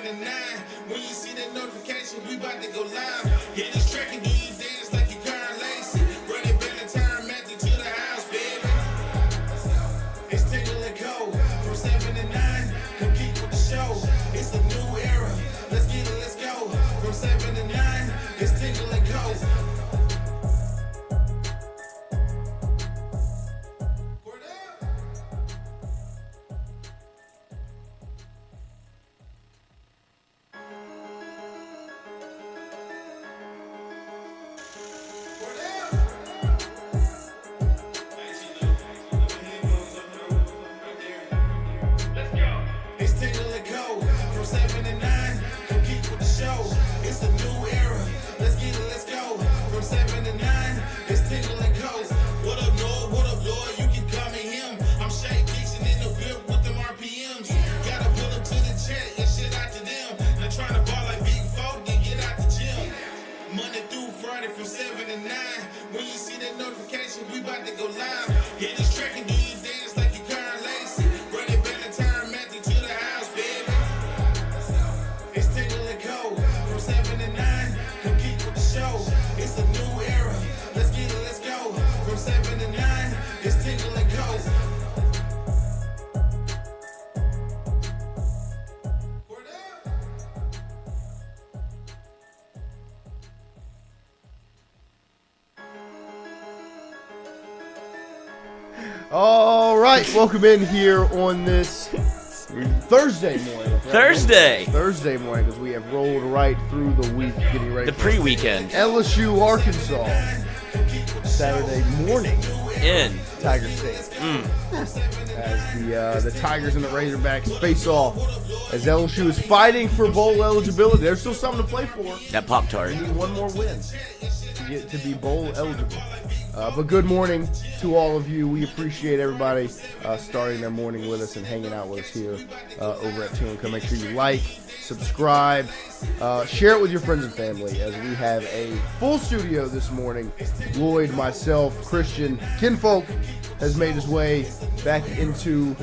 to 9. When you see that notification, we about to go live. Hit this track and do you dance like you Karen Lacey. Run it back and turn Matthew to the house, baby. It's Tingle and Co. From 7 to 9. Come keep with the show. It's a new era. Let's get it, let's go. From 7 to 9. It's Tingle and Co. From 7 to 9, when you see that notification, we about to go live. Hit this track and do you dance like you Karen Lacey. Run it back and turn Matthew to the house, baby. It's Tingle and Co. From 7 to 9, come keep with the show. It's a new era. Let's get it, let's go. From 7 to 9, it's Tingle and Co. All right, welcome in here on this Thursday morning. Thursday morning, as we have rolled right through the week, getting ready the pre-weekend. LSU, Arkansas, Saturday morning In Tiger State. As the Tigers and the Razorbacks face off, as LSU is fighting for bowl eligibility. There's still something to play for. that Pop-Tart. We need one more win to get to be bowl eligible. But good morning to all of you. We appreciate everybody starting their morning with us and hanging out with us here over at Tingle. Make sure you like, subscribe, share it with your friends and family, as we have a full studio this morning. Lloyd, myself, Christian, Kinfolk has made his way back into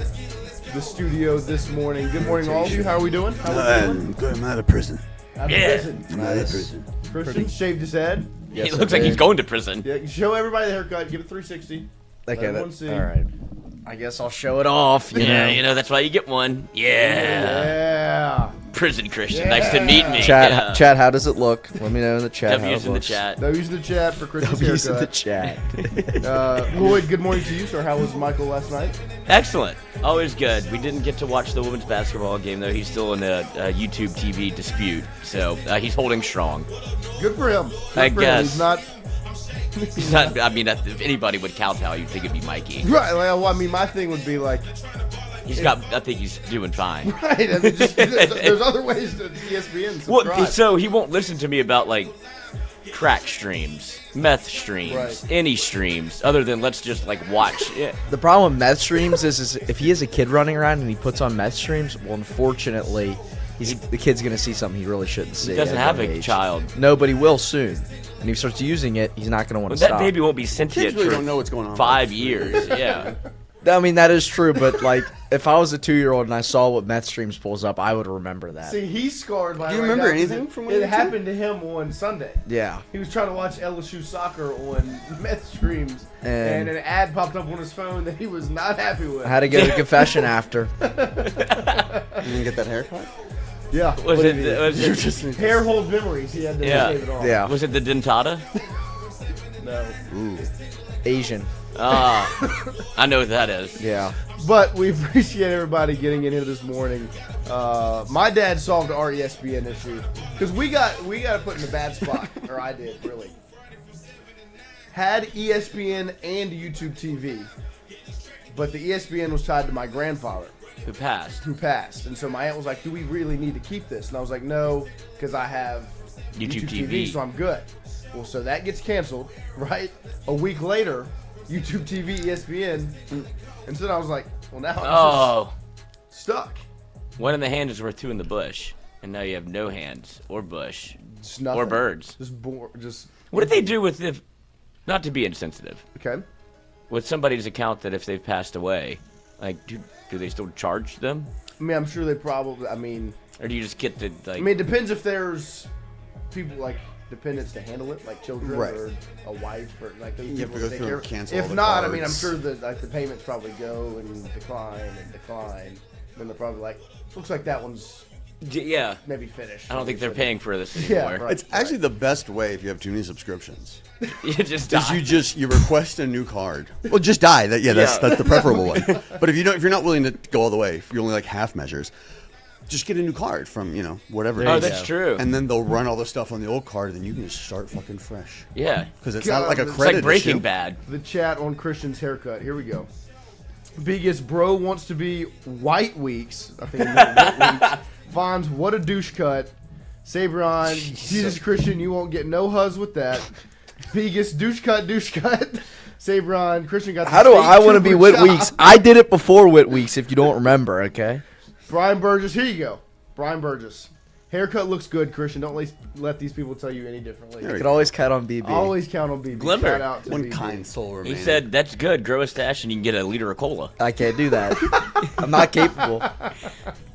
the studio this morning. Good morning, all of you. How are we doing? How are we doing? Good. I'm out of prison. Out of prison. I'm out of prison. Christian shaved his head. He looks like he's going to prison. Yeah, show everybody the haircut. Give it 360. Let everyone see. All right. I guess I'll show it off. You know. You know, that's why you get one. Yeah. Prison Christian. Yeah. Nice to meet me. Chat, how does it look? Let me know in the chat. W's in the chat. W's in the chat for Christian's W's in haircut. the chat. Lloyd, good morning to you, sir. How was Michael last night? Excellent. Always good. We didn't get to watch the women's basketball game, though. He's still in a YouTube TV dispute, so he's holding strong. Good for him. I Good for guess. him. He's not. He's not. I mean, if anybody would kowtow, you'd think it'd be Mikey. Right. Well, I mean, my thing would be like. He's got. I think he's doing fine. Right. I mean, there's other ways to ESPN subscribe. Well, so he won't listen to me about like crack streams, meth streams, Right. any streams, other than let's just like watch it. The problem with meth streams is if he has a kid running around and he puts on meth streams, well, unfortunately, the kid's going to see something he really shouldn't see. He doesn't at have that a age. child. No, but he will soon. And if he starts using it, he's not going to want to That stop. baby won't be sentient Kids really for don't know what's going on. 5 years. Yeah. I mean, that is true, but like, if I was a 2-year-old and I saw what meth streams pulls up, I would remember that. See, he's scarred by. Do you right remember now 'cause anything from when it you were happened to him on Sunday. Yeah. He was trying to watch LSU soccer on meth streams, and an ad popped up on his phone that he was not happy with. I had to get a confession after. You didn't get that haircut? Yeah. Was What it? did he do? Was You're it? just Hair holds memories. He had to Yeah. shave it off. Yeah. Was it the dentata? No. Asian. I know what that is. Yeah. But we appreciate everybody getting in here this morning. My dad solved our ESPN issue because we got put in a bad spot, or I did really. Had ESPN and YouTube TV, but the ESPN was tied to my grandfather Who passed? who passed, and so my aunt was like, "Do we really need to keep this?" And I was like, "No, because I have YouTube TV. so I'm good." Well, so that gets canceled, right? A week later, YouTube TV, ESPN, and so I was like, "Well, now I'm just stuck." One in the hand is worth two in the bush, and now you have no hands or bush Just nothing. or birds. Just What did they do with if? Not to be insensitive, okay. with somebody's account that if they've passed away, like do they still charge them? I mean, I'm sure they probably. I mean, Or do you just get the like? I mean, it depends if there's people like dependents to handle it, like children Right. or a wife, or like those You have people to go take through care and of. cancel If all the not, I mean, I'm cards. sure that like the payments probably go and decline. Then they're probably like, looks like that one's Yeah. maybe finished. I don't think they're paying for this Yeah, anymore. right. It's actually the best way if you have too many subscriptions. You just Is you request a new card. Well, just die. That's the preferable way. But if you're not willing to go all the way, if you're only like half measures, just get a new card from whatever. There Oh, you that's go. true. And then they'll run all the stuff on the old card, and then you can just start fucking fresh. Yeah. Because it's God, not like a it's It's credit like Breaking issue. Bad. The chat on Christian's haircut. Here we go. Biggest bro wants to be White Weeks. I think he meant White Weeks. Vons, what a douche cut. Sabron, Jesus Christian, you won't get no huzz with that. Biggest douche cut. Sabron, Christian got the How do state I want to be trooper Whit job. Weeks? I did it before Whit Weeks, if you don't remember, okay? Brian Burgess, here you go. Brian Burgess. Haircut looks good, Christian. Don't let these people tell you any differently. There You we can go. always count on BB. Always count on BB. Glimmer. Shout out to One BB. kind soul He remaining. said, "That's good. Grow a stash, and you can get a liter of cola." I can't do that. I'm not capable.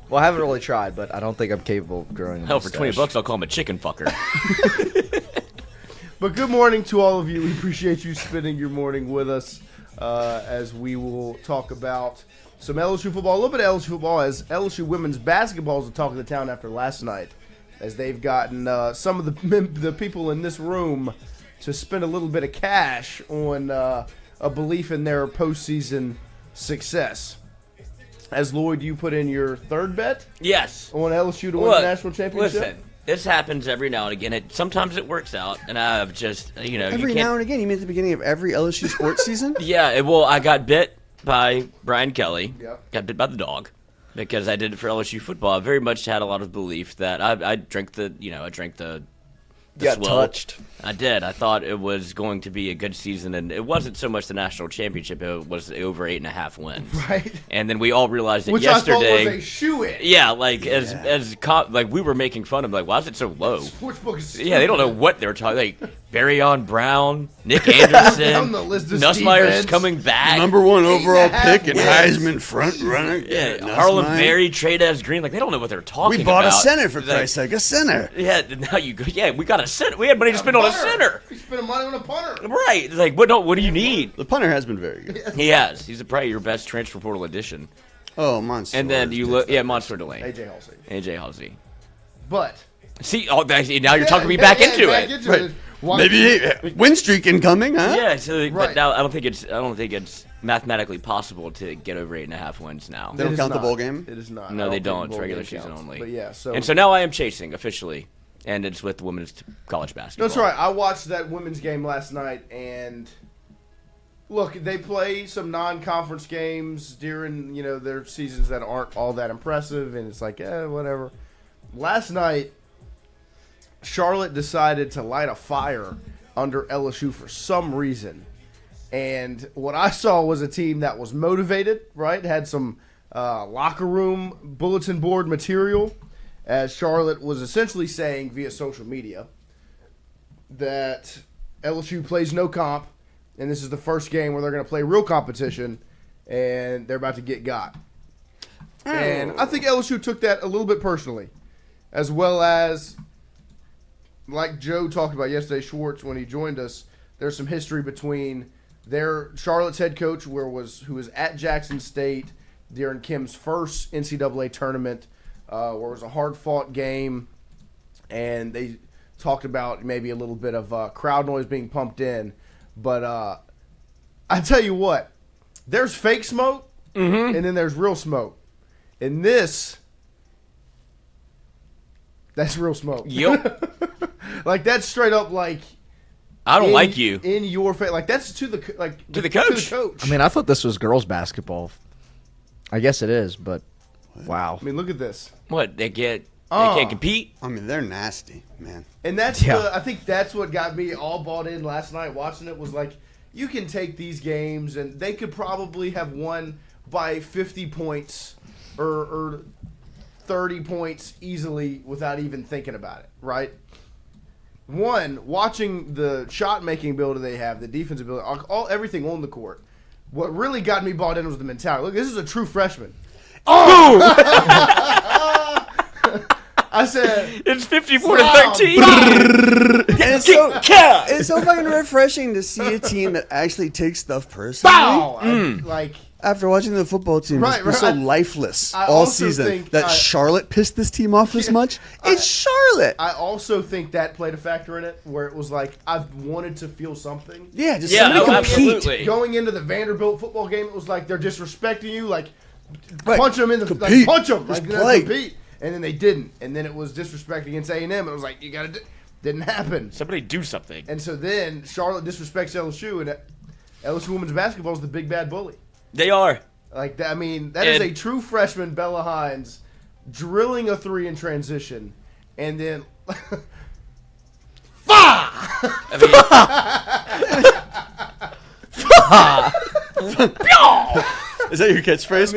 Well, I haven't really tried, but I don't think I'm capable of growing a Hell, for mustache. $20, I'll call him a chicken fucker. But good morning to all of you. We appreciate you spending your morning with us as we will talk about some LSU football, a little bit of LSU football, as LSU women's basketball is the talk of the town after last night, as they've gotten some of the people in this room to spend a little bit of cash on a belief in their postseason success. As Lloyd, you put in your third bet Yes. on LSU to win Look, the national championship. Listen, this happens every now and again. Sometimes it works out, and I've just, you Every can't. now and again, you mean at the beginning of every LSU sports season? Yeah, well, I got bit by Brian Kelly. Yep. Got bit by the dog because I did it for LSU football. I very much had a lot of belief that I drank the Got swill. touched. I did. I thought it was going to be a good season, and it wasn't so much the national championship. It was over 8.5 wins. Right. And then we all realized that Which yesterday. I thought was a shoe-in. Yeah, like like we were making fun of like, why is it so low? Sportsbook is Yeah, they don't know what they're talking. Like Barryon Brown, Nick Anderson, Down the list of Nussmeier's Stevens. coming back. Number one overall 8.5 pick and wins. Heisman front runner. Yeah, Nussmeier. Harlem Berry, Trade-as Green. Like they don't know what they're talking We bought about. a center for Like, Christ's sake, a center. Yeah, now you go. Yeah, we got a center. We had money to spend on a center. He's spending money on a punter. Right? It's like what? No, what do you need? The punter has been very good. He has. He's probably your best transfer portal addition. Oh, Monster. And then you look. Yeah, Monster Delane, AJ Halsey. AJ Halsey. But See, now you're talking me back into back it. into Right. it. Why- Maybe win streak incoming, huh? Yeah, so, Right. but now I don't think it's mathematically possible to get over 8.5 wins now. They don't It is count the not. bowl game? It is not. No, I they think don't. It's bowl regular game season counts. only. But yeah, so And so now I am chasing officially, and it's with women's college basketball. that's right. I watched that women's game last night, and look, they play some non-conference games during their seasons that aren't all that impressive, and it's like whatever. Last night, Charlotte decided to light a fire under LSU for some reason. And what I saw was a team that was motivated, right? Had some locker room bulletin board material, as Charlotte was essentially saying via social media that LSU plays no comp, and this is the first game where they're going to play real competition, and they're about to get got. And I think LSU took that a little bit personally, as well as, like Joe talked about yesterday, Schwartz, when he joined us, there's some history between Charlotte's head coach, who was at Jackson State during Kim's first NCAA tournament, where it was a hard-fought game, and they talked about maybe a little bit of crowd noise being pumped in. But I tell you what, there's fake smoke, and then there's real smoke. And that's real smoke. Yep. Like, that's straight up like I don't like you. in your face. Like, that's to the To the To coach. the coach. I mean, I thought this was girls' basketball. I guess it is, but wow. I mean, look at this. What they can't compete. I mean, they're nasty, man. And that's Yeah. I think that's what got me all bought in last night watching it, was like, you can take these games and they could probably have won by 50 points or 30 points easily without even thinking about it, right? One, watching the shot-making ability they have, the defensive ability, everything on the court. What really got me bought in was the mentality. Look, this is a true freshman. I said It's 54-13. And it's so fucking refreshing to see a team that actually takes stuff personally. bow. Like After watching the football team Right, be so right. lifeless I all also season, think that Charlotte pissed this team off this much. It's Charlotte. I also think that played a factor in it, where it was like I've wanted to feel something. Yeah, just Yeah, somebody oh, compete. absolutely. Going into the Vanderbilt football game, it was like they're disrespecting you. Like Right. punch them in the Compete. punch them. Just Like play. compete. And then they didn't. And then it was disrespect against A&M. It was like you got to didn't happen. Somebody do something. And so then Charlotte disrespects LSU, and LSU women's basketball is the big bad bully. They are. Like that, I mean, that is And- a true freshman, Bella Hines, drilling a 3 in transition, and then Is that your catchphrase?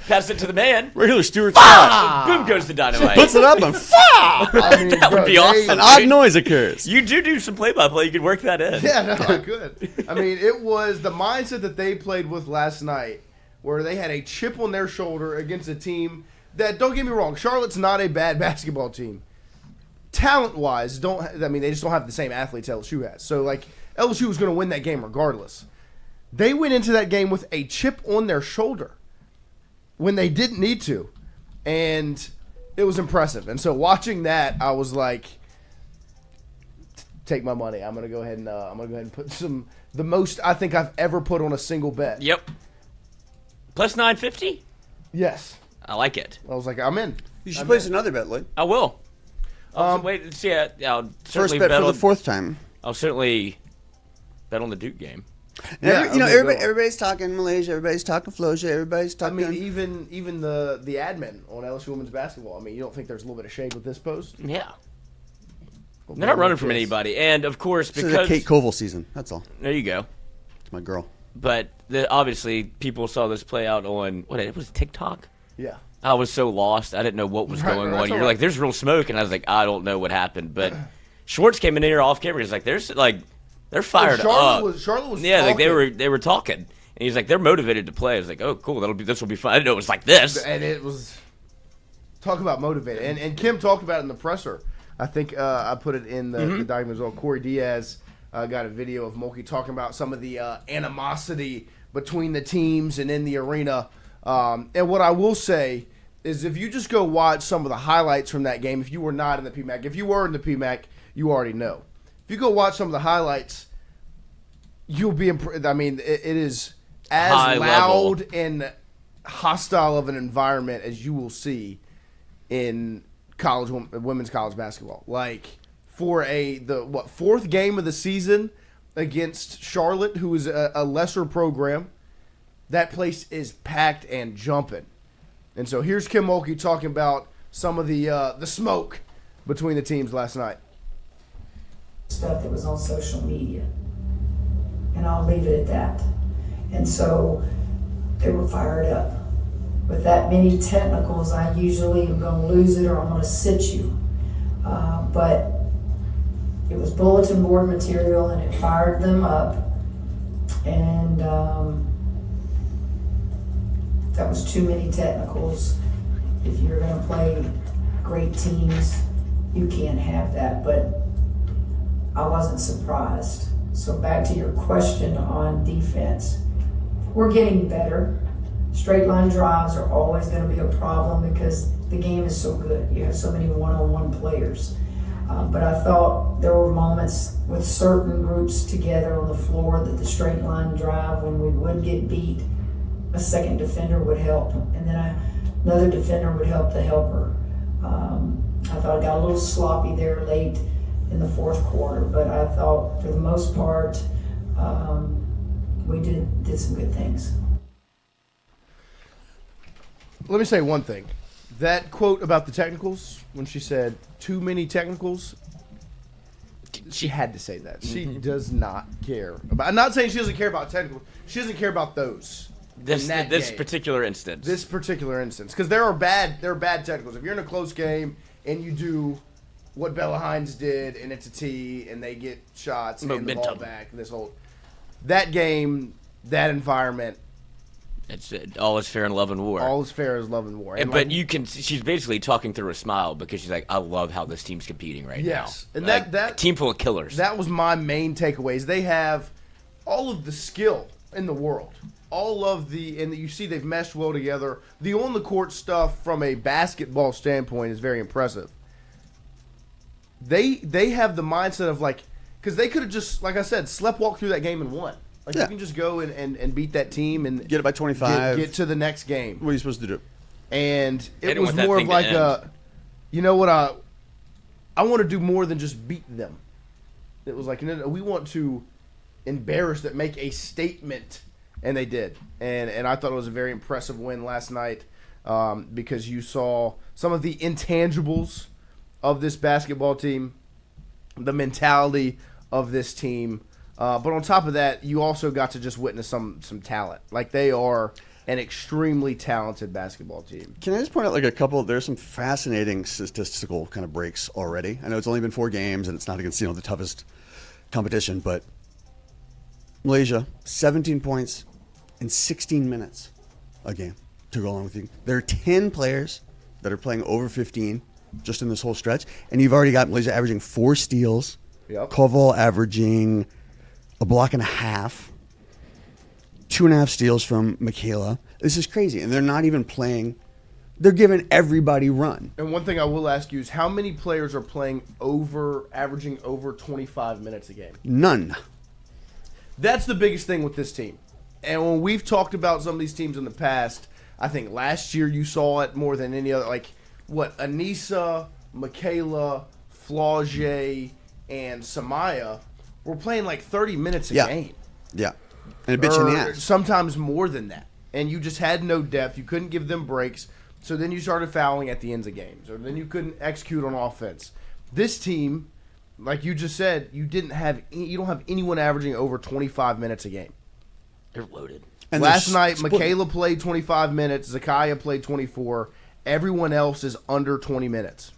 Pass it to the man. Regular Stuart Scott. Boom goes the dynamite. Puts it up and I mean, That would be awesome. an odd noise occurs. You do some play-by-play. You could work that in. Yeah, no, I could. I mean, it was the mindset that they played with last night, where they had a chip on their shoulder against a team that, don't get me wrong, Charlotte's not a bad basketball team. Talent-wise, they just don't have the same athletes LSU has. So, like, LSU was going to win that game regardless. They went into that game with a chip on their shoulder when they didn't need to, and it was impressive. And so, watching that, I was like, take my money. I'm gonna go ahead and put the most I think I've ever put on a single bet. Yep. Plus 950. Yes, I like it. I was like, I'm in. You should place another bet, Lloyd. I will. Wait and see. I'll First certainly bet for the on, 4th time. I'll certainly bet on the Duke game. Yeah, Everybody's talking Malaysia. Everybody's talking Flosia. Everybody's I talking. mean, even the admin on LSU women's basketball. I mean, you don't think there's a little bit of shade with this post? Yeah. They're not running from anybody, and of course this is because a Kate Koval season. That's all. there you go. It's my girl. But obviously, people saw this play out on it was TikTok. Yeah. I was so lost. I didn't know what was Right, going right, on. that's You're all like, right. there's real smoke, and I was like, I don't know what happened. But Schwartz came in here off camera. He's like, they're fired up. Charlotte was Yeah, like talking. they were talking, and he's like, they're motivated to play. I was like, oh, cool, this will be fun. I didn't know it was like this. And it was talk about motivated. And Kim talked about it in the presser. I think I put it in the document as well. Corey Diaz got a video of Mulkey talking about some of the animosity between the teams and in the arena. And what I will say is, if you just go watch some of the highlights from that game, if you were not in the PMAC, if you were in the PMAC, you already know. If you go watch some of the highlights, you'll be impressed. I mean, it is as High loud level. and hostile of an environment as you will see in women's college basketball. Like, for the 4th game of the season against Charlotte, who is a lesser program, that place is packed and jumping. And so here's Kim Mulkey talking about some of the smoke between the teams last night. Stuff that was on social media, and I'll leave it at that. And so they were fired up. With that many technicals, I usually am going to lose it or I'm going to sit you. But it was bulletin board material, and it fired them up. And that was too many technicals. If you're going to play great teams, you can't have that. But I wasn't surprised. So back to your question on defense. We're getting better. Straight line drives are always going to be a problem because the game is so good. You have so many one-on-one players. But I thought there were moments with certain groups together on the floor that the straight line drive, when we would get beat, a second defender would help. And then another defender would help the helper. I thought it got a little sloppy there late in the 4th quarter, but I thought for the most part we did some good things. Let me say one thing. That quote about the technicals, when she said too many technicals, she had to say that. She does not care about. I'm not saying she doesn't care about technicals. She doesn't care about those. This game. particular instance. This particular instance, because there are bad technicals. If you're in a close game and you do what Bella Hines did, and it's a tee, and they get shots and the ball Momentum. back, that game, that environment, It's all is fair in love and war. All is fair as love and war. And but you can. She's basically talking through a smile because she's like, "I love how this team's competing right now." Yes, and like, that a team full of killers. That was my main takeaways. They have all of the skill in the world. All of and you see they've meshed well together. The on the court stuff from a basketball standpoint is very impressive. They have the mindset of like, because they could have just, like I said, sleptwalk through that game and won. Like you can just go and beat that team and get it by 25. Get to the next game. What are you supposed to do? And it don't was want that more thing of to like end. you know what, I want to do more than just beat them. It was like, we want to embarrass them, make a statement, and they did. And I thought it was a very impressive win last night because you saw some of the intangibles of this basketball team, the mentality of this team. But on top of that, you also got to just witness some talent. Like, they are an extremely talented basketball team. Can I just point out like there's some fascinating statistical kind of breaks already. I know it's only been 4 games and it's not against, the toughest competition, but Malaysia, 17 points in 16 minutes a game to go along with you. There are 10 players that are playing over 15 just in this whole stretch, and you've already got Malaysia averaging 4 steals, Koval averaging a block and a half, 2.5 steals from Michaela. This is crazy, and they're not even playing. They're giving everybody run. And one thing I will ask you is how many players are playing averaging over 25 minutes a game? None. That's the biggest thing with this team. And when we've talked about some of these teams in the past, I think last year you saw it more than any other. Like, Anissa, Michaela, Flaugier, and Samaya were playing like 30 minutes a game. Yeah. And it bit you in the ass. Sometimes more than that. And you just had no depth. You couldn't give them breaks. So then you started fouling at the ends of games. Or then you couldn't execute on offense. This team, like you just said, you don't have anyone averaging over 25 minutes a game. They're loaded. And last night, Michaela played 25 minutes. Zakaya played 24. Everyone else is under 20 minutes.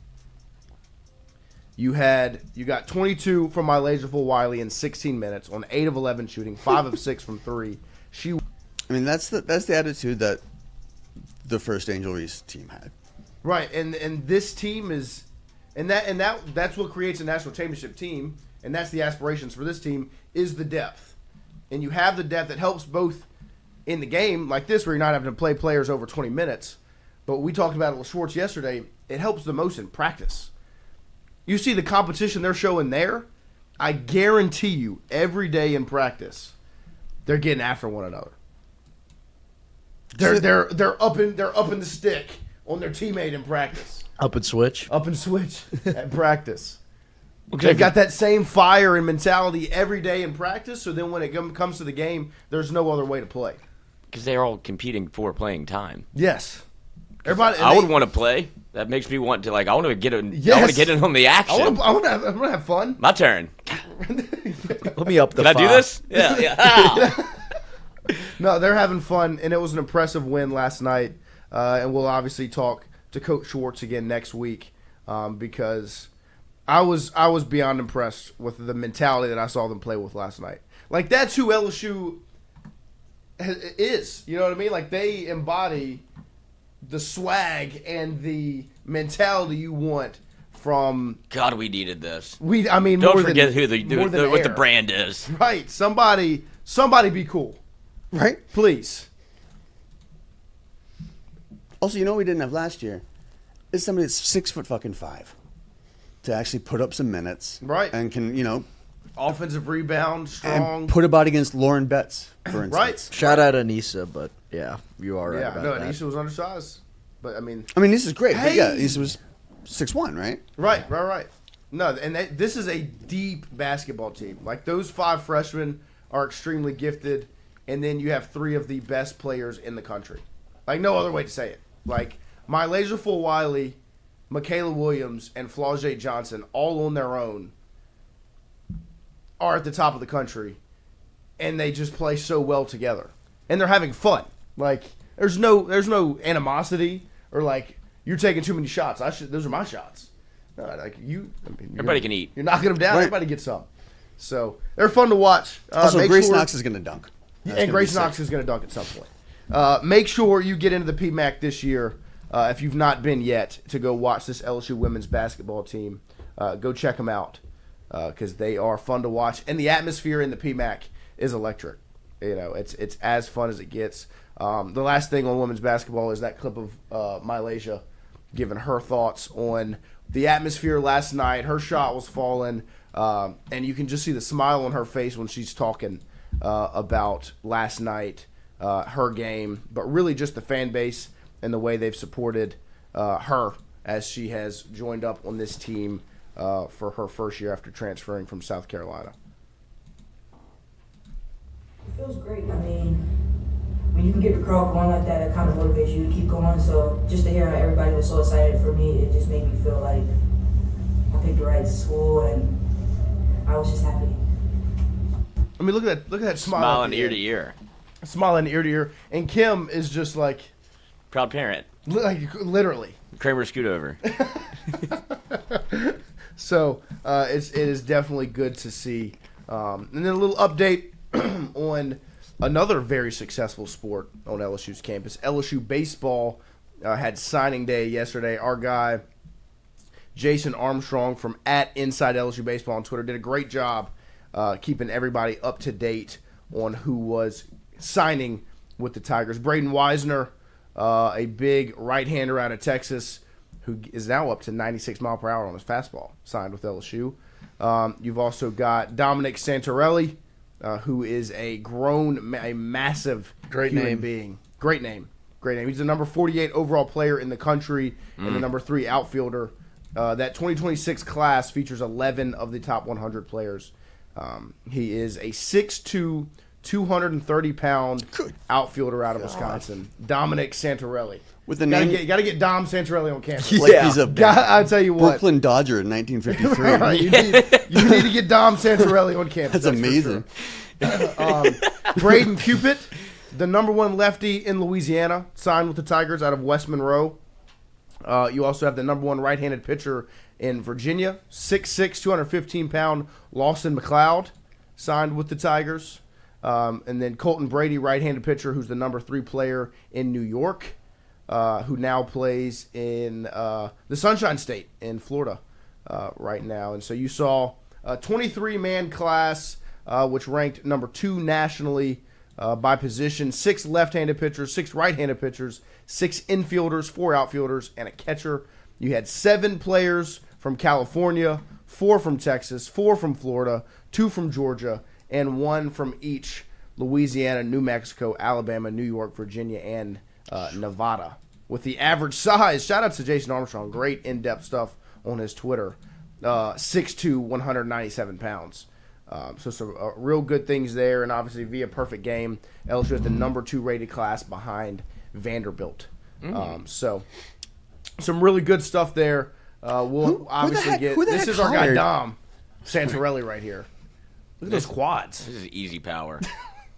You got 22 from Malaysia Full Wiley in 16 minutes on 8 of 11 shooting, 5 of 6 from 3. I mean, that's the attitude that the first Angel Reese team had. Right, and this team is, that's what creates a national championship team, and that's the aspirations for this team is the depth, and you have the depth that helps both in the game like this where you're not having to play players over 20 minutes. But we talked about it with Schwartz yesterday. It helps the most in practice. You see the competition they're showing there. I guarantee you, every day in practice, they're getting after one another. They're up in the stick on their teammate in practice. Up and switch At practice. They've got that same fire and mentality every day in practice. So then when it comes to the game, there's no other way to play. Because they're all competing for playing time. Yes. I would want to play. That makes me want to I want to get in. Yes. I want to get in on the action. I want to have fun. My turn. Let me up the. Can I do this? Yeah. No, they're having fun, and it was an impressive win last night. And we'll obviously talk to Coach Schwartz again next week because I was beyond impressed with the mentality that I saw them play with last night. Like, that's who LSU is. You know what I mean? Like, they embody the swag and the mentality you want from. God, we needed this. Don't forget what the brand is. Right. Somebody be cool. Right? Please. Also, we didn't have last year is somebody that's 6'5" to actually put up some minutes. Right. And can, offensive rebound, strong. And put a body against Lauren Betts, for instance. Right. Shout out Anissa, but yeah, you are right about that. Anissa was undersized. But this is great. Hey. But yeah, Anissa was 6'1", right? Right. No, and this is a deep basketball team. Like, those 5 freshmen are extremely gifted, and then you have 3 of the best players in the country. Like, no other way to say it. Like, Malaysia Full Wiley, Michaela Williams, and Flaugier Johnson, all on their own, are at the top of the country, and they just play so well together. And they're having fun. Like, there's no animosity or like, you're taking too many shots. Those are my shots. No, everybody can eat. You're knocking them down. Right. Everybody gets some. So they're fun to watch. Also, Grace Knox is going to dunk. And Grace Knox is going to dunk at some point. make sure you get into the PMAC this year if you've not been yet to go watch this LSU women's basketball team. Go check them out because they are fun to watch, and the atmosphere in the PMAC is electric. It's as fun as it gets. The last thing on women's basketball is that clip of Malaysia giving her thoughts on the atmosphere last night. Her shot was falling, and you can just see the smile on her face when she's talking about last night, her game, but really just the fan base and the way they've supported her as she has joined up on this team for her first year after transferring from South Carolina. It feels great. I mean, when you can get the crowd going like that, it kind of motivates you to keep going. So just to hear how everybody was so excited for me, it just made me feel like I picked the right school, and I was just happy. I mean, look at that smile. Smiling ear to ear. Smiling ear to ear. And Kim is just like Proud parent. Literally. Kramer scoot over. So it is definitely good to see. And then a little update on another very successful sport on LSU's campus. LSU baseball had signing day yesterday. Our guy, Jason Armstrong from @InsideLSU Baseball on Twitter, did a great job keeping everybody up to date on who was signing with the Tigers. Braden Wisner, a big right-hander out of Texas, who is now up to 96 mile per hour on his fastball, signed with LSU. You've also got Dominic Santarelli, who is a massive human being. Great name. He's the number 48 overall player in the country and the number 3 outfielder. That 2026 class features 11 of the top 100 players. He is a 6'2", 230-pound outfielder out of Wisconsin. Dominic Santarelli. With the name, you got to get Dom Santarelli on campus. like he's a I'll tell you what. Brooklyn Dodger in 1953. Right, you need to get Dom Santarelli on campus. That's amazing. Braden Cupid, the number 1 lefty in Louisiana, signed with the Tigers out of West Monroe. You also have the number 1 right-handed pitcher in Virginia, 6'6", 215-pound Lawson McLeod, signed with the Tigers. And then Colton Brady, right-handed pitcher, who's the number 3 player in New York, who now plays in the Sunshine State in Florida right now. And so you saw a 23-man class, which ranked number 2 nationally by position, 6 left-handed pitchers, 6 right-handed pitchers, 6 infielders, 4 outfielders, and a catcher. You had 7 players from California, 4 from Texas, 4 from Florida, 2 from Georgia, and 1 from each Louisiana, New Mexico, Alabama, New York, Virginia, and Nevada. With the average size, shout out to Jason Armstrong, great in-depth stuff on his Twitter, 6'2", 197 pounds. So some real good things there, and obviously via perfect game, LSU has the number 2 rated class behind Vanderbilt. So some really good stuff there. We'll obviously get. This is our guy Dom Santarelli right here. Look at those quads. This is easy power.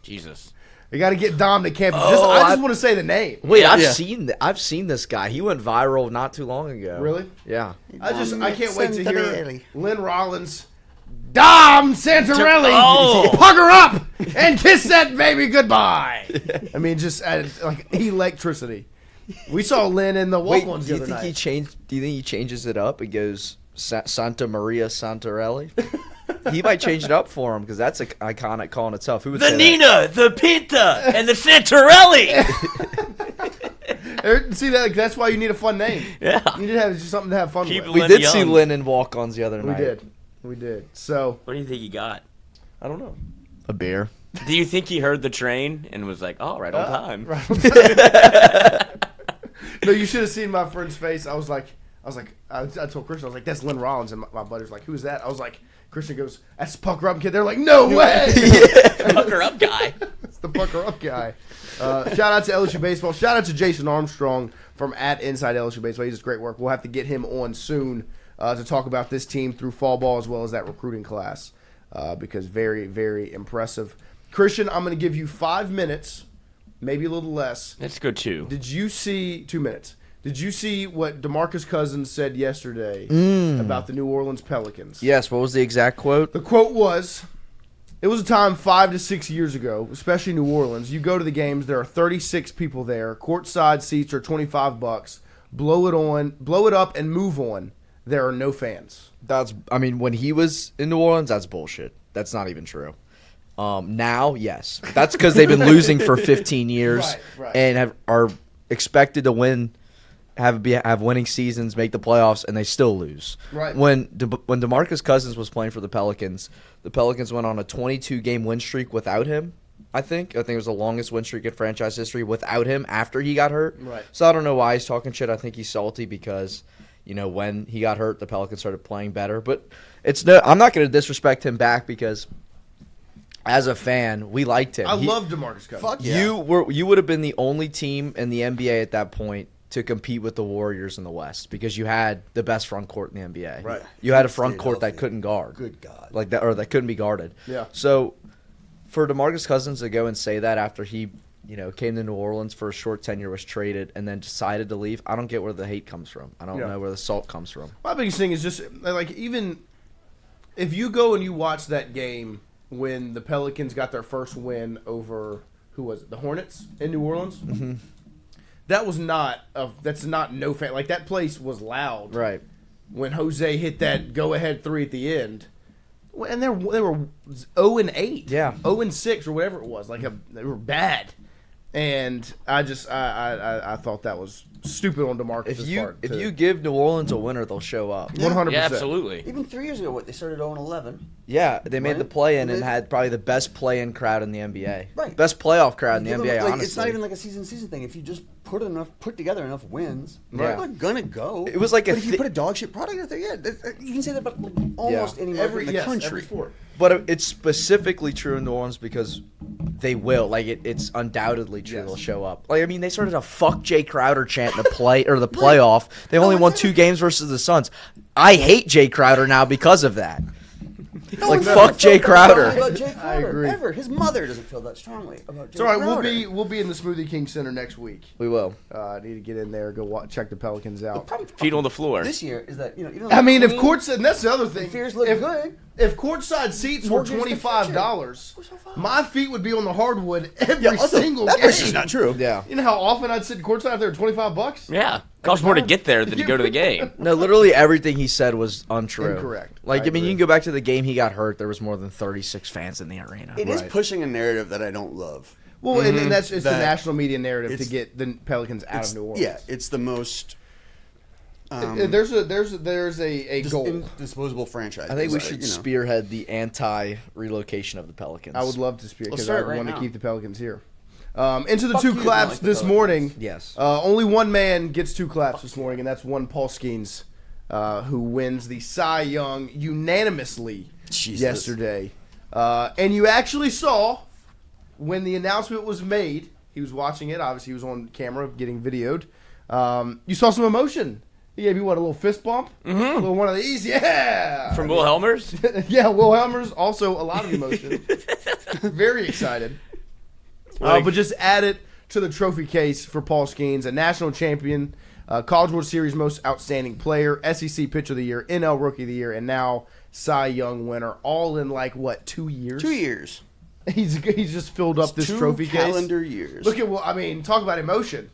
Jesus. You got to get Dom to campus. I just want to say the name. Wait, I've seen this guy. He went viral not too long ago. Really? Yeah. I can't wait to hear Lynn Rollins. Dom Santarelli, pucker up and kiss that baby goodbye. I mean, just like electricity. We saw Lynn in the walk-ons the other night. Do you think he changes it up and goes Santa Maria Santarelli? He might change it up for him because that's an iconic call in itself. Who would the say Nina, that? the Pinta, and the Santarelli. See that? That's why you need a fun name. Yeah, you need to have something to have fun with. We did see Lynn in walk-ons the other night. We did. So, what do you think he got? I don't know. A beer. Do you think he heard the train and was like, "Oh, right on time"? Right on time. No, you should have seen my friend's face. I told Christian, I was like, "That's Lynn Rollins," and my buddy's like, "Who's that?" I was like, Christian goes, "That's Pucker Up Kid." They're like, "No way!" Pucker Up guy. It's the Pucker Up guy. Shout out to LSU Baseball. Shout out to Jason Armstrong from @InsideLSU Baseball. He does great work. We'll have to get him on soon to talk about this team through fall ball as well as that recruiting class because very, very impressive. Christian, I'm going to give you 5 minutes, maybe a little less. Let's go 2. Did you see 2 minutes? Did you see what DeMarcus Cousins said yesterday about the New Orleans Pelicans? Yes, what was the exact quote? The quote was, It was a time 5 to 6 years ago, especially New Orleans. You go to the games, there are 36 people there. Courtside seats are $25. Blow it up, and move on. There are no fans. When he was in New Orleans, that's bullshit. That's not even true. Now, yes. That's because they've been losing for 15 years Right. and are expected to win, have winning seasons, make the playoffs, and they still lose. Right. When DeMarcus Cousins was playing for the Pelicans went on a 22-game win streak without him. I think it was the longest win streak in franchise history without him after he got hurt. Right. So I don't know why he's talking shit. I think he's salty because, when he got hurt, the Pelicans started playing better. But I'm not going to disrespect him back because, as a fan, we liked him. I love DeMarcus Cousins. Fuck yeah. You would have been the only team in the NBA at that point to compete with the Warriors in the West because you had the best front court in the NBA. Right. You had a front Stayed court that healthy. couldn't guard. Good God. Like that, or that couldn't be guarded. Yeah. So, for DeMarcus Cousins to go and say that after he, came to New Orleans for a short tenure, was traded, and then decided to leave, I don't get where the hate comes from. I don't know where the salt comes from. My biggest thing is just, even if you go and you watch that game when the Pelicans got their first win over, who was it, the Hornets in New Orleans? Mm-hmm. That's not no fan. Like, that place was loud. Right. When Jose hit that go-ahead 3 at the end. And they were 0-8. Yeah. 0-6 or whatever it was. They were bad. And I thought that was stupid on DeMarcus' part. If you give New Orleans a winner, they'll show up. 100%. Yeah, absolutely. Even 3 years ago, they started 0-11. Yeah, they made Right? the play-in and They- had probably the best play-in crowd in the NBA. Right. Best playoff crowd in the Give them, NBA, like, honestly. it's not even like a season thing. If you just put together enough wins, Right. they're not gonna go. It was like but if you put a dog shit product out there, you can say that about almost any market in the country. Every sport. But it's specifically true in New Orleans because they will. It's undoubtedly true. Yes. They'll show up. They started a "fuck Jay Crowder" chant in the playoff. They only won 2 games versus the Suns. I hate Jay Crowder now because of that. Fuck Jay Crowder. About Jay Crowder, I agree. ever. His mother doesn't feel that strongly about Jay It's all right. Crowder. We'll be in the Smoothie King Center next week. We will. I need to get in there, check the Pelicans out. Feet on the floor. This year is that even I mean, if Queen- courtside, and that's the other thing. the fears look if, good. If courtside seats were Mortgage the $25, future. We're so fine. my feet would be on the hardwood every also, single that game. place is not true. Yeah. You know how often I'd sit courtside if they were $25? Yeah. Costs more to get there than to go to the game. No, literally everything he said was untrue. Incorrect. I I mean, you can go back to the game he got hurt. There was more than 36 fans in the arena. It is Right. pushing a narrative that I don't love. Well, and that's it's the That- national media narrative to it's- get the Pelicans out of New Orleans. Yeah, it's the most There's a goal. disposable franchise. I think we It's should like, spearhead the anti-relocation of the Pelicans. I would love to speak because start I right want to now. keep the Pelicans here. Into the Fuck 2 you if you claps like the this Pelicans. morning. Yes. Only one man gets 2 claps this morning, and that's one Paul Skeens, who wins the Cy Young unanimously Jesus. yesterday. And you actually saw when the announcement was made. He was watching it. Obviously, he was on camera getting videoed. You saw some emotion. He gave you a little fist bump, a little one of these, yeah. From Will Helmers? Yeah, Will Helmers, also a lot of emotion. Very excited. But just add it to the trophy case for Paul Skeens, a national champion, College World Series most outstanding player, SEC Pitcher of the Year, NL Rookie of the Year, and now Cy Young winner, all in 2 years? 2 years. He's just filled up this 2 trophy calendar case. years. Look at talk about emotion.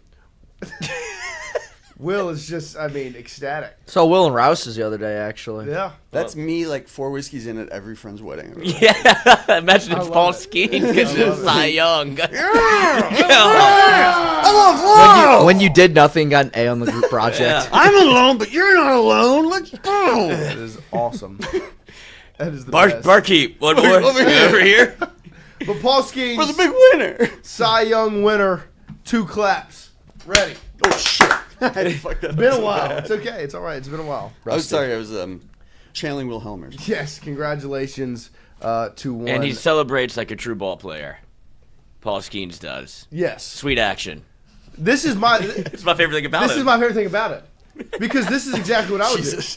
Will is just, ecstatic. Saw Will and Rouse's the other day, actually. Yeah. That's me 4 whiskeys in at every friend's wedding. Yeah. Imagine I if love Paul it. Skeens gets I love to it. Cy Young. When you did nothing, got an A on the group project. Yeah. I'm alone, but you're not alone. Let's go. That is awesome. That is the best. Barkeep. One more. Over here. But Paul Skeens, For the big winner. Cy Young winner, 2 claps. Ready. Oh, shit. I had to fuck that up Been a so while. bad. It's okay. It's all right. It's been a while. I was sorry. I was channeling Will Helmers. Yes, congratulations to one. And he celebrates like a true ball player. Paul Skeens does. Yes. Sweet action. This is my It's my favorite thing about this it. is my favorite thing about it. Because this is exactly what I would Jesus.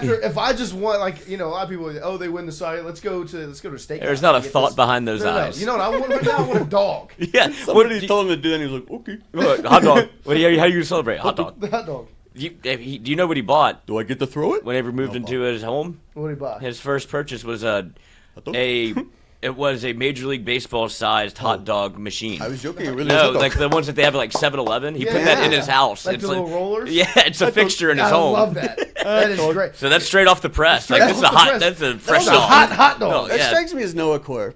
do. If I just want a lot of people they win the Cy, let's go to a steakhouse. There's not a and get thought this. behind those No. eyes. You know what I want right now? I want a dog. Yeah. Somebody told him to do that, and he was like, okay. Look, hot dog. How do you celebrate? Hot dog. The hot dog. Do you know what he bought Do I get to throw it? whenever he moved into his home? What did he buy? His first purchase was a It was a Major League Baseball-sized hot dog machine. I was joking. It really No, was. like the ones that they have at like 7-Eleven. He put Yeah. that in his house. Like It's the little rollers? Yeah, it's a fixture in his I home. love that. That is great. So that's straight off the press. Straight Like this is a off the hot. press. That's a fresh That's a dog. hot dog. No, That yeah. strikes me as Noah Core.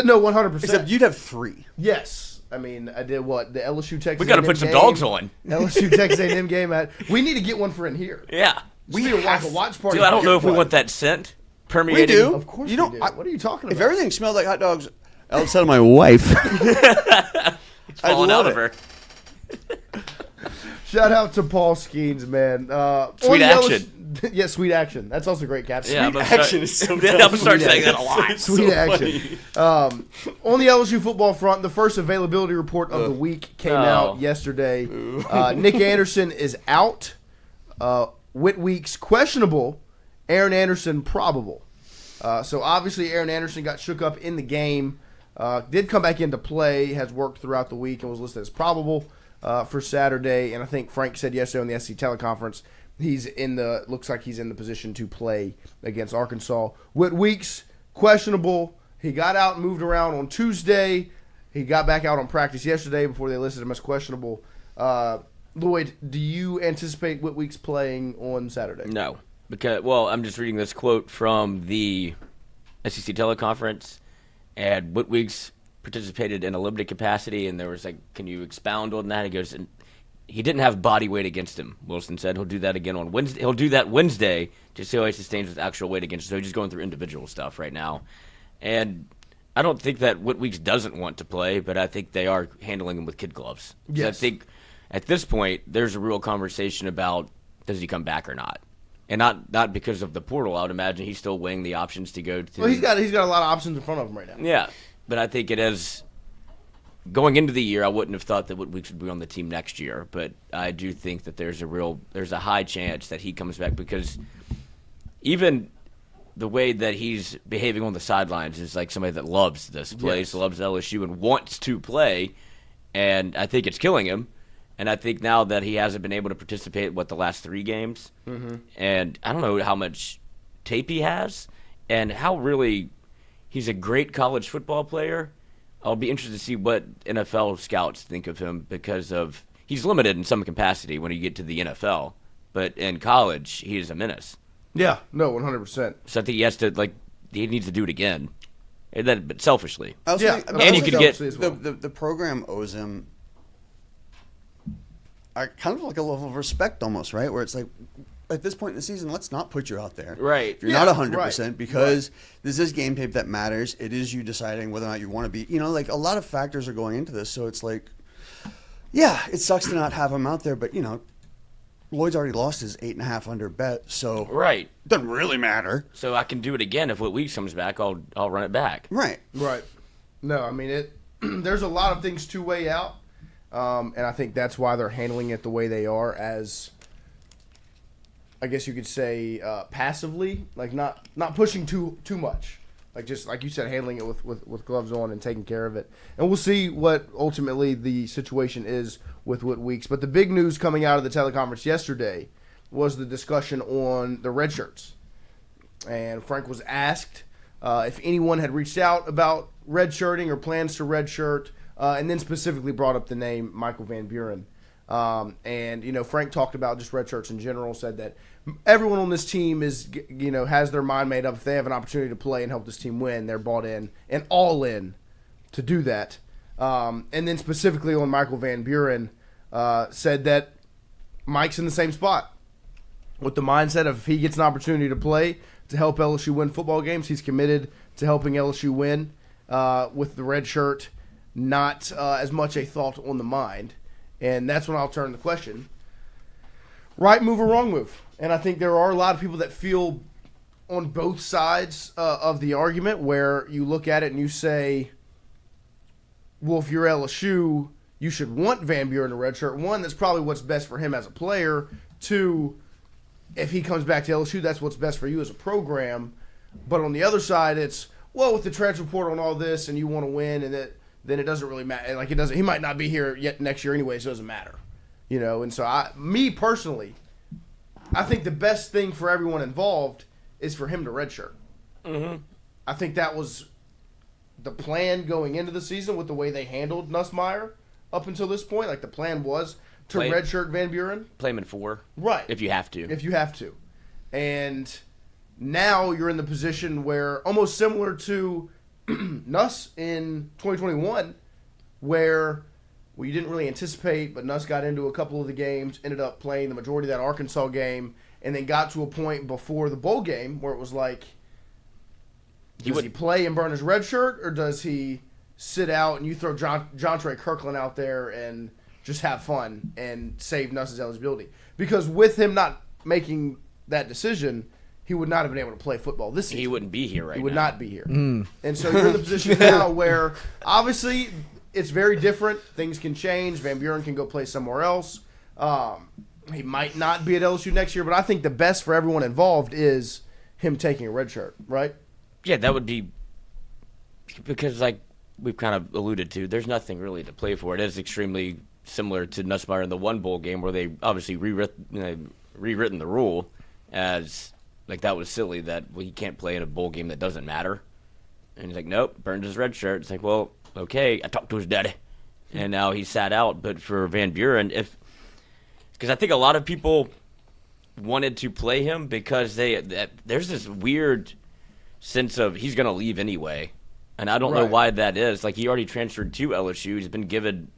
No, 100%. Except you'd have 3. Yes. I mean, I did what? The LSU Texas We got to A&M put some game. dogs on. LSU Texas A&M game. We need to get one for in here. Yeah. We need to watch a watch party. Dude, I don't know if we one. want that scent permeating. We do. Of course You we don't- do. I- What are you talking about? If everything smelled like hot dogs outside of my wife, It's falling love out of it. her. Shout out to Paul Skeens, man. Sweet on the action. Yeah, sweet action. That's also great, Cap. Yeah, I'm Sweet, gonna action is so I'm dumb. gonna start saying that a lot. sweet action. On the LSU football front, the first availability report of the week came out yesterday. Nick Anderson is out. Whit Weeks questionable. Aaron Anderson probable. So obviously Aaron Anderson got shook up in the game. Did come back into play. Has worked throughout the week and was listed as probable for Saturday. And I think Frank said yesterday on the SC teleconference looks like he's in the position to play against Arkansas. Whit Weeks questionable. He got out and moved around on Tuesday. He got back out on practice yesterday before they listed him as questionable. Lloyd, do you anticipate Whit Weeks playing on Saturday? No, because I'm just reading this quote from the SEC teleconference, and Whit Weeks participated in a limited capacity, and there was like, can you expound on that? He goes, and he didn't have body weight against him. Wilson said he'll do that again on Wednesday. He'll do that Wednesday to see how he sustains with actual weight against him. So he's just going through individual stuff right now, and I don't think that Whit Weeks doesn't want to play, but I think they are handling him with kid gloves. Yes. So I think at this point there's a real conversation about does he come back or not. And not because of the portal. I would imagine he's still weighing the options to go to. Well, he's got a lot of options in front of him right now. Yeah, but I think it is going into the year. I wouldn't have thought that Whit Weeks would be on the team next year, but I do think that there's a high chance that he comes back because even the way that he's behaving on the sidelines is like somebody that loves this place, loves LSU, and wants to play, and I think it's killing him. And I think now that he hasn't been able to participate, the last 3 games, and I don't know how much tape he has, and how really he's a great college football player. I'll be interested to see what NFL scouts think of him because he's limited in some capacity when you get to the NFL, but in college he is a menace. Yeah, no, 100%. So I think he needs to do it again, but selfishly. I also Yeah, think, and And you could get as well. the program owes him kind of like a level of respect almost, right? Where it's like, at this point in the season, let's not put you out there. Right. If you're not 100%, because this is game tape that matters. It is you deciding whether or not you want to be. Like a lot of factors are going into this. So it's like, yeah, it sucks to not have him out there. But, Lloyd's already lost his 8.5 under bet. So right. it doesn't really matter. So I can do it again if Whit Weeks comes back. I'll run it back. Right. Right. No, I mean, there's a lot of things to weigh out. And I think that's why they're handling it the way they are, as I guess you could say passively, like not pushing too much, like just like you said, handling it with gloves on and taking care of it. And we'll see what ultimately the situation is with Whit Weeks. But the big news coming out of the teleconference yesterday was the discussion on the redshirts, and Frank was asked if anyone had reached out about redshirting or plans to redshirt. And then specifically brought up the name Michael Van Buren. And, Frank talked about just redshirts in general, said that everyone on this team has their mind made up. If they have an opportunity to play and help this team win, they're bought in and all in to do that. And then specifically on Michael Van Buren, said that Mike's in the same spot with the mindset of if he gets an opportunity to play to help LSU win football games, he's committed to helping LSU win with the red shirt. Not as much a thought on the mind. And that's when I'll turn the question. Right move or wrong move? And I think there are a lot of people that feel on both sides of the argument where you look at it and you say, well, if you're LSU, you should want Van Buren to redshirt. One, that's probably what's best for him as a player. Two, if he comes back to LSU, that's what's best for you as a program. But on the other side, it's, well, with the transfer portal and all this and you want to win and that, then it doesn't really matter. Like, it doesn't. He might not be here yet next year anyway, so it doesn't matter. And so me personally, I think the best thing for everyone involved is for him to redshirt. Mm-hmm. I think that was the plan going into the season with the way they handled Nussmeier up until this point. Like the plan was to redshirt Van Buren. Play him in 4. Right. If you have to. If you have to. And now you're in the position where, almost similar to Nuss in 2021, where you didn't really anticipate, but Nuss got into a couple of the games, ended up playing the majority of that Arkansas game, and then got to a point before the bowl game where it was like, does he play and burn his red shirt, or does he sit out and you throw Jontre Kirkland out there and just have fun and save Nuss's eligibility? Because with him not making that decision, he would not have been able to play football this season. He wouldn't be here right now. He would not be here. And so you're in the position now where, obviously, it's very different. Things can change. Van Buren can go play somewhere else. He might not be at LSU next year, but I think the best for everyone involved is him taking a red shirt, right? Yeah, that would be because, like we've kind of alluded to, there's nothing really to play for. It is extremely similar to Nussmeier in the one bowl game where they obviously rewritten the rule as like that was silly that he can't play in a bowl game that doesn't matter. And he's like, nope, burned his red shirt. It's like, well, okay, I talked to his daddy, and now he sat out. But for Van Buren, because I think a lot of people wanted to play him because there's this weird sense of he's going to leave anyway, and I don't know why that is. Like, he already transferred to LSU. He's been given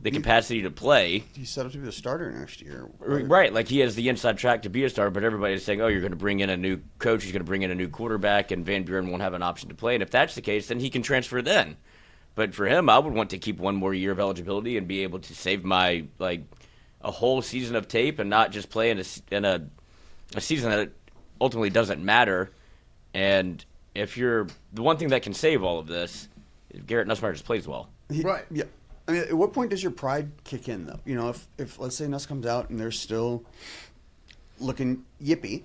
the capacity to play. He's set up to be the starter next year. Right, like he has the inside track to be a starter, but everybody's saying, oh, you're going to bring in a new coach, he's going to bring in a new quarterback, and Van Buren won't have an option to play. And if that's the case, then he can transfer then. But for him, I would want to keep one more year of eligibility and be able to save my, like, a whole season of tape and not just play in a season that ultimately doesn't matter. And if you're the one thing that can save all of this, is Garrett Nussmeier just plays well. Right. Yeah. I mean, at what point does your pride kick in, though? You know, if let's say Nuss comes out and they're still looking yippy,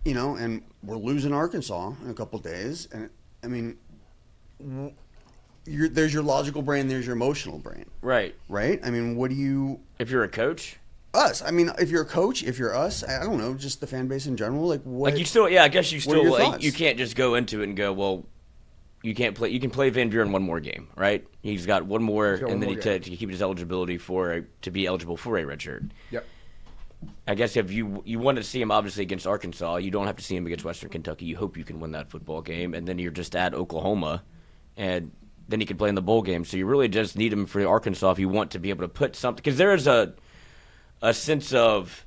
you know, and we're losing Arkansas in a couple days, and I mean, there's your logical brain, there's your emotional brain. Right. Right? I mean, what do you... If you're a coach? Us. I mean, if you're a coach, if you're us, I don't know, just the fan base in general, like what... Like, you still... Yeah, I guess you still... Like, thoughts? you can't just go into it and go, well, you can't play... You can play Van Buren one more game, right? He's got one more, and then to keep his eligibility to be eligible for a redshirt. Yep. I guess if you want to see him, obviously, against Arkansas, you don't have to see him against Western Kentucky. You hope you can win that football game, and then you're just at Oklahoma, and then he can play in the bowl game. So you really just need him for Arkansas if you want to be able to put something. Because there is a sense of,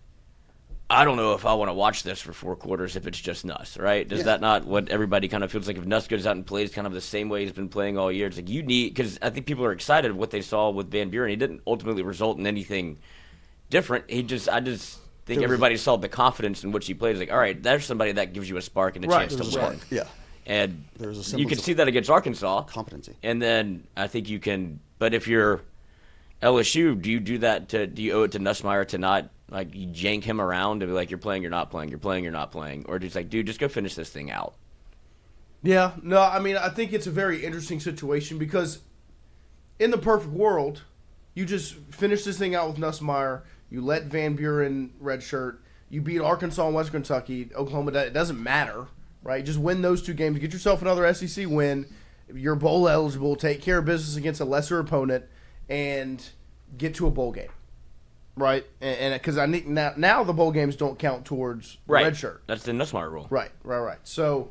I don't know if I want to watch this for 4 quarters if it's just Nuss, right? Is that not what everybody kind of feels like? If Nuss goes out and plays kind of the same way he's been playing all year, it's like you need, because I think people are excited what they saw with Van Buren. He didn't ultimately result in anything different. I just think everybody saw the confidence in which he played. It's like, all right, there's somebody that gives you a spark and a chance to win. Yeah. And There's a you can see that against Arkansas. Competency. And then I think you can, but if you're LSU, do you do that do you owe it to Nussmeier to not, like, you jank him around to be like, you're playing, you're not playing, you're playing, you're not playing? Or just like, dude, just go finish this thing out? Yeah, no, I mean, I think it's a very interesting situation because in the perfect world, you just finish this thing out with Nussmeier, you let Van Buren redshirt, you beat Arkansas and Western Kentucky, Oklahoma, it doesn't matter, right? Just win those 2 games, get yourself another SEC win, you're bowl eligible, take care of business against a lesser opponent, and get to a bowl game, right? And because I need now the bowl games don't count towards the red shirt. That's the Nussmeier rule. Right. So,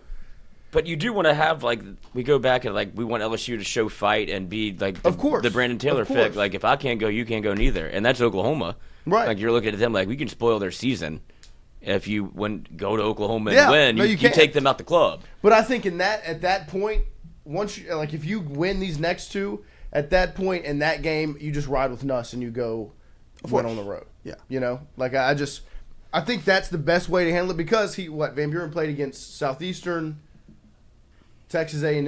but you do want to have, like, we go back and, like, we want LSU to show fight and be like the Brandon Taylor pick. Like, if I can't go, you can't go neither, and that's Oklahoma. Right. Like, you're looking at them like, we can spoil their season if you go to Oklahoma and win. No, you take them out the club. But I think at that point, once you, like, if you win these next 2. At that point in that game, you just ride with Nuss and you go win on the road. Yeah. You know? Like, I think that's the best way to handle it because Van Buren played against Southeastern, Texas A&M,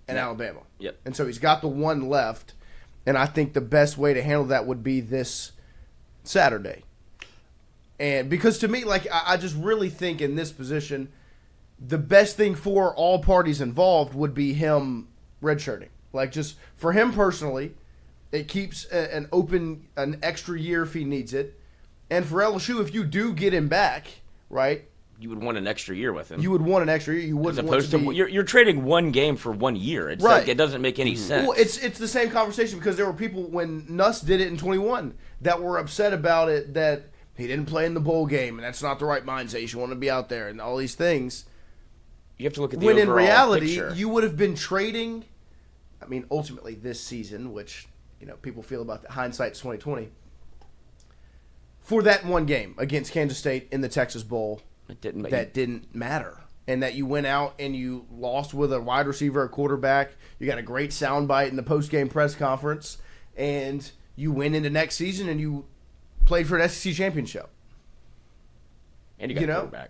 and Alabama. Yep. And so he's got the 1 left, and I think the best way to handle that would be this Saturday. And because to me, like, I just really think in this position, the best thing for all parties involved would be him redshirting. Like, just for him personally, it keeps an extra year if he needs it. And for LSU, if you do get him back, right, you would want an extra year with him. You would want an extra year. You as wouldn't opposed want to to be, you're trading one game for 1 year. It's Right. like it doesn't make any sense. Well, it's the same conversation because there were people when Nuss did it in 21 that were upset about it that he didn't play in the bowl game and that's not the right mindset. You should want to be out there and all these things. You have to look at the When in overall reality, picture. you would have been trading. I mean, ultimately this season, which people feel about the hindsight's 2020, for that one game against Kansas State in the Texas Bowl. That didn't matter. And that you went out and you lost with a wide receiver, a quarterback. You got a great soundbite in the post-game press conference. And you went into next season and you played for an SEC championship. And you got a quarterback.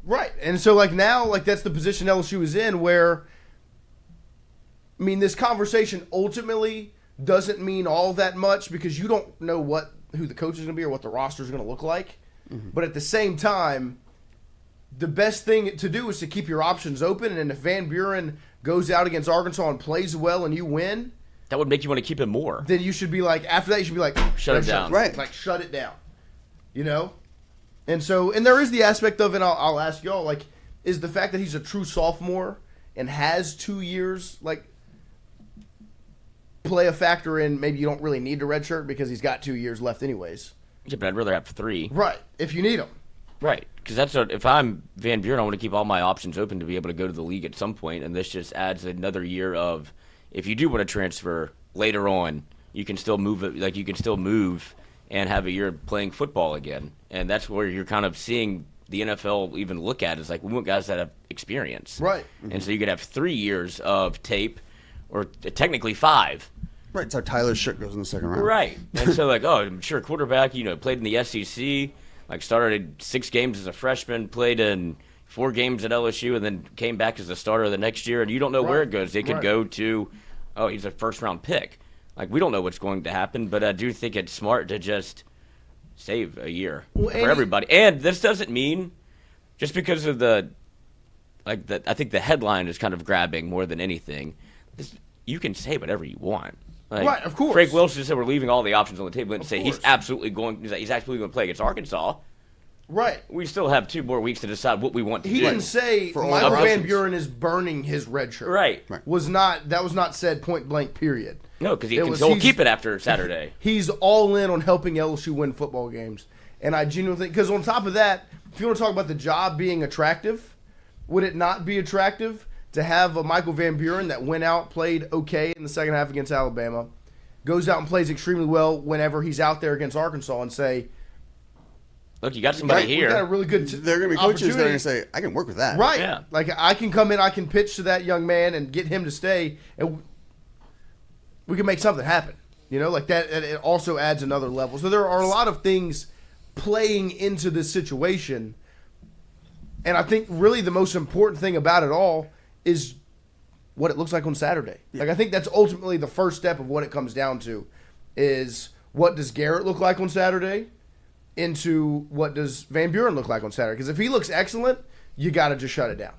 Right. And so, now, that's the position LSU is in where, I mean, this conversation ultimately doesn't mean all that much because you don't know who the coach is going to be or what the roster is going to look like. Mm-hmm. But at the same time, the best thing to do is to keep your options open, and if Van Buren goes out against Arkansas and plays well and you win, that would make you want to keep him more. Then you should be after that, you should be shut it down. Right. Shut it down. And so, and there is the aspect of, and I'll ask y'all, is the fact that he's a true sophomore and has 2 years, play a factor in maybe you don't really need a redshirt because he's got 2 years left anyways. Yeah, but I'd rather have 3. Right, if you need them. Right, because if I'm Van Buren, I want to keep all my options open to be able to go to the league at some point, and this just adds another year of, if you do want to transfer later on, you can still move it, you can still move and have a year playing football again, and that's where you're kind of seeing the NFL even look at it. It's we want guys that have experience, right? Mm-hmm. And so you could have 3 years of tape, or technically 5. Right, so Tyler's shirt goes in the second round. Right, and so I'm sure quarterback, played in the SEC. Started 6 games as a freshman, played in 4 games at LSU, and then came back as a starter the next year. And you don't know where it goes. They could go to, he's a first-round pick. We don't know what's going to happen, but I do think it's smart to just save a year for everybody. And this doesn't mean, just because of I think the headline is kind of grabbing more than anything. You can say whatever you want. Right, of course. Frank Wilson said we're leaving all the options on the table and say he's absolutely going to play against Arkansas. Right. We still have 2 more weeks to decide what we want to do. He didn't say Michael Van Buren is burning his red shirt. Right. That was not said point blank, period. No, because he'll keep it after Saturday. He's all in on helping LSU win football games. And I genuinely think, because on top of that, if you want to talk about the job being attractive, would it not be attractive to have a Michael Van Buren that went out, played okay in the second half against Alabama, goes out and plays extremely well whenever he's out there against Arkansas and say, look, you got somebody here. We got a really good They're going to be coaches that are going to say, I can work with that. Right. Yeah. I can come in, I can pitch to that young man and get him to stay, and we can make something happen. That, it also adds another level. So there are a lot of things playing into this situation, and I think really the most important thing about it all is what it looks like on Saturday. Yeah. I think that's ultimately the first step of what it comes down to is what does Garrett look like on Saturday into what does Van Buren look like on Saturday. Because if he looks excellent, you got to just shut it down.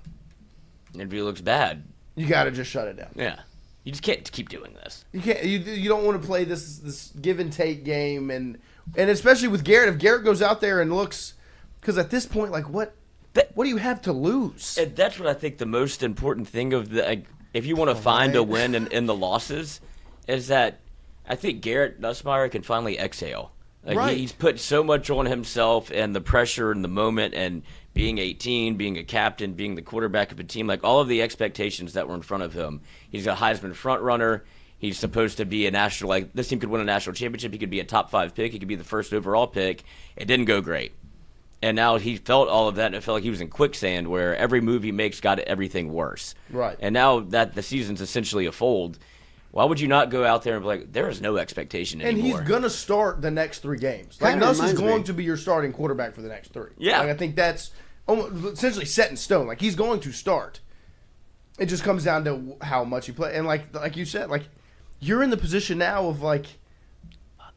And if he looks bad, you got to just shut it down. Yeah. You just can't keep doing this. You can't. You don't want to play this give and take game, and especially with Garrett. If Garrett goes out there and looks, because at this point, what do you have to lose? And that's what I think the most important thing of if you want to find a win in the losses, is that I think Garrett Nussmeier can finally exhale. He's put so much on himself and the pressure and the moment and being 18, being a captain, being the quarterback of a team, all of the expectations that were in front of him. He's a Heisman front runner. He's supposed to be a national, this team could win a national championship. He could be a top 5 pick. He could be the first overall pick. It didn't go great. And now he felt all of that, and it felt like he was in quicksand where every move he makes got everything worse. Right. And now that the season's essentially a fold, why would you not go out there and be like, there is no expectation anymore? And he's going to start the next 3 games. Nuss is going to be your starting quarterback for the next 3. Yeah. I think that's essentially set in stone. He's going to start. It just comes down to how much you play. And like you said, you're in the position now of fuck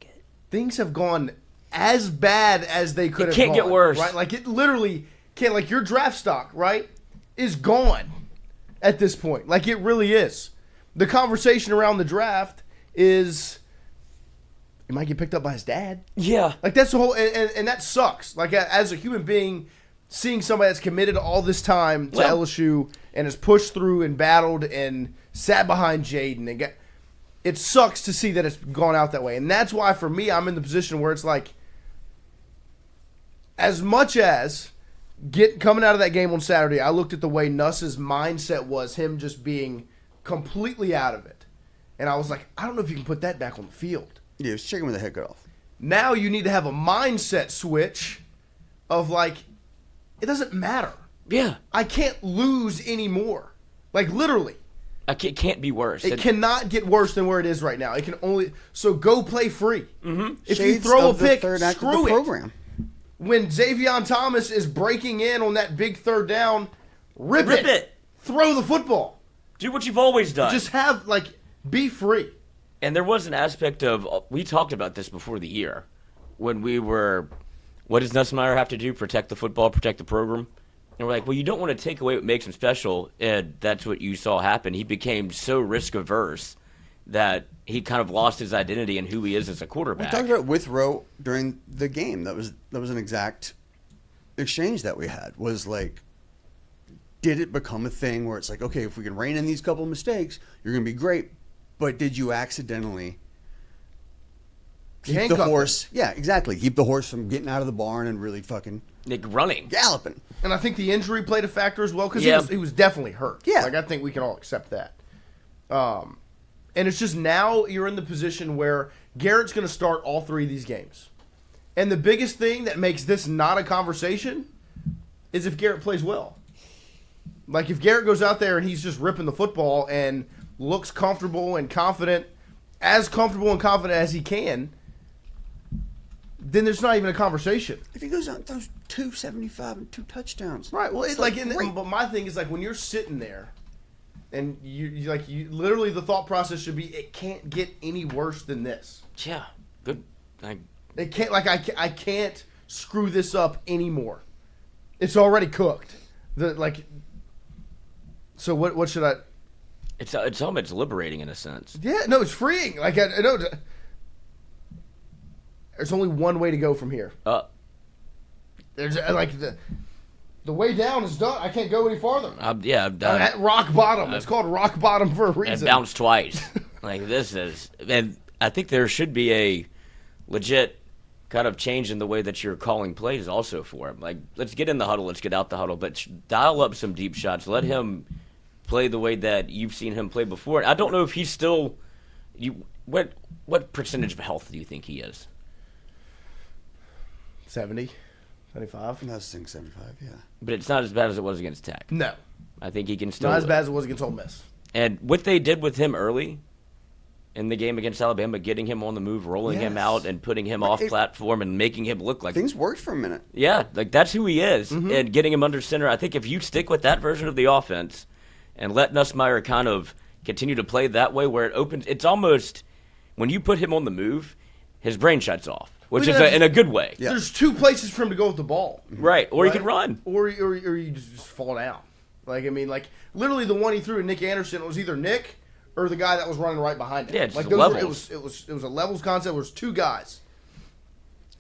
it. Things have gone as bad as they could have gone. It can't get worse. Right? It literally can't. Your draft stock, right, is gone at this point. It really is. The conversation around the draft is he might get picked up by his dad. Yeah. That's the whole, and that sucks. As a human being, seeing somebody that's committed all this time to LSU and has pushed through and battled and sat behind Jaden and it sucks to see that it's gone out that way. And that's why, for me, I'm in the position where it's like, as much as coming out of that game on Saturday, I looked at the way Nuss's mindset was, him just being completely out of it. And I was like, I don't know if you can put that back on the field. Yeah, he was checking with the head off. Now you need to have a mindset switch of like, it doesn't matter. Yeah. I can't lose anymore. Like, literally. It can't be worse. It cannot get worse than where it is right now. It can only so go play free. Mm-hmm. If you throw a pick, screw it. Program. When Xavion Thomas is breaking in on that big third down, rip it. Throw the football. Do what you've always done. Just be free. And there was an aspect of, we talked about this before the year, when we were, what does Nussmeier have to do? Protect the football, protect the program? And we're like, well, you don't want to take away what makes him special, and that's what you saw happen. He became so risk-averse that he kind of lost his identity and who he is as a quarterback. We talked about with Rowe during the game. That was an exact exchange that we had. Was like, did it become a thing where it's like, okay, if we can rein in these couple of mistakes, you're going to be great. But did you accidentally keep the horse? Yeah, exactly. Keep the horse from getting out of the barn and really fucking running, galloping. And I think the injury played a factor as well, because he was definitely hurt. Yeah, I think we can all accept that. And it's just now you're in the position where Garrett's going to start all three of these games. And the biggest thing that makes this not a conversation is if Garrett plays well. Like, if Garrett goes out there and he's just ripping the football and looks comfortable and confident, as comfortable and confident as he can, then there's not even a conversation. If he goes out and throws 275 and 2 touchdowns. Right. Well, it's like, but my thing is, like, when you're sitting there and you literally, the thought process should be, it can't get any worse than this. Yeah. Good. It can't, I can't screw this up anymore. It's already cooked. So what should I? It's almost liberating in a sense. Yeah, no, it's freeing. Like, I know. There's only one way to go from here. There's the way down is done. I can't go any farther. I'm at rock bottom. It's called rock bottom for a reason. And bounced twice. This is, and I think there should be a legit kind of change in the way that you're calling plays also for him. Like, let's get in the huddle, let's get out the huddle, but dial up some deep shots. Let him play the way that you've seen him play before. I don't know if he's still. What percentage of health do you think he is? 70, 75. I was thinking 75, yeah. But it's not as bad as it was against Tech. No. I think he can still. Not as bad as it was against Ole Miss. And what they did with him early in the game against Alabama, getting him on the move, rolling him out, and putting him off platform and making him look like. Things worked for a minute. Yeah, that's who he is. Mm-hmm. And getting him under center, I think if you stick with that version of the offense and let Nussmeier kind of continue to play that way where it opens, it's almost, when you put him on the move, his brain shuts off. Which is in a good way. Yeah. There's two places for him to go with the ball. Right. Or he can run. Or you just fall down. Literally the one he threw to Nick Anderson, it was either Nick or the guy that was running right behind him. Yeah, just levels. It was a levels concept. It was two guys.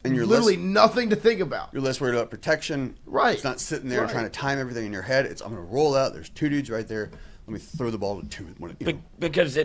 And you're literally nothing to think about. You're less worried about protection. Right. It's not sitting there trying to time everything in your head. It's, I'm going to roll out. There's two dudes right there. Let me throw the ball to two. Because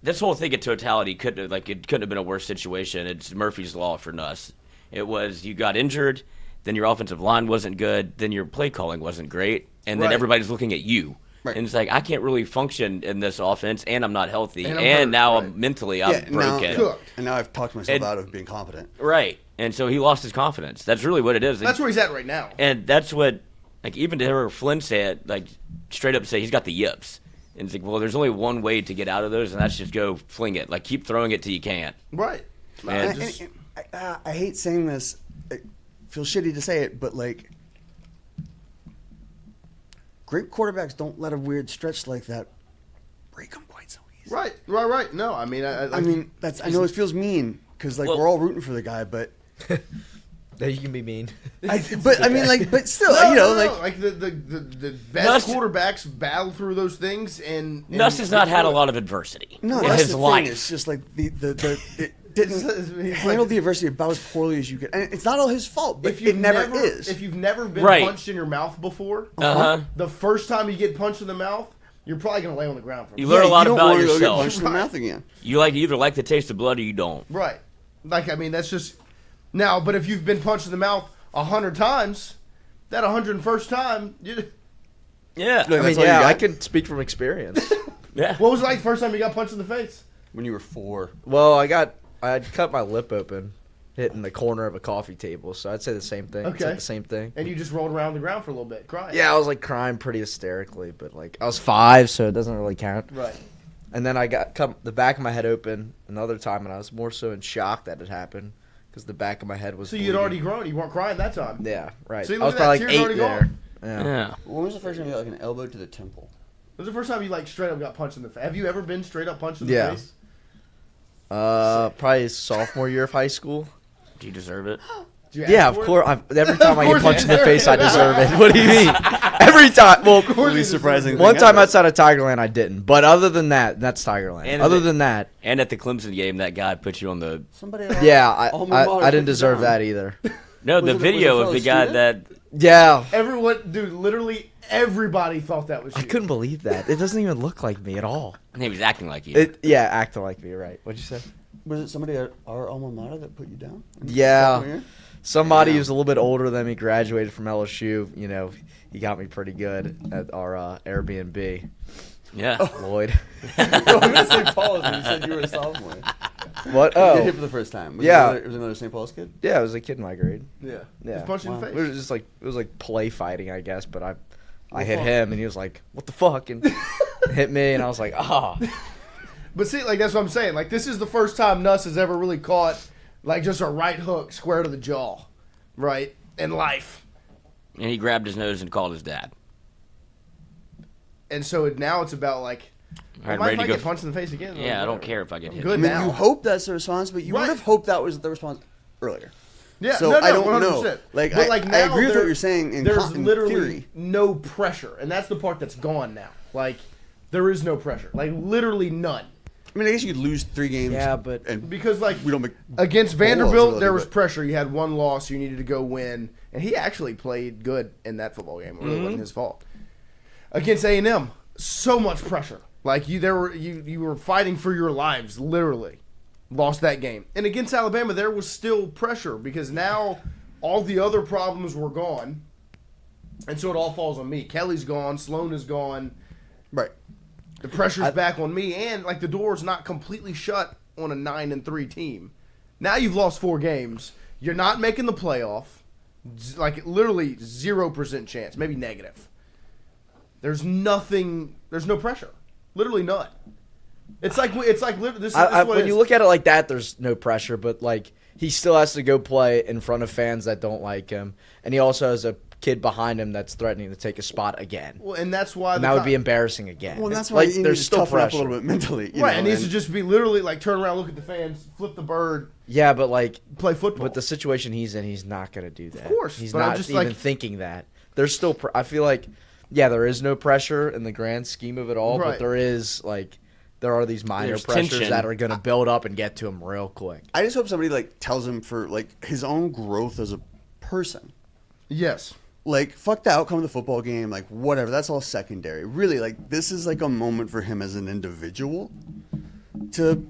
this whole thing in totality couldn't have been a worse situation. It's Murphy's Law for Nuss. It was, you got injured, then your offensive line wasn't good, then your play calling wasn't great, and then everybody's looking at you. Right. And it's like, I can't really function in this offense, and I'm not healthy, and now I'm mentally broken. And now I've talked myself out of being competent. Right. And so he lost his confidence. That's really what it is. That's where he's at right now. And that's what, even to hear Flynn say it, straight up say he's got the yips. And it's like, well, there's only one way to get out of those, and that's just go fling it. Keep throwing it till you can't. Right. And I hate saying this. It feels shitty to say it, but, great quarterbacks don't let a weird stretch like that break them quite so easy. Right. No, I mean, I know it feels mean because, we're all rooting for the guy, but... You can be mean. but still, the best quarterbacks battle through those things, and Nuss has not had a lot of adversity in his life. It's just didn't handle the adversity about as poorly as you could. And it's not all his fault, but it never is. If you've never been Right. punched in your mouth before, Uh-huh. the first time you get punched in the mouth, you're probably going to lay on the ground for a You minute. learn a lot you don't about wanna go get yourself. punched in the mouth again. You either like the taste of blood or you don't. Right. Like, I mean, that's just... Now, but if you've been punched in the mouth 100 times, that 101st time... Yeah. Like, I mean, that's all you yeah, got? I can speak from experience. Yeah. What was it like the first time you got punched in the face? When you were 4. Well, I had cut my lip open, hitting the corner of a coffee table, so I'd say the same thing. It's Okay. like the same thing. And you just rolled around the ground for a little bit, crying. Yeah, I was like crying pretty hysterically, but like I was 5, so it doesn't really count. Right. And then I got cut the back of my head open another time, and I was more so in shock that it happened because the back of my head was. So you'd bleeding. already grown. You weren't crying that time. Yeah, right. See, I look was at that, probably tears like 8 already there. gone. Yeah. Yeah. When was the first time you got like an elbow to the temple? When was the first time you like straight up got punched in the face? Have you ever been straight up punched in the Yeah. face? Probably sophomore year of high school. Do you deserve it? Did you ask Yeah, of for it? course. Every time I get course punched in you the face, I deserve deserve it. What do you mean? Every time. Well, Least surprising. one thing time ever. outside of Tigerland, I didn't. But other than that, that's Tigerland. And Other the- than that, And at the Clemson game, that guy put you on the... Somebody. At yeah, Alma Mater I put didn't you deserve down. that either. No, the Was it video a of the fellow guy student? that... Yeah. Everyone, dude, literally everybody thought that was you. I couldn't believe that. It doesn't even look like me at all. He was acting like you. Yeah, acting like me, right. What'd you say? Was it somebody at our alma mater that put you down? in Yeah. sophomore year? Somebody Yeah. who's a little bit older than me graduated from LSU. You know, he got me pretty good at our Airbnb. Yeah. Lloyd. I was gonna say Paul's, but you said you were a sophomore. What? You Oh. get hit for the first time. Was Yeah. It was another St. Paul's kid? Yeah, it was a kid in my grade. Yeah. Yeah. Just punched you in Wow. the It face. was just like it was like play fighting, I guess. But I Well, hit fuck. him, and he was like, "What the fuck?" and hit me, and I was like, "Ah." But see, like, that's what I'm saying. Like, this is the first time Nuss has ever really caught, like, just a right hook square to the jaw, right, in life. And he grabbed his nose and called his dad. And so now it's about, like, All right, mind ready if I to go. get punched in the face again? Yeah, I don't Whatever. care if I get I'm hit. good I mean, now. you hope that's the response, but you Right. would have hoped that was the response earlier. Yeah, So no, I don't 100%. know. Like, But, I now agree with what there- you're saying in there's in literally theory. no pressure, and that's the part that's gone now. Like, there is no pressure. Like, literally none. I mean, I guess you could lose 3 games. Yeah, but- and Because, like, we don't make against bowl Vanderbilt, eligibility, there was but- pressure. You had one loss. You needed to go win. And he actually played good in that football game. It really wasn't his fault. Against A&M, so much pressure. Like, you were fighting for your lives, literally. Lost that game. And against Alabama, there was still pressure because now all the other problems were gone. And so it all falls on me. Kelly's gone. Sloan is gone. right. The pressure's back on me, and like the door's not completely shut on a 9-3 team. Now you've lost 4 games. You're not making the playoff. Like literally 0% chance, maybe negative. There's nothing. There's no pressure. Literally none. It's like this is what When it you is. look at it like that, there's no pressure. But like he still has to go play in front of fans that don't like him, and he also has a kid behind him that's threatening to take a spot again. Well, and that's why And that would be embarrassing again. Well, that's why like, you need there's to still toughen up a pressure. little bit mentally. You right. know, It needs to and- just be literally like turn around, look at the fans, flip the bird, Yeah, but like play football. with the situation he's in, he's not going to do that. Of course, he's but I'm not just, even like- thinking that. There's still. I feel like, yeah, there is no pressure in the grand scheme of it all, Right. but there is like. There are these minor There's pressures tension. that are going to build up and get to him real quick. I just hope somebody like tells him for like his own growth as a person. yes. Like, fuck the outcome of the football game, like whatever. That's all secondary. Really, like this is like a moment for him as an individual to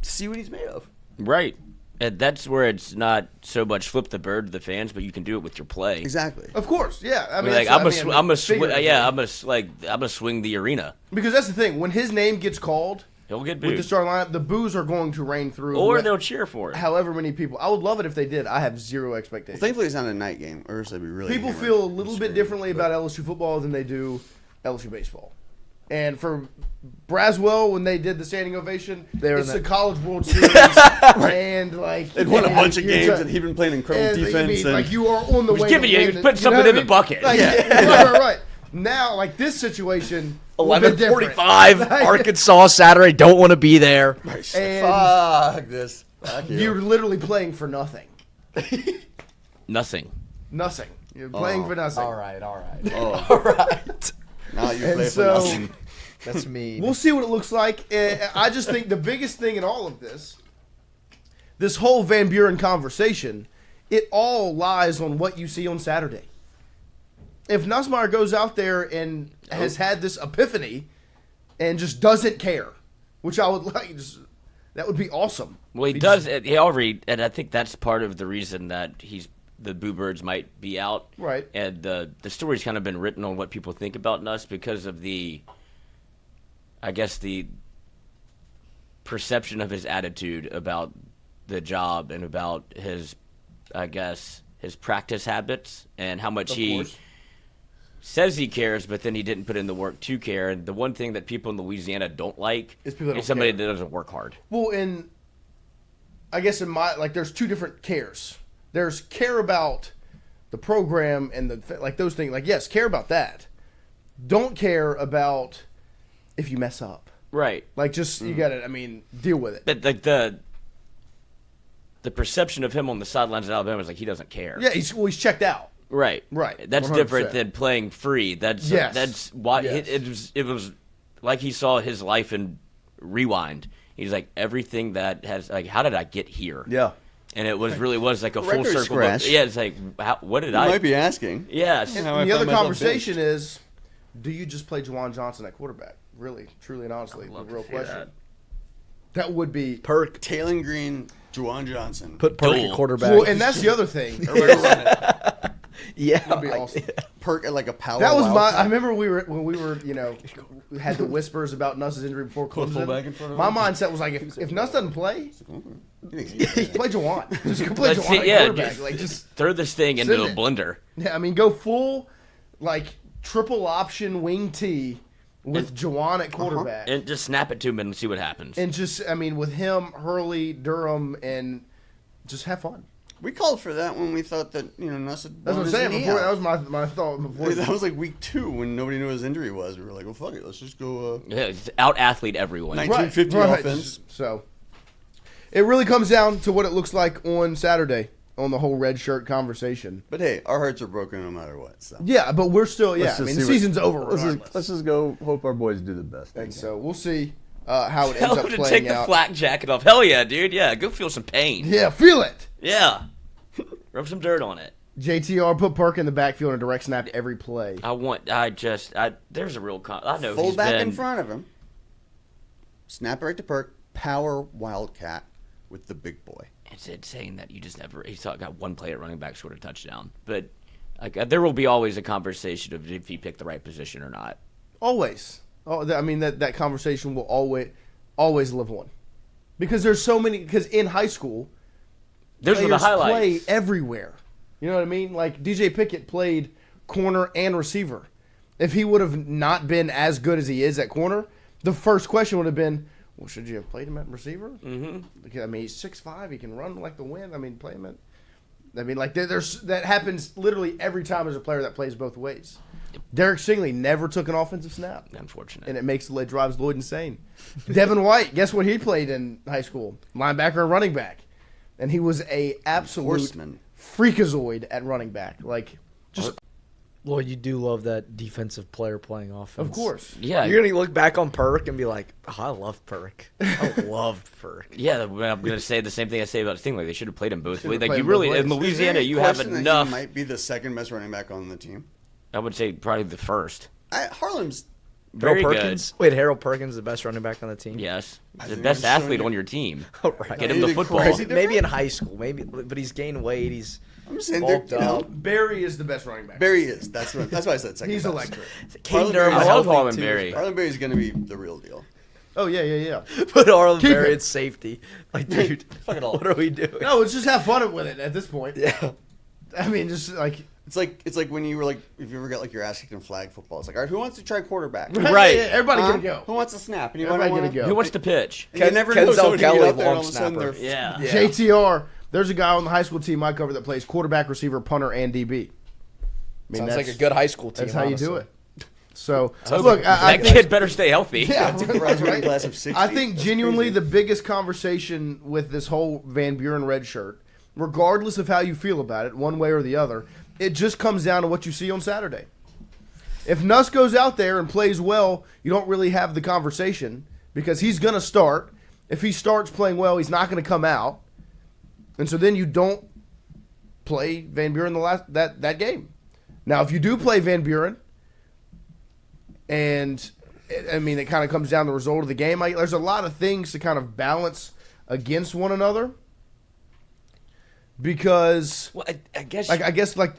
see what he's made of. Right. And that's where it's not so much flip the bird to the fans, but you can do it with your play. Exactly. Of course. Yeah. I I mean, mean, like that's- I'm a figuratively. I'm gonna swing the arena. Because that's the thing. When his name gets called He'll get with the booed, starting lineup, the boos are going to rain through. or they'll cheer for it. however many people. I would love it if they did. I have zero Well, expectations. thankfully it's not a night game, or else I'd be really. People hammered feel a and little bit screaming, differently but- about LSU football than they do LSU baseball. And for Braswell, when they did the standing ovation, They were it's in the that- College World Series, and like They'd won a bunch of you're games, trying- and he'd been playing incredible and, defense. I mean, and like you are on the was way. giving to you- he win was it, putting you know something what in I the mean? bucket. Like, Yeah. right. Now, like this situation, will be different. 11:45, Arkansas Saturday. Don't want to be there. And fuck this. Fuck you. you're literally playing for nothing. Nothing. Nothing. You're playing for nothing. All right. Oh, All right. now you And play so- for nothing. That's me. We'll see what it looks like. I just think the biggest thing in all of this this whole Van Buren conversation, it all lies on what you see on Saturday. If Nussmeier goes out there and has had this epiphany and just doesn't care, which I would like, that would be awesome. Well, he does. He already, and I think that's part of the reason that the Boo Birds might be out. Right. And the story's kind of been written on what people think about Nuss because of the perception of his attitude about the job and about his practice habits and how much he says he cares, but then he didn't put in the work to care. And the one thing that people in Louisiana don't like is somebody that doesn't work hard. Well, I guess there's two different cares. There's care about the program and those things. Like, yes, care about that. Don't care about if you mess up. Right. Like, just, you got to, deal with it. But like the perception of him on the sidelines at Alabama is like he doesn't care. Yeah, he's checked out. Right. That's 100%. Different than playing free. That's why it was like he saw his life in Rewind. He's like, everything that has, like, how did I get here? Yeah. And it really was like a full Record circle. scratch. Yeah, it's like, what did You might be asking. Yes. And the other conversation is, do you just play Juwan Johnson at quarterback? Really, truly, and honestly, the real question. That would be Perk, Taylor Green, Juwan Johnson. Put Perk at quarterback. Well, and that's the other thing. Yeah, that'd be awesome. Perk at like a power. That was I remember when we were we had the whispers about Nuss's injury before Clemson. My mindset was like, if Nuss doesn't play, play Juwan. Just go play Juwan at quarterback. Like, just throw this thing into the blender. Yeah, go full triple option wing T with Juwan at quarterback, and just snap it to him and see what happens. And just with him, Hurley, Durham, and just have fun. We called for that when we thought that Nuss had. That's what I'm saying. Before, that was my thought. Before that was like week 2 when nobody knew what his injury was. We were like, well, fuck it, let's just go. Out athlete everyone. 1950 offense. So it really comes down to what it looks like on Saturday on the whole red shirt conversation. But hey, our hearts are broken no matter what. So. Yeah, but we're still. Yeah, the season's over. Let's just go. Hope our boys do the best. And so we'll see how it ends up playing out. Take the flak jacket off. Hell yeah, dude. Yeah, go feel some pain. Yeah, feel it. Yeah. Rub some dirt on it. JTR put Perk in the backfield and direct snap every play. There's a real I know full back in front of him. Snap right to Perk. Power Wildcat with the big boy. It's insane that you just never. He got one play at running back short of touchdown. But there will be always a conversation of if he picked the right position or not. Always. That conversation will always live on. Because there's so many. Because in high school, those are the highlights. Play everywhere. You know what I mean? Like DJ Pickett played corner and receiver. If he would have not been as good as he is at corner, the first question would have been, well, should you have played him at receiver? Mm-hmm. Because, he's 6'5", he can run like the wind. Play him at. That happens literally every time there's a player that plays both ways. Derek Stingley never took an offensive snap. Unfortunate. And it drives Lloyd insane. Devin White, guess what he played in high school? Linebacker and running back. And he was a absolute freakazoid at running back. Lloyd, you do love that defensive player playing offense. Of course. Yeah. You're going to look back on Perk and be like, I love Perk. I loved Perk. Yeah, I'm going to say the same thing I say about Stingley. They should have played him both ways. You really, in Louisiana, you have enough. He might be the second best running back on the team. I would say probably the first. Harlem's very Harold Perkins. good. Wait, Harold Perkins, the best running back on the team? Yes. The best athlete on your team. Oh, right. Get him the football. Maybe in high school. But he's gained weight. He's I'm just saying, Barry is the best running back. Barry is. That's why I said second. He's best. electric. I love Harlan Berry. Harlan Berry's going to be the real deal. Oh, yeah. Put Harlan Berry at safety. Dude, fuck it all. What are we doing? No, let's just have fun with it at this point. Yeah. It's like when you were if you ever got your ass kicked in flag football. It's like, all right, who wants to try quarterback? Right. Yeah, everybody gonna go. Who wants to snap? And Everybody gonna go. Who wants to pitch? Kenzel Kelly, long snapper. Yeah. JTR. There's a guy on the high school team I cover that plays quarterback, receiver, punter, and DB. Sounds like a good high school team. That's how you do it. So look, that kid better stay healthy. Yeah, graduating class of 60. I think genuinely the biggest conversation with this whole Van Buren red shirt, regardless of how you feel about it, one way or the other, it just comes down to what you see on Saturday. If Nuss goes out there and plays well, you don't really have the conversation because he's going to start. If he starts playing well, he's not going to come out. And so then you don't play Van Buren that game. Now, if you do play Van Buren, and I mean, it kind of comes down to the result of the game. There's a lot of things to kind of balance against one another because, Well, I guess I guess like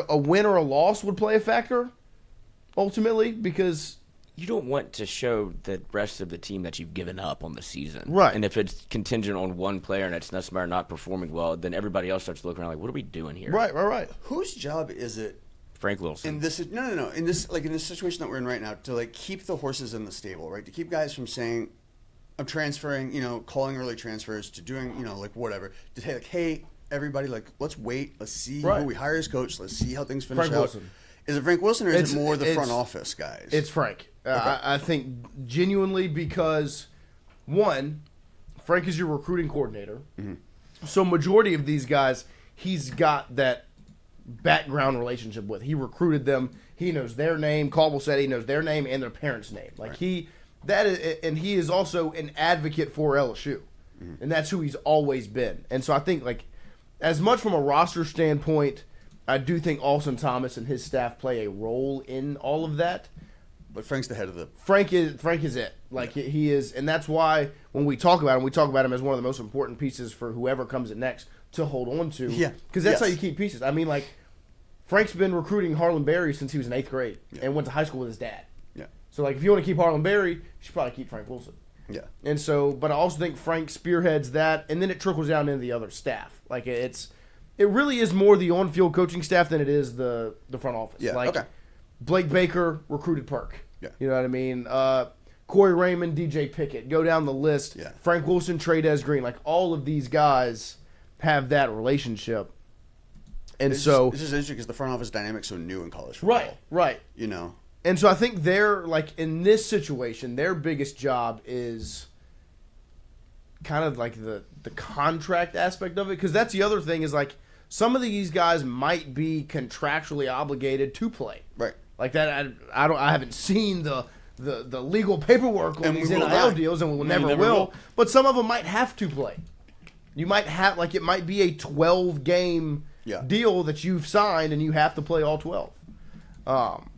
a win or a loss would play a factor ultimately because you don't want to show the rest of the team that you've given up on the season. Right. And if it's contingent on one player and it's Nussmeier not performing well, then everybody else starts to look around like, what are we doing here? right. Whose job is it Frank Wilson. in this? No. In this situation that we're in right now, to like keep the horses in the stable, right? To keep guys from saying, "I'm transferring," calling early transfers, to doing, like whatever. To say like, "Hey, everybody, like, let's wait. Let's see Right. who we hire as coach. Let's see how things finish Frank out." Wilson. Is it Frank Wilson or is It's- it more the front it's- office guys? It's Frank. I think genuinely because, one, Frank is your recruiting coordinator. Mm-hmm. So majority of these guys, he's got that background relationship with. He recruited them. He knows their name. Caldwell said he knows their name and their parents' name. Like and he is also an advocate for LSU. Mm-hmm. And that's who he's always been. And so I think like as much from a roster standpoint, I do think Austin Thomas and his staff play a role in all of that. But Frank's the head of the. Frank is it. Like he is, and that's why when we talk about him as one of the most important pieces for whoever comes in next to hold on to. Yeah. Because that's Yes. how you keep pieces. I mean, like Frank's been recruiting Harlan Berry since he was in 8th grade and went to high school with his dad. Yeah. So like, if you want to keep Harlan Berry, you should probably keep Frank Wilson. Yeah. And so, but I also think Frank spearheads that, and then it trickles down into the other staff. Like it really is more the on-field coaching staff than it is the front office. Yeah. Like, Okay. Blake Baker recruited Perk. Yeah. You know what I mean? Corey Raymond, DJ Pickett. Go down the list. Yeah. Frank Wilson, Trey Green. Like all of these guys have that relationship. And This so is interesting because the front office dynamic's so new in college football. right. And so I think they're like in this situation, their biggest job is kind of like the contract aspect of it, because that's the other thing is like some of these guys might be contractually obligated to play. Right. Like that, I haven't seen the legal paperwork on And these we will NIL not. deals, and we never never will. But some of them might have to play. You might have like it might be a 12-game Yeah. deal that you've signed, and you have to play all 12.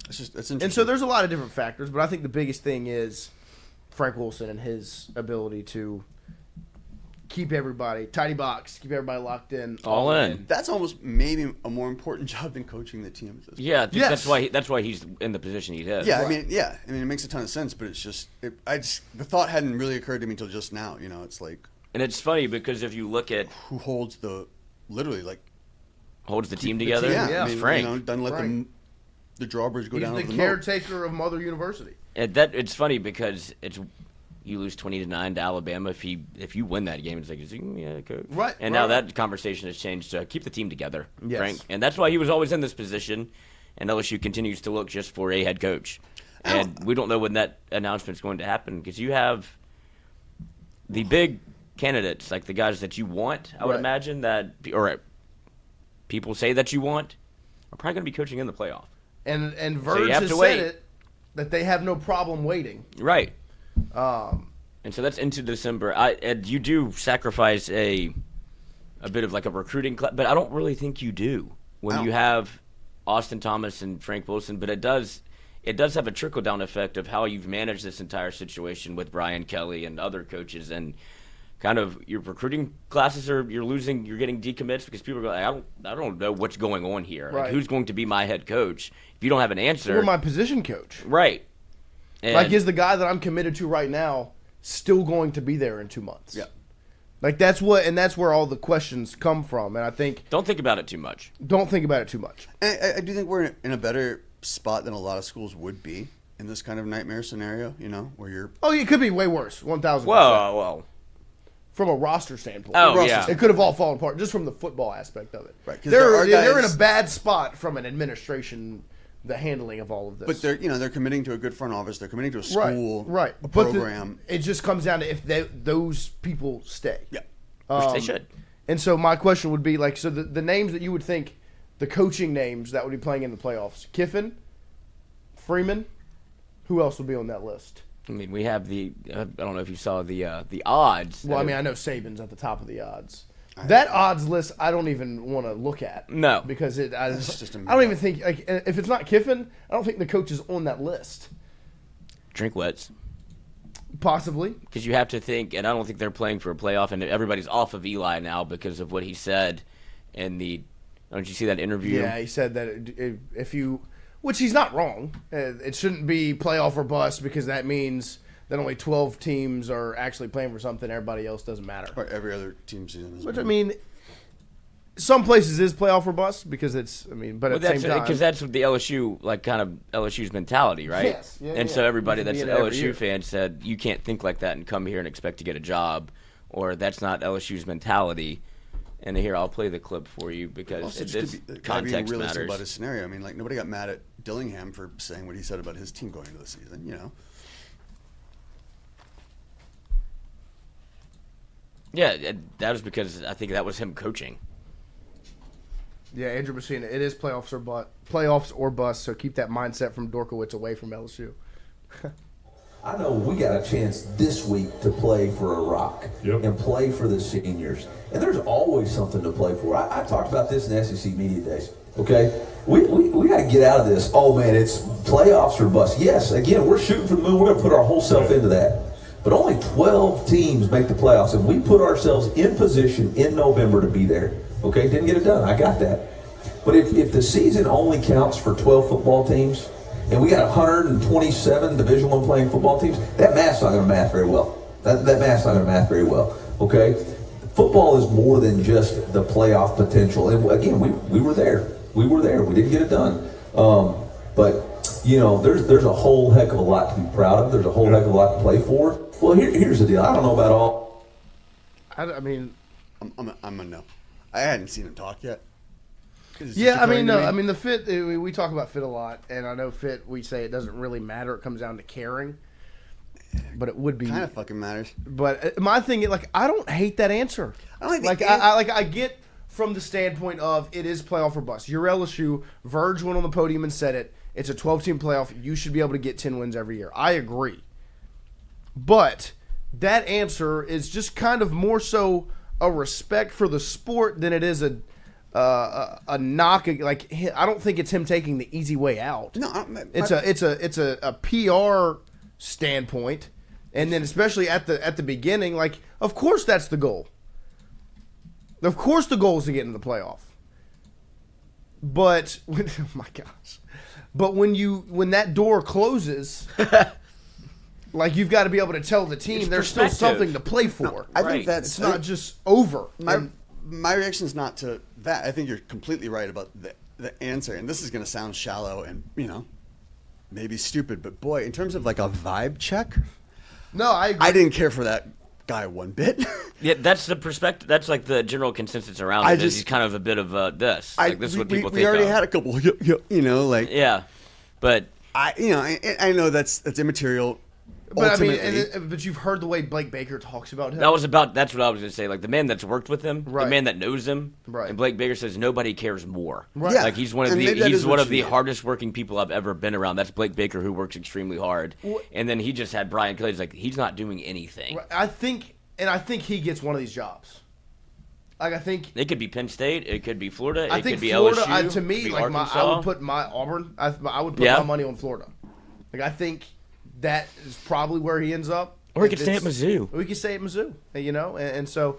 It's interesting. And so there's a lot of different factors, but I think the biggest thing is Frank Wilson and his ability to keep everybody tidy box, keep everybody locked in, All in. That's almost maybe a more important job than coaching the team at this point. Yeah, I think Yes. that's why he's in the position he's in. Yeah, I mean, it makes a ton of sense, but it's just, the thought hadn't really occurred to me until just now. It's like, And it's funny because if you look at who holds literally like holds the team together, yeah. it's I mean, Frank. doesn't let Frank. the drawbridge go He's down the over the moat. caretaker of Mother University. And it's funny because you lose 20-9 to Alabama. If you win that game, it's like, is he gonna be a coach? Right, And right, now right. that conversation has changed to keep the team together, Yes. Frank. And that's why he was always in this position. And LSU continues to look just for a head coach. And we don't know when that announcement's going to happen because you have the big candidates, like the guys that you want, I would Right. imagine, or people say that you want, are probably going to be coaching in the playoff. And you Verge have has to said wait. it that they have no problem waiting. Right. And so that's into December. And you do sacrifice a bit of like a recruiting class, but I don't really think you do when you have Austin Thomas and Frank Wilson. But it does have a trickle down effect of how you've managed this entire situation with Brian Kelly and other coaches, and kind of your recruiting classes you're getting decommits because people are going, I don't know what's going on here. Like, Right. who's going to be my head coach? If you don't have an answer, Or my position coach. right? And Like, is the guy that I'm committed to right now still going to be there in 2 months? Yeah. Like, that's where all the questions come from. And I think, don't think about it too much. don't think about it too much. I do think we're in a better spot than a lot of schools would be in this kind of nightmare scenario, where you're. Oh, it could be way worse. 1,000%. Whoa. From a roster standpoint. Oh, Roster yeah. It could have all fallen apart just from the football aspect of it. Right, 'cause They're there are in guys- a bad spot from an administration, the handling of all of this. But they're committing to a good front office. They're committing to a school, right. a But program. it just comes down to if those people stay. Yeah. Which they should. And so my question would be like, so the names that you would think, the coaching names that would be playing in the playoffs, Kiffin, Freeman, who else would be on that list? I mean, we have I don't know if you saw the odds. Well, I mean, I know Saban's at the top of the odds. That odds list, I don't even want to look at. No. Because I just a don't even think, like, if it's not Kiffin, I don't think the coach is on that list. Drinkwitz. Possibly. Because you have to think, and I don't think they're playing for a playoff, and everybody's off of Eli now because of what he said in the, don't you see that interview? Yeah, he said that if you, which he's not wrong, it shouldn't be playoff or bust because that means that only 12 teams are actually playing for something. Everybody else doesn't matter. Or every other team season is. Which, I mean, some places is playoff or bust because it's, I mean, but at the same time. Because that's what the LSU, like, kind of LSU's mentality, right? Yes. Yeah, and so everybody It that's should an be in every year. LSU fan said, you can't think like that and come here and expect to get a job, or that's not LSU's mentality. And here, I'll play the clip for you because Also, this just to be context realistic matters. about his scenario. I mean, like, nobody got mad at Dillingham for saying what he said about his team going into the season, you know? Yeah, that was because I think that was him coaching. Yeah, Andrew Messina, it is playoffs or bust, so keep that mindset from Dorkowitz away from LSU. I know we got a chance this week to play for a rock and play for the seniors. And there's always something to play for. I talked about this in SEC Media Days, okay? We got to get out of this, oh, man, it's playoffs or bust. Yes, again, we're shooting for the moon. We're going to put our whole self into that. But only 12 teams make the playoffs, and we put ourselves in position in November to be there, okay? Didn't get it done. I got that. But if the season only counts for 12 football teams, and we got 127 Division I playing football teams, that math's not going to math very well. That math's not going to math very well, okay? Football is more than just the playoff potential. And again, we were there. We were there. We didn't get it done. But, you know, there's a whole heck of a lot to be proud of. There's a whole heck of a lot to play for. Well, here's the deal. I don't know about all. I mean, I'm a no. I hadn't seen him talk yet. yeah, I mean, no. I mean, the fit, we talk about fit a lot, and I know fit, we say it doesn't really matter. It comes down to caring. But it would be. Kind of fucking matters. But my thing is, like, I don't hate that answer. I don't like, I get from the standpoint of it is playoff or bust. You're LSU. Verge went on the podium and said it. It's a 12-team playoff. You should be able to get 10 wins every year. I agree. But that answer is just kind of more so a respect for the sport than it is a knock. Like, I don't think it's him taking the easy way out. No, it's a PR standpoint, and then especially at the beginning, like, of course that's the goal. Of course the goal is to get into the playoff. But oh my gosh. But when that door closes, like, you've got to be able to tell the team there's still something to play for. No, I think it's not just over. My reaction is not to that. I think you're completely right about the answer, and this is going to sound shallow and, you know, maybe stupid, but boy, in terms of like a vibe check, no, I agree. I didn't care for that guy one bit. Yeah, that's the perspective. That's like the general consensus around it. He's kind of a bit of this. Like, this is what people think. We already had a couple, you know, like, yeah, but I know that's immaterial. But I mean, but you've heard the way Blake Baker talks about him. That's what I was going to say. Like, the man that's worked with him, the man that knows him, and Blake Baker says nobody cares more. Right. Yeah. Like, he's one of the hardest working people I've ever been around. That's Blake Baker, who works extremely hard. And then he just had Brian Kelly. He's like, he's not doing anything. I think he gets one of these jobs. Like, I think it could be Penn State, it could be Florida, I it think could be Florida, LSU. To me, like, Arkansas. I would put my Auburn. I would put my money on Florida. Like, I think that is probably where he ends up. Or he could stay at Mizzou. Or he could stay at Mizzou, you know? And so,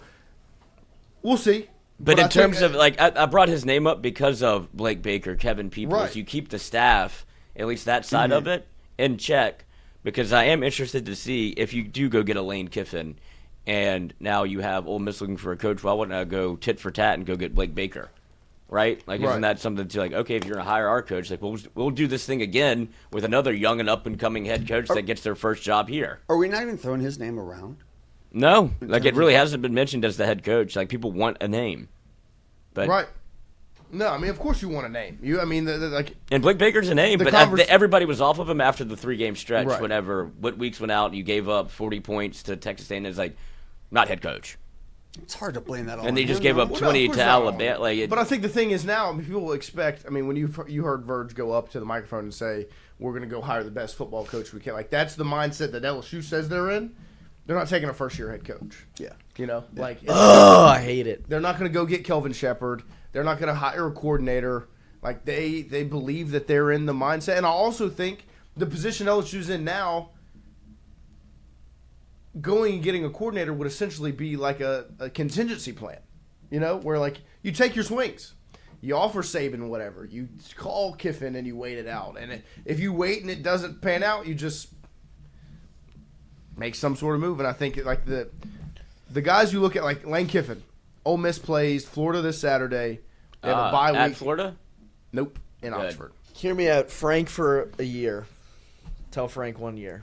we'll see. But in terms of, like, I brought his name up because of Blake Baker, Kevin Peoples. Right. You keep the staff, at least that side of it, in check. Because I am interested to see if you do go get a Lane Kiffin, and now you have Ole Miss looking for a coach. Well, why wouldn't I go tit for tat and go get Blake Baker? Right? Like, isn't that something to, like, okay, if you're going to hire our coach, like, we'll do this thing again with another young and up-and-coming head coach that gets their first job here. Are we not even throwing his name around? No. Like, it really hasn't been mentioned as the head coach. Like, people want a name. But right. No, I mean, of course you want a name. Like, and Blake Baker's a name, but everybody was off of him after the 3-game stretch. Right. Whenever Whit weeks went out and you gave up 40 points to Texas A&M, it's like, not head coach. It's hard to blame that on him. And they just gave up 20 to Alabama. But I think the thing is now, people expect, I mean, when you heard Verge go up to the microphone and say, we're going to go hire the best football coach we can. Like, that's the mindset that LSU says they're in. They're not taking a first-year head coach. Yeah. You know, like I hate it. they're not going to go get Kelvin Shepard. They're not going to hire a coordinator. Like they believe that they're in the mindset, and I also think the position LSU's in now, going and getting a coordinator would essentially be like a contingency plan. You know, where like you take your swings. You offer Saban whatever. You call Kiffin and you wait it out. And if you wait and it doesn't pan out, you just make some sort of move. And I think like the guys you look at, like Lane Kiffin, Ole Miss plays Florida this Saturday. They have a bye week. At Florida? Nope, in Oxford. Hear me out. Frank for a year. Tell Frank 1 year.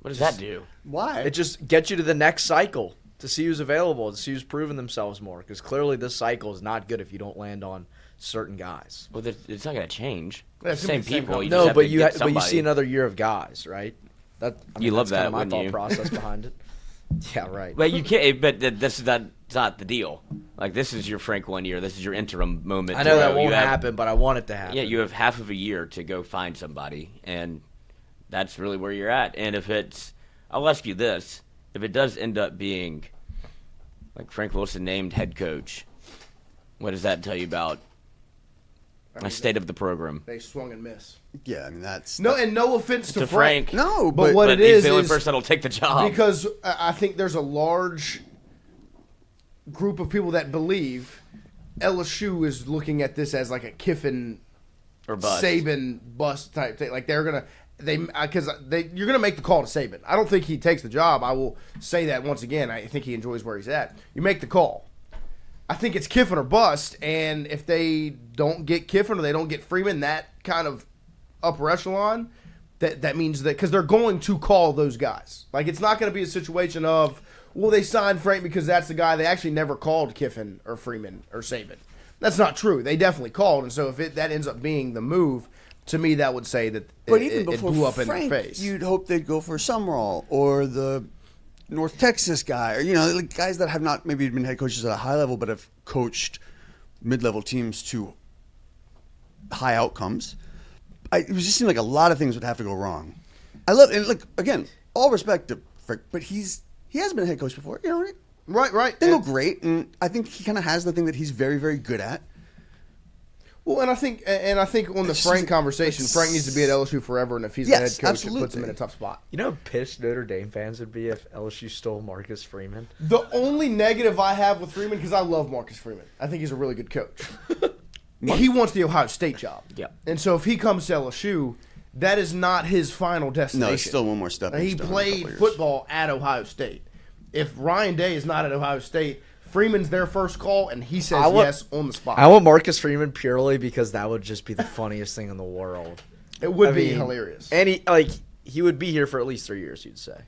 What does that do? Why? It just gets you to the next cycle to see who's available, to see who's proving themselves more. Because clearly this cycle is not good if you don't land on certain guys. Well, it's not going to change. Yeah, It's the same it's gonna be the people. same You just have But to you get but you somebody. see another year of guys, right? You love that's that, kinda my wouldn't thought you? process behind it. Yeah, right. But you can't. But this is not the deal. Like this is your Frank 1 year. This is your interim moment. I to know go. that won't You have- happen, but I want it to happen. Yeah, you have half of a year to go find somebody, and that's really where you're at. And if it's, I'll ask you this: if it does end up being like Frank Wilson named head coach, what does that tell you about the state of the program? They swung and miss. Yeah, I mean that's No, and no offense to Frank. No, but what But it he's is the only person that'll take the job. because I think there's a large group of people that believe LSU is looking at this as like a Kiffin or bust. Saban bust type thing. Like they're gonna you're gonna make the call to Saban. I don't think he takes the job. I will say that once again. I think he enjoys where he's at. You make the call. I think it's Kiffin or bust, and if they don't get Kiffin or they don't get Freeman, that kind of upper echelon, that means that because they're going to call those guys. Like it's not going to be a situation of, well, they signed Frank because that's the guy. They actually never called Kiffin or Freeman or Saban. That's not true. They definitely called, and so if that ends up being the move, to me that would say that But it, even it before blew up Frank, in their face. you'd hope they'd go for Summerall or the North Texas guy, or like guys that have not maybe been head coaches at a high level, but have coached mid-level teams to high outcomes. It just seemed like a lot of things would have to go wrong. I love, and like again, all respect to Frank, but he has been a head coach before. Right. They go great, and I think he kind of has the thing that he's very, very good at. Well, and I think on the Frank conversation, Frank needs to be at LSU forever, and if he's the head coach, absolutely. it puts him in a tough spot. You know how pissed Notre Dame fans would be if LSU stole Marcus Freeman? The only negative I have with Freeman, because I love Marcus Freeman, I think he's a really good coach. He wants the Ohio State job. Yeah. And so if he comes to LSU, that is not his final destination. No, it's still one more step. He played football at Ohio State. If Ryan Day is not at Ohio State, Freeman's their first call, and he says yes on the spot. I want Marcus Freeman purely because that would just be the funniest thing in the world. It would be hilarious. And he would be here for at least 3 years, you'd say.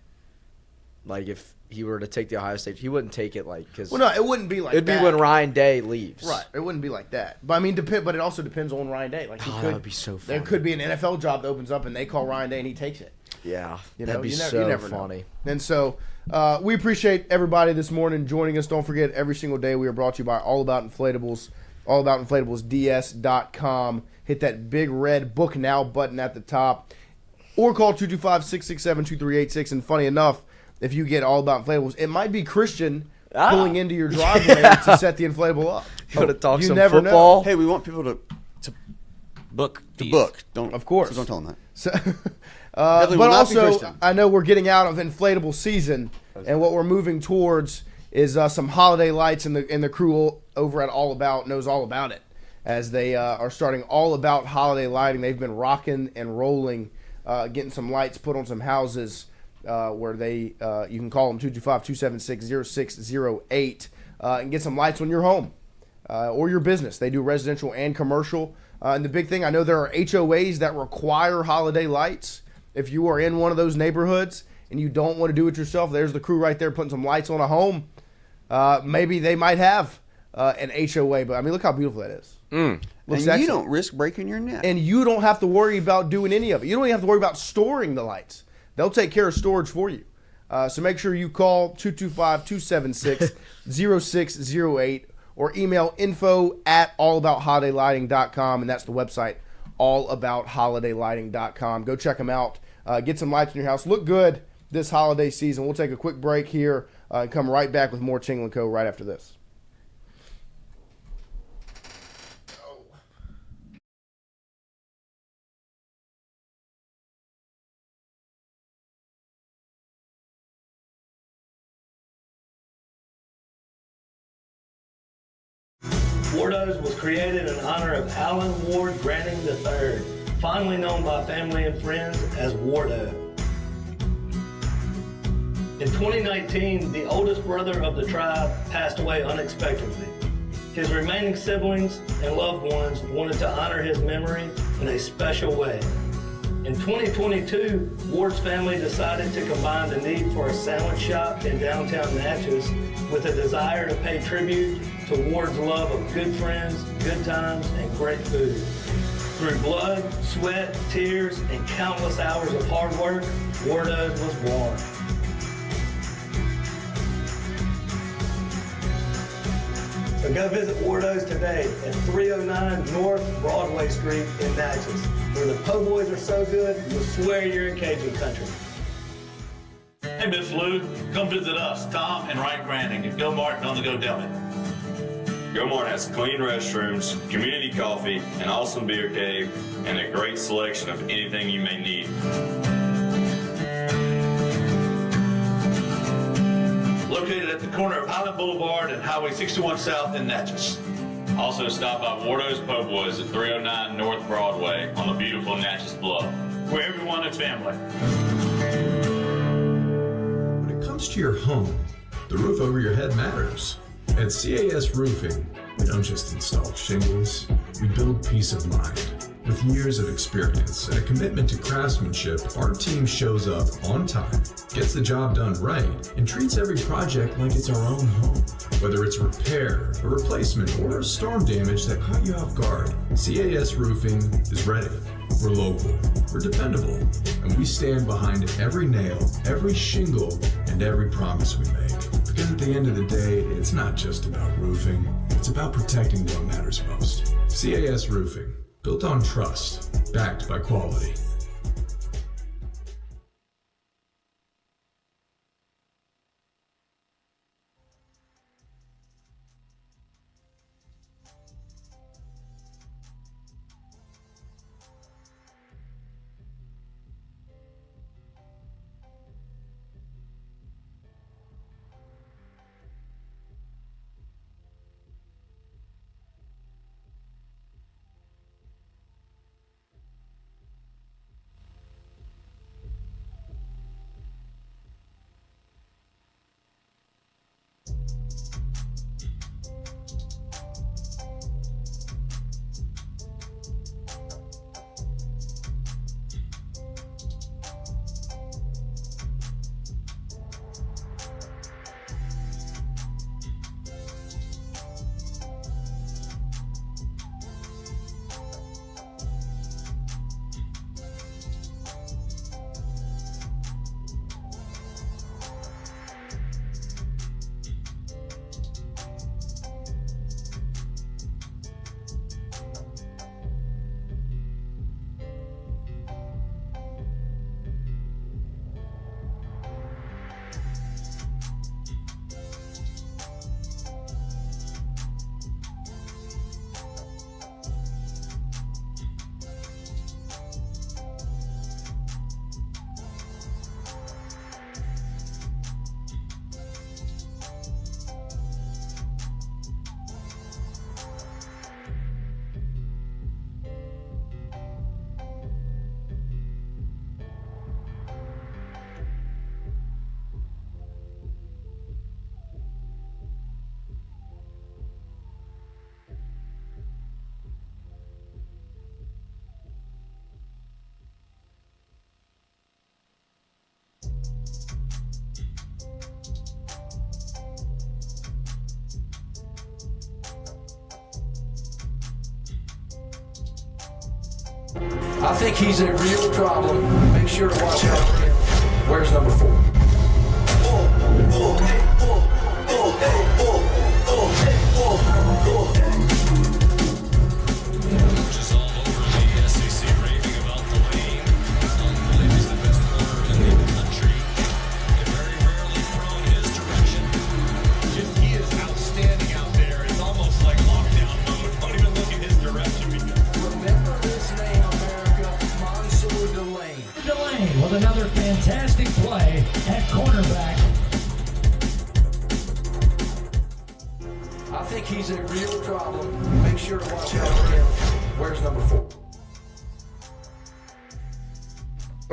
Like, if he were to take the Ohio State, he wouldn't take it because. Well, no, it wouldn't be like it'd that. be when Ryan Day leaves. Right. It wouldn't be like that. But I mean, but it also depends on Ryan Day. Like that would be so funny. There could be an NFL job that opens up, and they call Ryan Day, and he takes it. Yeah, That'd that'd be you so never funny. Know. And so we appreciate everybody this morning joining us. Don't forget, every single day we are brought to you by All About Inflatables, allaboutInflatablesDS.com. Hit that big red Book Now button at the top, or call 225-667-2386. And funny enough, if you get All About Inflatables, it might be Christian pulling into your driveway to set the inflatable up. You want to talk You some never football? know. Hey, we want people to Book. Don't, Of course. So don't tell them that. So, Definitely but will not be also, Christian. I know we're getting out of inflatable season, and what we're moving towards is some holiday lights, and the crew over at All About knows all about it, as they are starting All About holiday lighting. They've been rocking and rolling, getting some lights put on some houses where you can call them 225-276-0608 and get some lights on your home or your business. They do residential and commercial. And the big thing, I know there are HOAs that require holiday lights. If you are in one of those neighborhoods and you don't want to do it yourself, there's the crew right there putting some lights on a home. Maybe they might have an HOA, but I mean, look how beautiful that is. And you don't risk breaking your neck. And you don't have to worry about doing any of it. You don't even have to worry about storing the lights. They'll take care of storage for you. So make sure you call 225-276-0608 or email info@allaboutholidaylighting.com, and that's the website, allaboutholidaylighting.com. Go check them out. Get some lights in your house. Look good. this holiday season. We'll take a quick break here and come right back with more Tingle & Co. right after this. Wardos was created in honor of Alan Ward Granning III, fondly known by family and friends as Wardo. In 2019, the oldest brother of the tribe passed away unexpectedly. His remaining siblings and loved ones wanted to honor his memory in a special way. In 2022, Ward's family decided to combine the need for a sandwich shop in downtown Natchez with a desire to pay tribute to Ward's love of good friends, good times, and great food. Through blood, sweat, tears, and countless hours of hard work, Wardo's was born. So go visit Wardo's today at 309 North Broadway Street in Natchez, where the po' boys are so good, you'll swear you're in Cajun country. Hey, Miss Lou, come visit us, Tom and Wright Granning at Go Martin on the Go Deli. Go Mart has clean restrooms, community coffee, an awesome beer cave, and a great selection of anything you may need. Located at the corner of Highland Boulevard and Highway 61 South in Natchez. Also stop by Wardo's Po' Boys at 309 North Broadway on the beautiful Natchez Bluff, where everyone is family. When it comes to your home, the roof over your head matters. At CAS Roofing, we don't just install shingles, we build peace of mind. With years of experience and a commitment to craftsmanship, our team shows up on time, gets the job done right, and treats every project like it's our own home. Whether it's a repair, a replacement, or a storm damage that caught you off guard, CAS Roofing is ready. We're local, we're dependable, and we stand behind every nail, every shingle, and every promise we make. Because at the end of the day, it's not just about roofing, it's about protecting what matters most. CAS Roofing, built on trust, backed by quality. I think he's a real problem. Make sure to watch out for him. Where's number 4? Just all over the SEC raving about the lane. I believe he's the best player in the country. He's a real problem. Make sure to watch out for him. Where's number 4?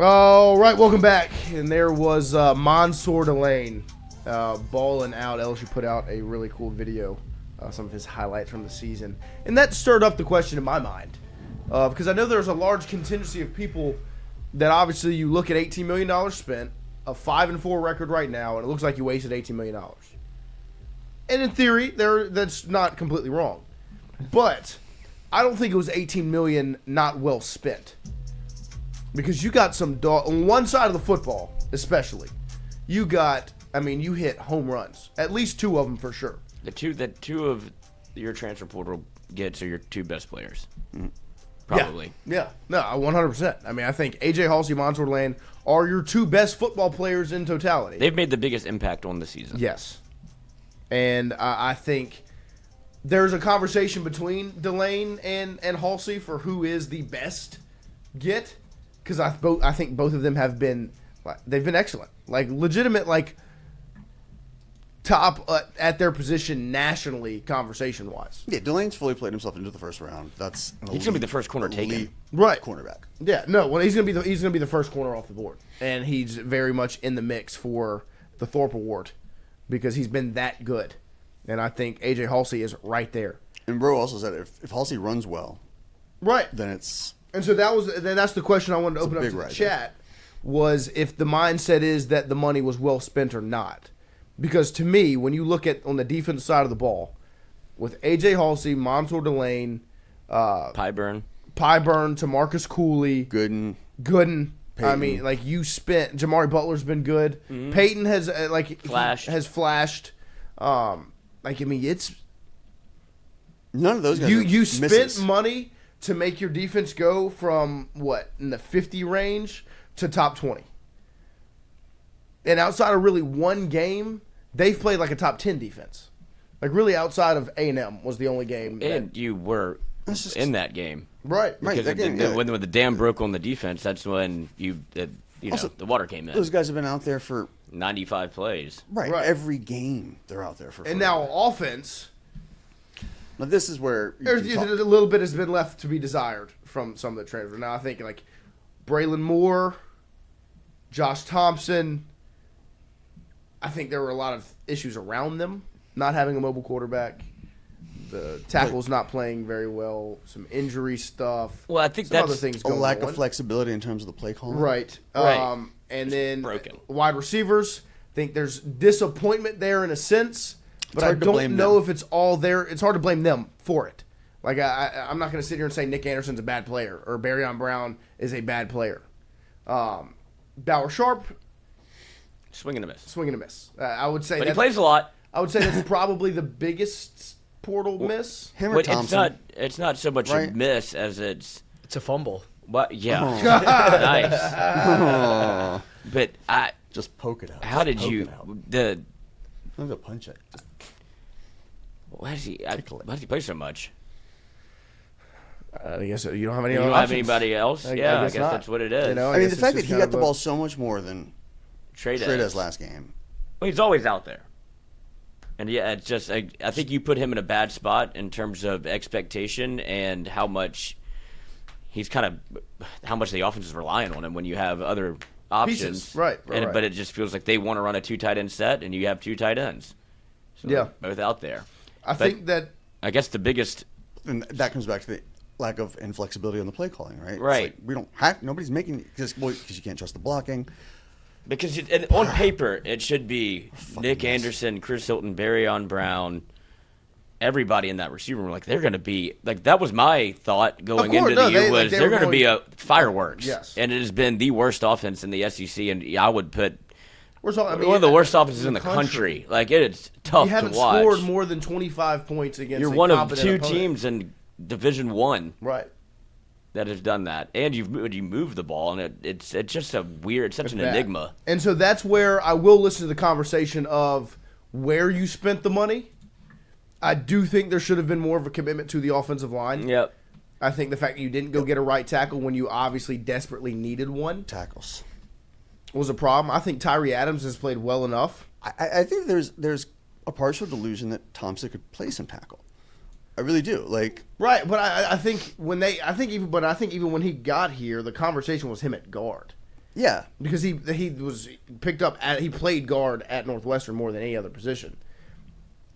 All right, welcome back. And there was Mansour Delane balling out. LSU put out a really cool video, some of his highlights from the season. And that stirred up the question in my mind. Because I know there's a large contingency of people that obviously you look at $18 million spent, a 5-4 record right now, and it looks like you wasted $18 million. And in theory, that's not completely wrong. But I don't think it was $18 million not well spent. Because you got some on one side of the football, especially, you hit home runs. At least 2 of them for sure. The two of your transfer portal gets are your 2 best players. Probably. Yeah. No, 100%. I mean, I think A.J. Halsey, Mansour Delane are your 2 best football players in totality. They've made the biggest impact on the season. Yes. And I think there's a conversation between Delane and Halsey for who is the best get. Because I think both of them they've been excellent. Like, legitimate, like, top at their position nationally, conversation-wise. Yeah, Delane's fully played himself into the first round. He's going to be the first corner taken. Right. Cornerback. Yeah, no, well, he's going to be the first corner off the board. And he's very much in the mix for the Thorpe Award because he's been that good. And I think A.J. Halsey is right there. And Bro also said if Halsey runs well, right, then it's... And so that's the question I wanted to open up to the chat, was if the mindset is that the money was well spent or not. Because to me, when you look at on the defensive side of the ball, with A.J. Halsey, Mansour Delane, Pyburn, Tamarcus Cooley, Gooden. Peyton. I mean, like, you spent. Jamari Butler's been good. Mm-hmm. Peyton has flashed. It's none of those guys. You spent money to make your defense go from in the 50 range to top 20. And outside of really one game, they've played like a top 10 defense. Like, really, outside of A&M was the only game. And you were in that game. Right. Because when the dam broke on the defense, that's when the water came in. Those guys have been out there for 95 plays. Right. Every game they're out there for. And now offense. Now this is where a little bit has been left to be desired from some of the transfers. Now I think like Braylon Moore, Josh Thompson. I think there were a lot of issues around them not having a mobile quarterback. The tackle's not playing very well. Some injury stuff. Well, I think some other things going on. A lack of flexibility in terms of the play calling. Right. Right. And then broken. Wide receivers. I think there's disappointment there in a sense, but I don't know if it's all there. It's hard to blame them for it. Like I'm not going to sit here and say Nick Anderson's a bad player or Barryon Brown is a bad player. Bauer Sharp. Swing and a miss. I would say. But he plays a lot. I would say that's probably the biggest portal miss. Him or Thompson. It's not so much a miss as it's a fumble. What? Yeah. Oh. Nice. Oh. But just poke it out. How did you I'm gonna punch it. Why does he play so much? I guess you don't have any. You don't have anybody else. I guess that's what it is. You know, I mean, the fact that he got the ball so much more than Trey's last game. Well, he's always out there. And yeah, it's just I think you put him in a bad spot in terms of expectation and how much how much the offense is relying on him when you have other options. Pieces. Right. But it just feels like they want to run a 2 tight end set and you have 2 tight ends. So yeah. Both out there. I think that I guess the biggest and that comes back to the lack of inflexibility on the play calling, right? Right. It's like we don't have nobody's making because you can't trust the blocking. Because on paper, it should be Nick Anderson, Chris Hilton, Barryon Brown, everybody in that receiver room. Like, they're going to be – like, that was my thought going into the year was they're going to be a fireworks. Yes. And it has been the worst offense in the SEC, and I would put one of the worst offenses in the country. Like, it is tough to watch. You haven't scored more than 25 points against You're one of 2 teams in Division I. Right. That has done that, and you move the ball, and it's just it's such an enigma. And so that's where I will listen to the conversation of where you spent the money. I do think there should have been more of a commitment to the offensive line. Yep. I think the fact that you didn't go get a right tackle when you obviously desperately needed one Tackles was a problem. I think Tyree Adams has played well enough. I think there's a partial delusion that Thompson could play some tackle. I really do. Like, right, but I think even when he got here, the conversation was him at guard. Yeah, because he was picked up he played guard at Northwestern more than any other position,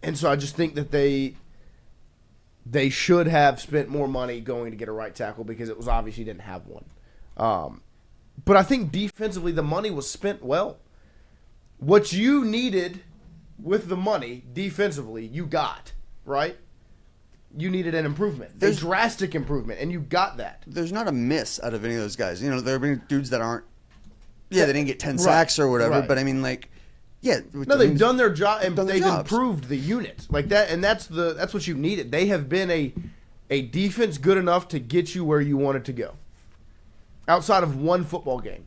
and so I just think that they should have spent more money going to get a right tackle because it was obvious he didn't have one. But I think defensively the money was spent well. What you needed with the money defensively, you got, right? You needed an improvement, a drastic improvement, and you got that. There's not a miss out of any of those guys. You know, there have been dudes that aren't. Yeah, they didn't get 10 sacks or whatever, right. But I mean, like, yeah. No, they've done their job, and they've improved the unit like that, and that's what you needed. They have been a defense good enough to get you where you wanted to go. Outside of one football game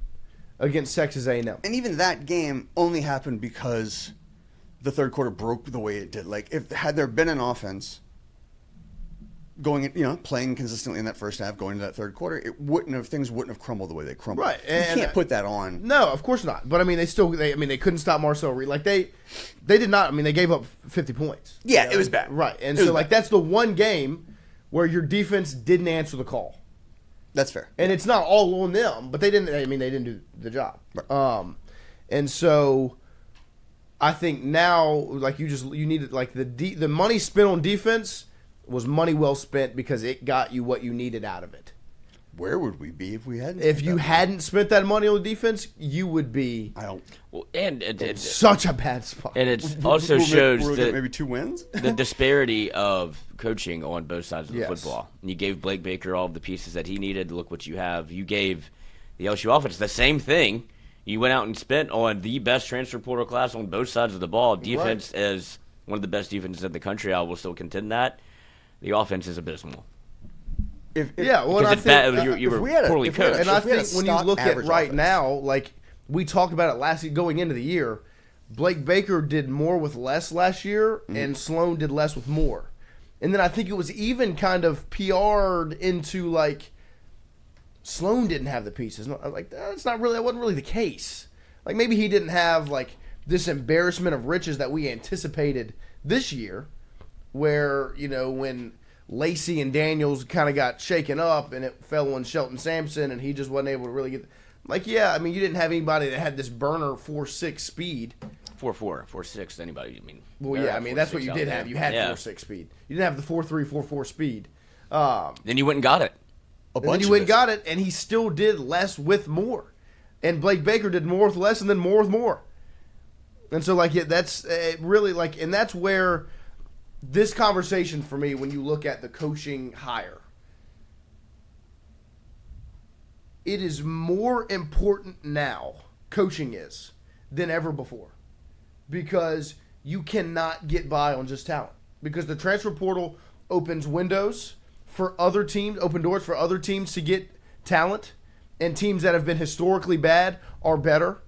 against Texas A&M, and even that game only happened because the third quarter broke the way it did. Like, had there been an offense going, playing consistently in that first half, going into that third quarter, things wouldn't have crumbled the way they crumbled. Right, and you can't put that on. No, of course not. But I mean, they couldn't stop Marcel Reed. Like they did not. I mean, they gave up 50 points. Yeah, it was bad. Right, and so like that's the one game where your defense didn't answer the call. That's fair. And it's not all on them, but they didn't. I mean, they didn't do the job. Right. And so I think now, like you needed like the money spent on defense was money well spent because it got you what you needed out of it. Where would we be if we hadn't? If you hadn't spent that money on defense, you would be. And it's such a bad spot. And it also shows that maybe 2 wins. The disparity of coaching on both sides of the Yes. football. And you gave Blake Baker all of the pieces that he needed. Look what you have. You gave the LSU offense the same thing. You went out and spent on the best transfer portal class on both sides of the ball. Defense is one of the best defenses in the country. I will still contend that. The offense is abysmal. You were poorly coached. And I think when you look at right now, like we talked about it last year, going into the year, Blake Baker did more with less last year, and Sloan did less with more. And then I think it was even kind of PR'd into like Sloan didn't have the pieces. Like that wasn't really the case. Like maybe he didn't have like this embarrassment of riches that we anticipated this year, where when Lacey and Daniels kind of got shaken up and it fell on Shelton Sampson and he just wasn't able to really get. Like, yeah, I mean, you didn't have anybody that had this burner 4.6 speed. 4.4, 4.6. Anybody? I mean. Well, yeah, I mean that's what you did have. You had 4.6 speed. You didn't have the 4.3, 4.4 speed. Then you went and got it. And he still did less with more. And Blake Baker did more with less, and then more with more. And so, like, that's really like, and that's where this conversation for me, when you look at the coaching hire, it is more important now, coaching is, than ever before. Because you cannot get by on just talent. Because the transfer portal opens windows for other teams, open doors for other teams to get talent. And teams that have been historically bad are better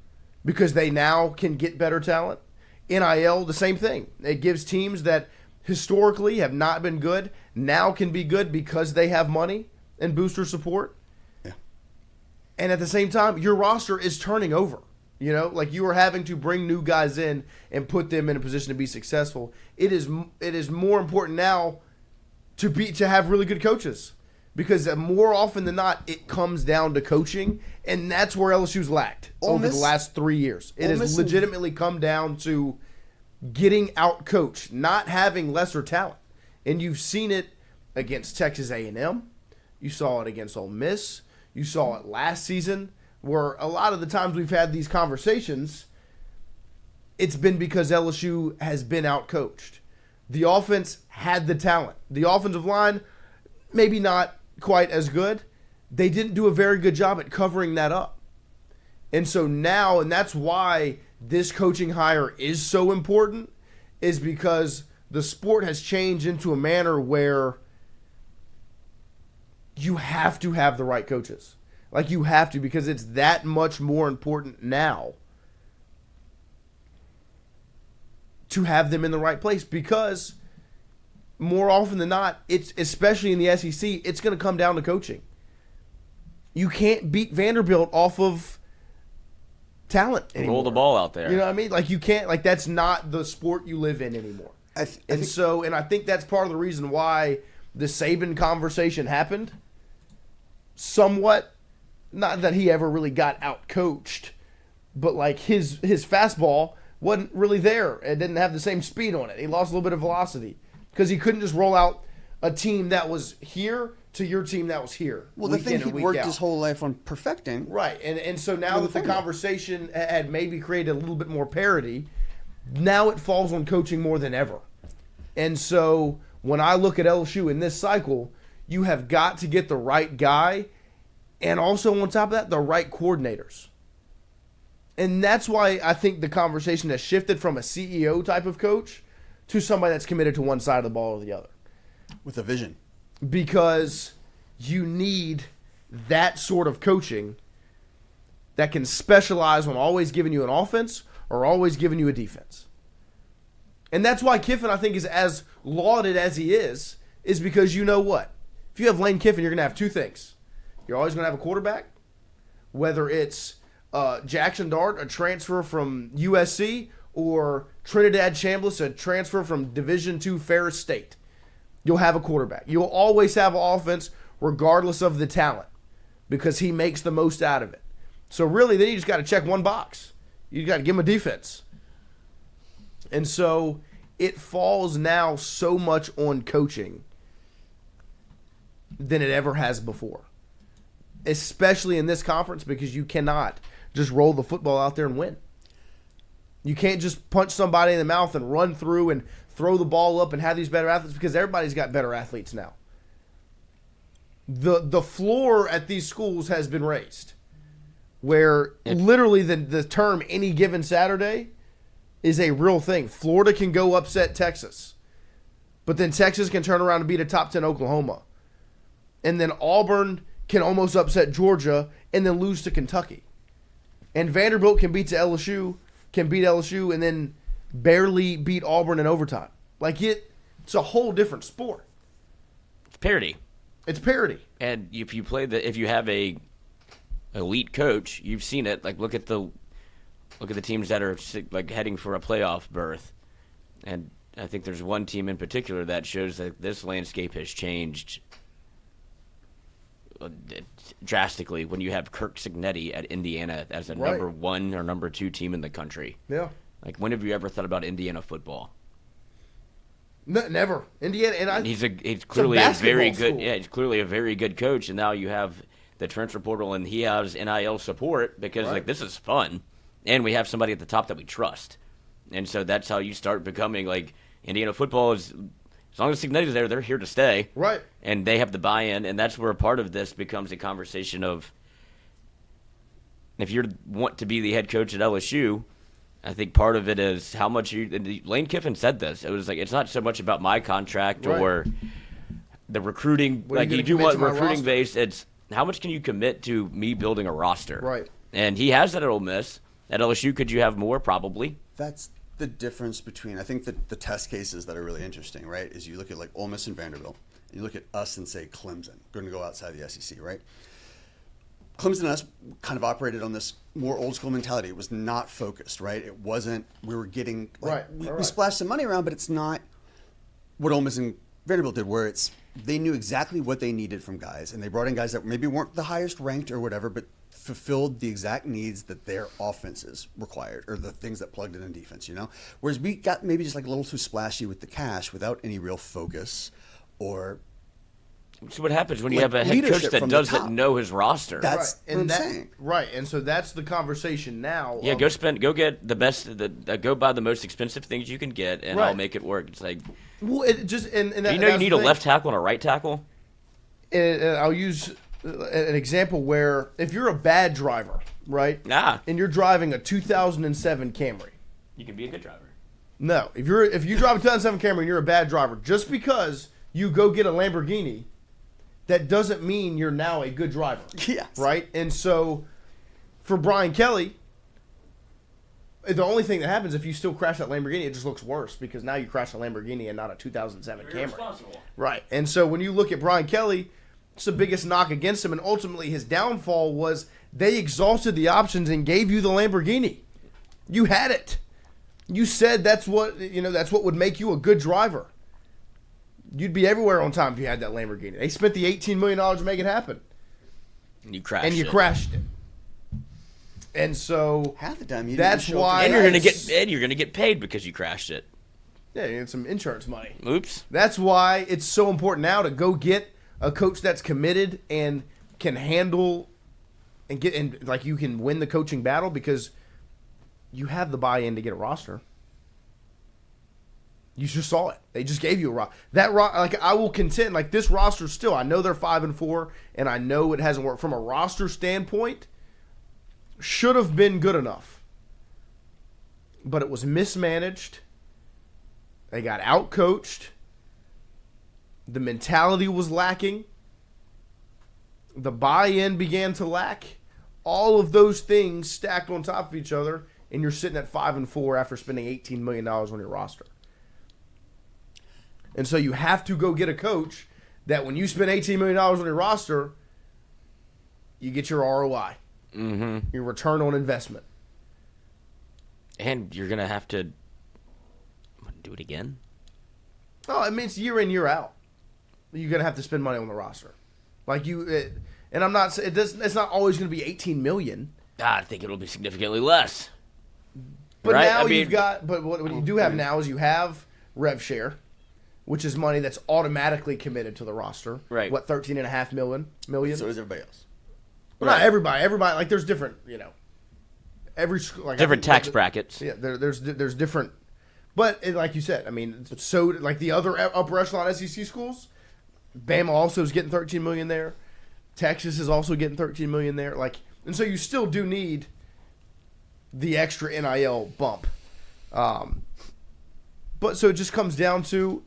because they now can get better talent. NIL, the same thing. It gives teams that historically have not been good, now can be good because they have money and booster support. Yeah. And at the same time, your roster is turning over. Like you are having to bring new guys in and put them in a position to be successful. It is more important now to have really good coaches, because more often than not, it comes down to coaching, and that's where LSU's lacked over the last 3 years. It has legitimately come down to getting out coached, not having lesser talent. And you've seen it against Texas A&M. You saw it against Ole Miss. You saw it last season, where a lot of the times we've had these conversations, it's been because LSU has been out coached. The offense had the talent. The offensive line, maybe not quite as good. They didn't do a very good job at covering that up. And so now, and that's why this coaching hire is so important, is because the sport has changed into a manner where you have to have the right coaches. Like you have to, because it's that much more important now to have them in the right place, because more often than not, it's especially in the SEC, it's going to come down to coaching. You can't beat Vanderbilt off of talent anymore. Roll the ball out there. You know what I mean? Like you can't. Like that's not the sport you live in anymore. I think that's part of the reason why the Saban conversation happened. Somewhat, not that he ever really got out-coached, but like his fastball wasn't really there. It didn't have the same speed on it. He lost a little bit of velocity because he couldn't just roll out a team that was here to your team that was here. Well, the thing he worked his whole life on perfecting. Right, and so now that the conversation had maybe created a little bit more parity, now it falls on coaching more than ever. And so when I look at LSU in this cycle, you have got to get the right guy and also on top of that, the right coordinators. And that's why I think the conversation has shifted from a CEO type of coach to somebody that's committed to one side of the ball or the other. With a vision. Because you need that sort of coaching that can specialize on always giving you an offense or always giving you a defense. And that's why Kiffin, I think, is as lauded as he is because you know what? If you have Lane Kiffin, you're going to have two things. You're always going to have a quarterback, whether it's Jackson Dart, a transfer from USC, or Trinidad Chambliss, a transfer from Division II Ferris State. You'll have a quarterback. You'll always have an offense regardless of the talent because he makes the most out of it. So really, then you just got to check one box. You got to give him a defense. And so it falls now so much on coaching than it ever has before, especially in this conference because you cannot just roll the football out there and win. You can't just punch somebody in the mouth and run through and throw the ball up and have these better athletes because everybody's got better athletes now. The floor at these schools has been raised where literally the term any given Saturday is a real thing. Florida can go upset Texas, but then Texas can turn around and beat a top 10 Oklahoma. And then Auburn can almost upset Georgia and then lose to Kentucky. And Vanderbilt can beat LSU and then barely beat Auburn in overtime. Like it's a whole different sport. It's parity. It's parity. And if you have a elite coach, you've seen it. Like look at the teams that are like heading for a playoff berth. And I think there's one team in particular that shows that this landscape has changed drastically when you have Kirk Cignetti at Indiana as a number 1 or number 2 team in the country. Yeah. Like when have you ever thought about Indiana football? No, never. Indiana, and he's clearly a very good. School. Yeah, he's clearly a very good coach, and now you have the transfer portal, and he has NIL support because like this is fun, and we have somebody at the top that we trust, and so that's how you start becoming like Indiana football is. As long as Cignetti's there, they're here to stay. Right. And they have the buy-in, and that's where a part of this becomes a conversation of if you want to be the head coach at LSU, I think part of it is how much Lane Kiffin said this. It was like, it's not so much about my contract or the recruiting. Like, you do want recruiting base. It's how much can you commit to me building a roster? Right. And he has that at Ole Miss. At LSU, could you have more? Probably. That's the difference between, I think the test cases that are really interesting, right, is you look at like Ole Miss and Vanderbilt, and you look at us and say Clemson, going to go outside the SEC, right? Clemson and us kind of operated on this more old school mentality. It was not focused, right? It wasn't, we were getting, like, we splashed some money around, but it's not what Ole Miss and Vanderbilt did, where they knew exactly what they needed from guys, and they brought in guys that maybe weren't the highest ranked or whatever, but fulfilled the exact needs that their offenses required, or the things that plugged in defense, you know? Whereas we got maybe just like a little too splashy with the cash without any real focus or... So what happens when you have a head coach that doesn't know his roster? That's what I'm saying. Right, and so that's the conversation now. Yeah, go get the best, go buy the most expensive things you can get, and I'll make it work. It's like... Well, it just... And you need a left tackle and a right tackle? And I'll use... an example where if you're a bad driver, right? And you're driving a 2007 Camry. You can be a good driver. No. If you drive a 2007 Camry and you're a bad driver, just because you go get a Lamborghini, that doesn't mean you're now a good driver. Yes. Right? And so for Brian Kelly, the only thing that happens if you still crash that Lamborghini, it just looks worse because now you crash a Lamborghini and not a 2007 Camry. Responsible. Right. And so when you look at Brian Kelly, it's the biggest knock against him, and ultimately his downfall was they exhausted the options and gave you the Lamborghini. You had it. You said that's what would make you a good driver. You'd be everywhere on time if you had that Lamborghini. They spent the $18 million to make it happen. And you crashed it. And so half the time that's why and you're gonna get paid because you crashed it. Yeah, you get some insurance money. Oops. That's why it's so important now to go get a coach that's committed and can handle and you can win the coaching battle because you have the buy-in to get a roster. You just saw it. They just gave you a roster. I will contend, this roster still, I know they're 5-4, and I know it hasn't worked. From a roster standpoint, should have been good enough. But it was mismanaged. They got out-coached. The mentality was lacking. The buy-in began to lack. All of those things stacked on top of each other, and you're sitting at 5-4 after spending $18 million on your roster. And so you have to go get a coach that when you spend $18 million on your roster, you get your ROI, your return on investment. And you're going to have to do it again? Oh, it means year in, year out. You're going to have to spend money on the roster. And I'm not saying it's not always going to be $18 million. I think it'll be significantly less. But right? now what you do have now is you have rev share, which is money that's automatically committed to the roster. Right. What, $13.5 million? So is everybody else. Well, not everybody. Everybody, there's different, every school. Different tax brackets. Yeah, there's different. But like you said, so the other upper echelon SEC schools, Bama also is getting $13 million there. Texas is also getting $13 million there. And so you still do need the extra NIL bump. But so it just comes down to,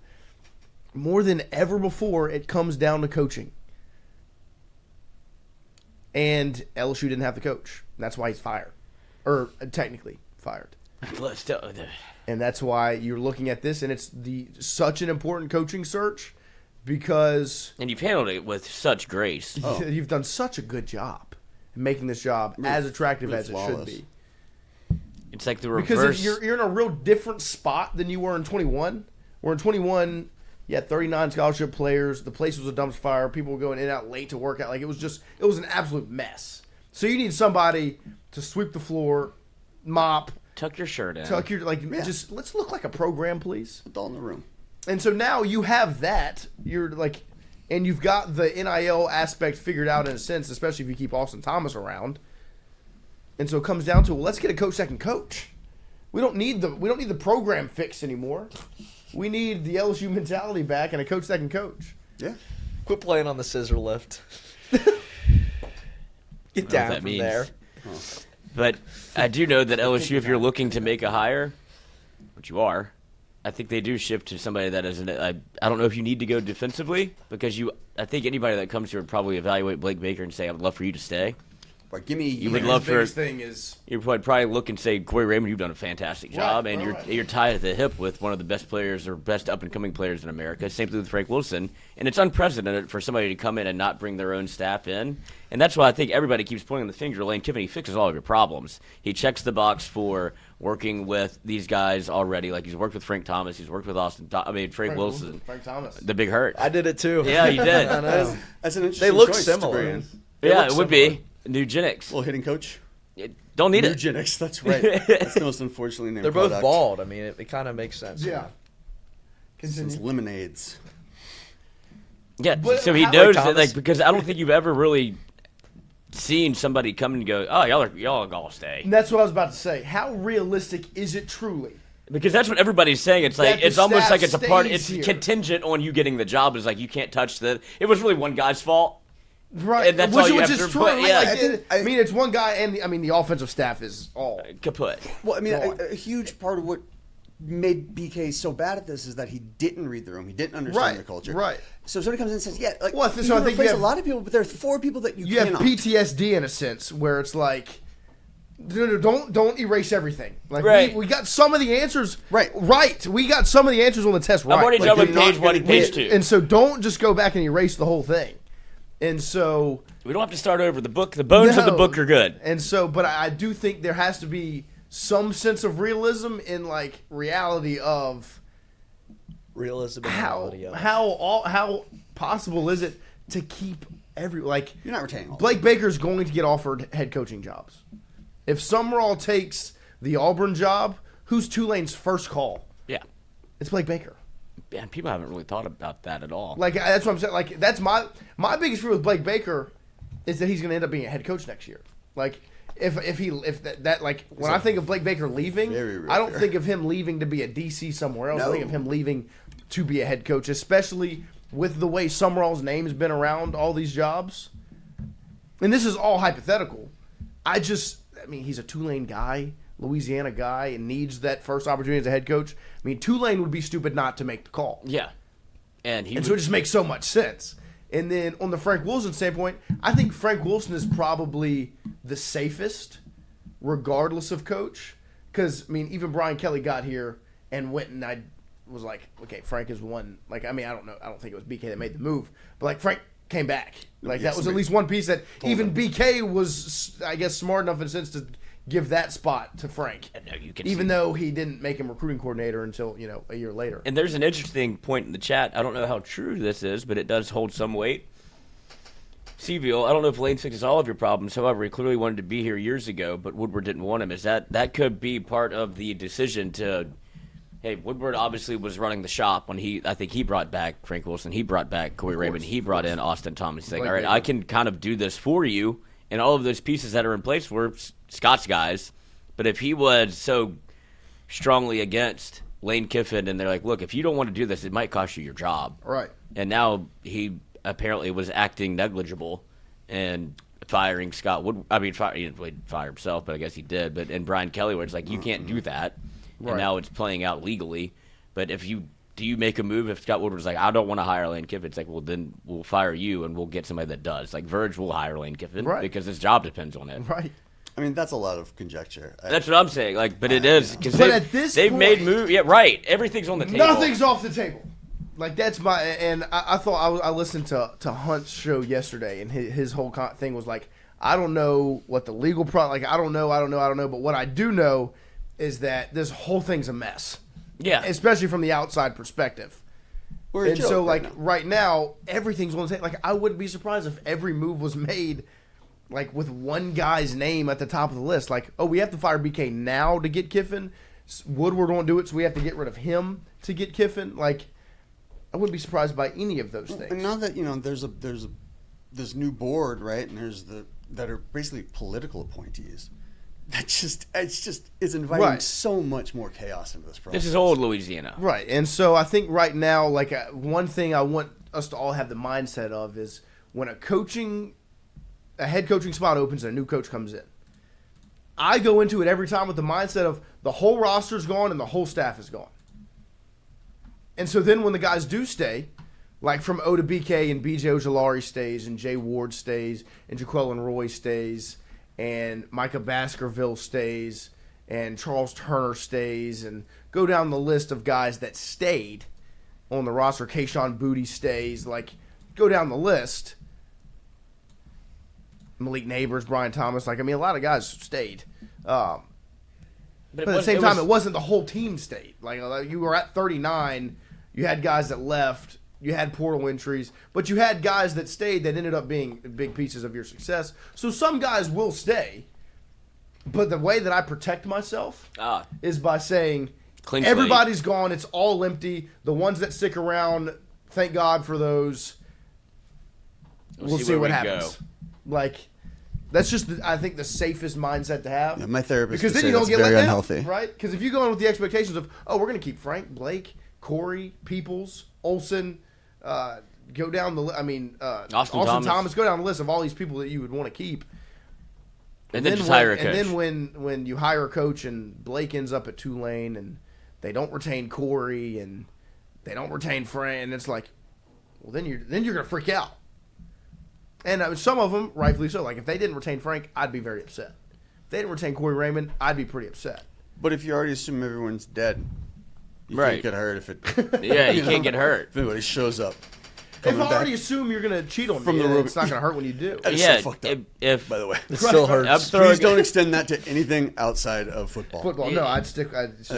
more than ever before, it comes down to coaching. And LSU didn't have the coach. That's why he's fired. Or technically fired. And that's why you're looking at this, and it's such an important coaching search because... And you've handled it with such grace. You've done such a good job in making this job as attractive as it should be. It's like the reverse. Because you're in a real different spot than you were in 21. Where in 21... You had 39 scholarship players. The place was a dumpster fire. People were going in and out late to work out. It was an absolute mess. So you need somebody to sweep the floor, mop. Tuck your shirt in. Just let's look like a program, please. It's all in the room. And so now you have that. And you've got the NIL aspect figured out in a sense, especially if you keep Austin Thomas around. And so it comes down to, let's get a coach that can coach. We don't need the program fixed anymore. We need the LSU mentality back and a coach that can coach. Yeah. Quit playing on the scissor lift. Get down from there. But I do know that LSU, if you're looking to make a hire, which you are, I think they do shift to somebody that isn't. I don't know if you need to go defensively because I think anybody that comes here would probably evaluate Blake Baker and say, "I would love for you to stay." But give me. You would love for. Biggest thing is you would probably look and say, "Corey Raymond, you've done a fantastic job, and you're tied at the hip with one of the best players or best up and coming players in America." Same thing with Frank Wilson, and it's unprecedented for somebody to come in and not bring their own staff in, and that's why I think everybody keeps pointing the finger. Lane Kiffin, he fixes all of your problems. He checks the box for working with these guys already. Like he's worked with Frank Thomas, he's worked with Frank Wilson, Frank Thomas, the Big Hurt. I did it too. Yeah, you did. I know. That's an interesting. They look choice similar. Yeah, it would be. Nugenics. Little hitting coach. Don't need Nugenics, that's right. That's the most unfortunately named They're product. both bald. I mean, it kind of makes sense. Yeah. Since lemonades. Yeah, But so he how- knows Thomas- that, because I don't think you've ever really seen somebody come and go, "Oh, y'all all stay." And that's what I was about to say. How realistic is it truly? Because that's what everybody's saying. It's like That the it's almost staff like it's a part. stays It's here. contingent on you getting the job. It's like you can't touch the. It was really one guy's fault. Right, And that's all you which have is to true. put- yeah. I mean, it's one guy, and the offensive staff is all kaput. Well, I mean, Gone. a huge part of what made BK so bad at this is that he didn't read the room. He didn't understand the culture. Right. So if somebody comes in and says, "Yeah, like Well, you so I can think you replace have- a lot of people, but there are 4 people that you you have cannot." PTSD in a sense where it's like, no, don't erase everything. Like Right. we got some of the answers Right. We got some of the answers on the test right. I've already Like, done with you're not page 1 and gonna page get- 2. and so don't just go back and erase the whole thing. And so We don't have to start over. The bones of the No. book are good. And so, but I do think there has to be some sense of realism in like reality of Realism and how reality of. how possible is it to keep you're not retaining all Blake Baker's going to get offered head coaching jobs. If Summerall takes the Auburn job, who's Tulane's first call? Yeah. It's Blake Baker. Yeah, people haven't really thought about that at all. Like that's what I'm saying. Like that's my biggest fear with Blake Baker is that he's going to end up being a head coach next year. Like if that like when I think of Blake Baker leaving, I don't think of him leaving to be a DC somewhere else. No. I think of him leaving to be a head coach, especially with the way Summerall's name has been around all these jobs. And this is all hypothetical. I mean, he's a Tulane guy, Louisiana guy, and needs that first opportunity as a head coach. I mean, Tulane would be stupid not to make the call. Yeah. So it just makes so much sense. And then on the Frank Wilson standpoint, I think Frank Wilson is probably the safest, regardless of coach. Because, I mean, even Brian Kelly got here and went and I was like, okay, Frank is one. Like, I mean, I don't know. I don't think it was BK that made the move. But, like, Frank came back. Like, that was at least one piece that even BK was, I guess, smart enough in a sense to give that spot to Frank. Even though he didn't make him recruiting coordinator until, a year later. And there's an interesting point in the chat. I don't know how true this is, but it does hold some weight. Seville, I don't know if Lane fixes all of your problems. However, he clearly wanted to be here years ago, but Woodward didn't want him. Is that could be part of the decision to – hey, Woodward obviously was running the shop when I think he brought back Frank Wilson. He brought back Corey Raymond. He brought in Austin Thomas. He's like, all right, I can kind of do this for you. And all of those pieces that are in place were Scott's guys. But if he was so strongly against Lane Kiffin and they're like, look, if you don't want to do this, it might cost you your job. Right. And now he apparently was acting negligible and firing Scott Wood. I mean, he didn't really fire himself, but I guess he did. And Brian Kelly, where it's like, you can't do that. And now it's playing out legally. But do you make a move if Scott Woodward's like, I don't want to hire Lane Kiffin? It's like, well, then we'll fire you and we'll get somebody that does. Like, Verge will hire Lane Kiffin because his job depends on it. Right. I mean, that's a lot of conjecture. That's what I'm saying. Like, but it is because they've point, made moves. Yeah, right. Everything's on the table. Nothing's off the table. Like that's and I thought I listened to Hunt's show yesterday, and his whole thing was like, I don't know what the legal like I don't know, but what I do know is that this whole thing's a mess. Yeah. Especially from the outside perspective. And so, like, right now, everything's on the table. Like, I wouldn't be surprised if every move was made, like, with one guy's name at the top of the list. Like, oh, we have to fire BK now to get Kiffin. Woodward won't do it, so we have to get rid of him to get Kiffin. Like, I wouldn't be surprised by any of those things. And now that, there's this new board, right, and that are basically political appointees. It's inviting so much more chaos into this process. This is old Louisiana. Right. And so I think right now, like, one thing I want us to all have the mindset of is when a head coaching spot opens and a new coach comes in, I go into it every time with the mindset of the whole roster's gone and the whole staff is gone. And so then when the guys do stay, like from O to BK and BJ Ojolari stays and Jay Ward stays and Jaquelin Roy stays and Micah Baskerville stays, and Charles Turner stays, and go down the list of guys that stayed on the roster. Kayshawn Booty stays. Like, go down the list. Malik Neighbors, Brian Thomas. Like, I mean, a lot of guys stayed. But at the same time, it wasn't the whole team stayed. Like, you were at 39. You had guys that left. You had portal entries, but you had guys that stayed that ended up being big pieces of your success. So some guys will stay, but the way that I protect myself is by saying everybody's gone. It's all empty. The ones that stick around, thank God for those. We'll see what happens. Like, that's just, I think, the safest mindset to have. Yeah, my therapist because would then say you don't that's get very let unhealthy. down, right? Because if you go in with the expectations of, oh, we're going to keep Frank, Blake, Corey, Peoples, Olsen, go down the Austin Thomas, go down the list of all these people that you would want to keep. And then just hire a coach. And then when you hire a coach and Blake ends up at Tulane and they don't retain Corey and they don't retain Frank, and it's like, well, then you're going to freak out. And some of them, rightfully so. Like, if they didn't retain Frank, I'd be very upset. If they didn't retain Corey Raymond, I'd be pretty upset. But if you already assume everyone's dead, you right. can't get hurt if it. Yeah, you can't get hurt If anybody shows up. If I already assume you're going to cheat on From me, the then room. it's not going to hurt when you do. That is Yeah, so fucked up. if by the way, It still hurts. Please don't extend that to anything outside of football. Football, no, I'd stick.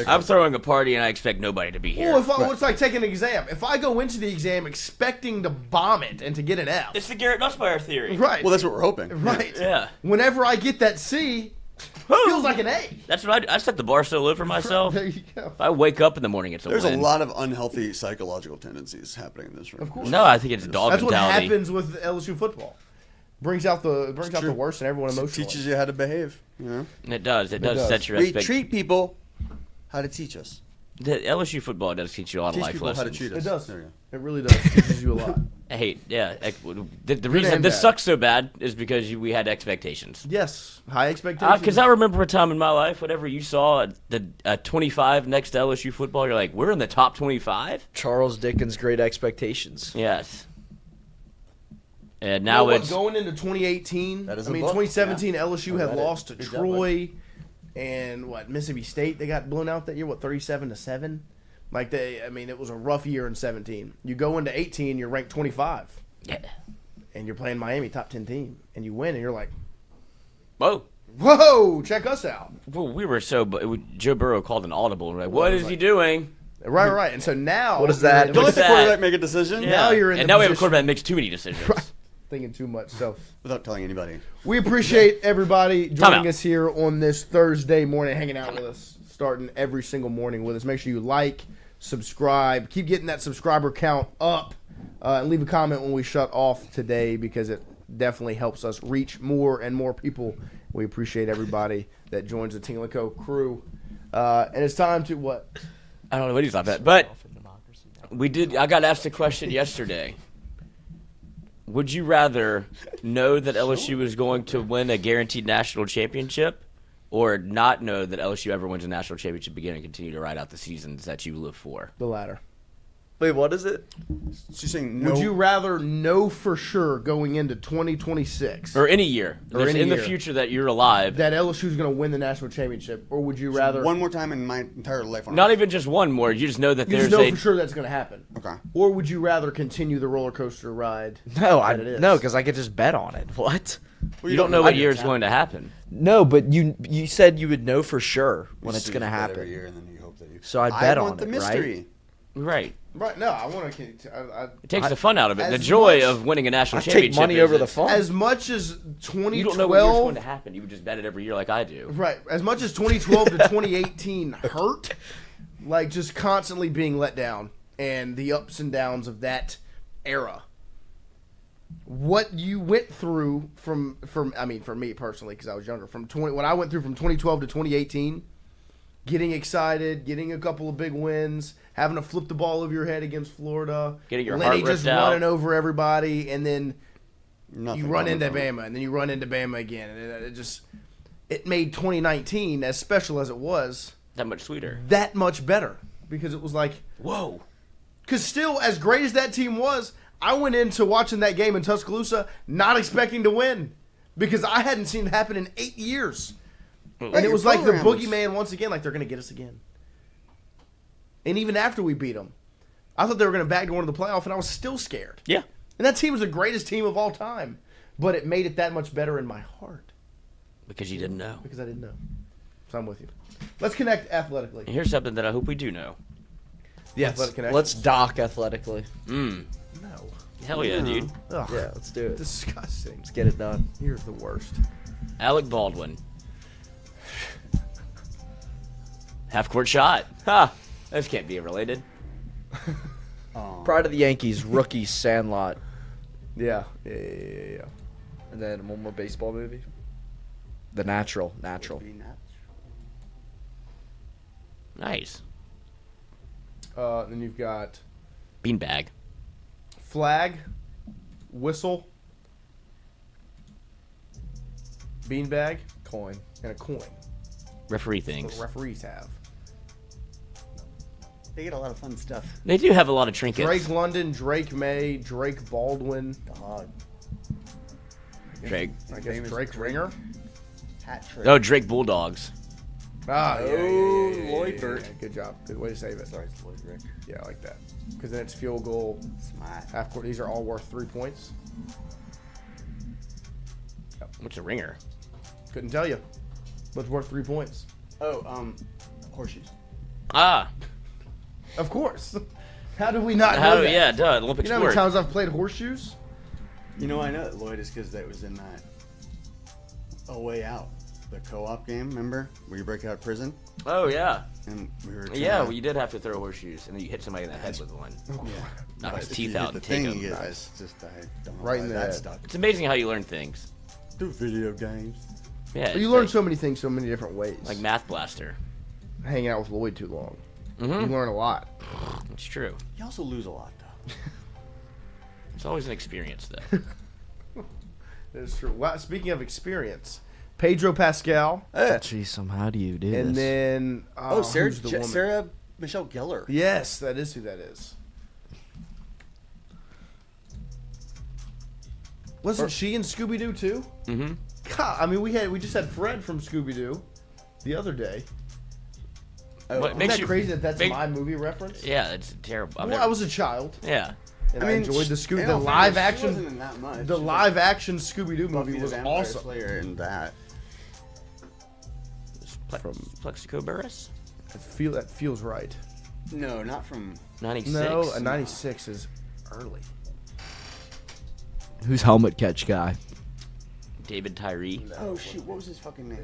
I'm throwing a party and I expect nobody to be here. Well, it's like taking an exam. If I go into the exam expecting to bomb it and to get an F, It's the Garrett Nussmeier theory. right? Well, that's what we're hoping. Right. Yeah. Whenever I get that C, it feels like an A. That's what I set the bar so low for myself. There you go. If I wake up in the morning, it's a There's win. a lot of unhealthy psychological tendencies happening in this room. Of course. No, I think it's dog That's what mentality. happens with LSU football. Brings out the worst in everyone emotionally. Teaches you how to behave. You know? It does. It does set your We expectations. treat people how to teach us. The LSU football does teach you a lot of Teach life people lessons. how to treat us. It does. There you go. It really does. It teaches you a lot. I hate. Yeah. The reason and this bad. sucks so bad is because we had expectations. Yes, high expectations. Because I remember a time in my life, whenever you saw the 25 next to LSU football, you're like, we're in the top 25? Charles Dickens' Great Expectations. Yes. And now it's going into 2018. That is I a mean, book. 2017 Yeah. LSU I had read it. lost to Good job, Troy, and Mississippi State. They got blown out that year. 37-7. Like it was a rough year in 17. You go into 18, you're ranked 25, yeah. and you're playing Miami, top 10 team, and you win, and you're like, whoa, check us out. Well, we were so. Joe Burrow called an audible. And we're like, what is he doing? Right. And so now, What is that? you're Don't in let the quarterback make a decision. Yeah. Now you're in and the now we have a position- quarterback that makes too many decisions. thinking too much. So Without telling anybody. we appreciate everybody Time joining out. us here on this Thursday morning, hanging out with us, starting every single morning with us. Make sure you like, subscribe, keep getting that subscriber count up, and leave a comment when we shut off today because it definitely helps us reach more and more people. We appreciate everybody that joins the Tingle & Co. crew. And it's time to what? I don't know what he's laughing at, but I got asked a question yesterday. Would you rather know that LSU was going to win a guaranteed national championship, or not know that LSU ever wins a national championship again and continue to ride out the seasons that you live for? The latter. Wait, what is it? She's saying no. Would you rather know for sure going into 2026 Or any year, Or any in the year. future that you're alive? that LSU is going to win the national championship, or would you rather one more time in my entire life on Not Earth? even just one more. You just know that you there's just know a. for sure that's going to happen? Okay. Or would you rather continue the roller coaster ride? No, that it is? no, because I could just bet on it. What? Well, You don't know what I year did it's that. going to happen. No, but you said you would know for sure when You it's just going to bet happen. every year, and then you hope that you. So I'd bet I on want the it, mystery. Right. Right. No, I want to. It takes the fun out of it. The as joy much- of winning a national I take championship. money is over the it's- phone. As much as You don't know what year's going 2012, to happen. You would just bet it every year like I do. right? As much as 2012 to 2018 hurt, like just constantly being let down and the ups and downs of that era. What you went through from I mean, for me personally, because I was younger, what I went through from 2012 to 2018, getting excited, getting a couple of big wins, having to flip the ball over your head against Florida, Getting your Lenny heart just ripped out. running over everybody, and then Nothing you run coming into from it. Bama, and then you run into Bama again, and it made 2019, as special as it was, That much sweeter. that much better, because it was like, Whoa. because still, as great as that team was, I went into watching that game in Tuscaloosa not expecting to win, because I hadn't seen it happen in 8 years. And it your was like the program was- boogeyman once again, like they're going to get us again. And even after we beat them, I thought they were going to backdoor into the playoff, and I was still scared. Yeah. And that team was the greatest team of all time. But it made it that much better in my heart. Because you didn't know. Because I didn't know. So I'm with you. Let's connect athletically. And here's something that I hope we do know. Yes. Athletic connection. Let's dock athletically. No. Hell yeah, dude. Ugh, Yeah, let's do it. disgusting. Let's get it done. You're the worst. Alec Baldwin. Half court shot. Ha! Those can't be related. Pride of the Yankees, rookie Sandlot. Yeah. And then one more baseball movie. The Natural. Nice. Then you've got Beanbag. flag, whistle, beanbag, Coin. and a coin. Referee That's things. what referees have. They get a lot of fun stuff. They do have a lot of trinkets. Drake London, Drake May, Drake Baldwin. Dog. Drake. I guess Drake Ringer. Hat trick. Oh, Drake Bulldogs. Ah, Lloyd. Yeah. Good job. Good way to save it. Sorry, it's Lloyd, Rick. Yeah, I like that. Because then it's field goal, Smart. half court. These are all worth 3 points. What's a ringer? Couldn't tell you. What's worth 3 points? Oh, horseshoes. Ah. Of course. How do we not know that? Yeah, duh. Olympic You know how many sport. times I've played horseshoes? You know I know that, Lloyd, is because that was in that A Way Out, the co-op game, remember? Where you break out of prison? Oh, yeah. And we were Yeah, well, you did have to throw horseshoes, and then you hit somebody in the head with one. Yeah. Knock his If teeth you out hit and the take thing, them. you get, it's just, I don't know Right why in the that head. stuck. It's amazing how you learn things. Do video games. Yeah. But you it's learn like, so many things so many different ways. like Math Blaster. Hanging out with Lloyd too long. Mm-hmm. You learn a lot. It's true. You also lose a lot, though. It's always an experience, though. That's true. Wow, speaking of experience, Pedro Pascal. Jeez, how do you do And this? then Sarah, who's the woman? Sarah Michelle Gellar. Yes, that is who that is. Wasn't she in Scooby Doo too? Mm-hmm. God, I mean, we just had Fred from Scooby Doo the other day. What Isn't makes that you crazy that that's make- my movie reference? Yeah, it's terrible. I've Well, never- I was a child. Yeah. And I enjoyed the Scooby, in the all live fairness, she action, wasn't in that much. the She live action Scooby Doo Buffy movie the was Vampire awesome. Slayer and that. From Plexico Burris? That feels right. No, not from 96. No, a 96 is early. Who's helmet catch guy? David Tyree. Oh shoot, what was his fucking name?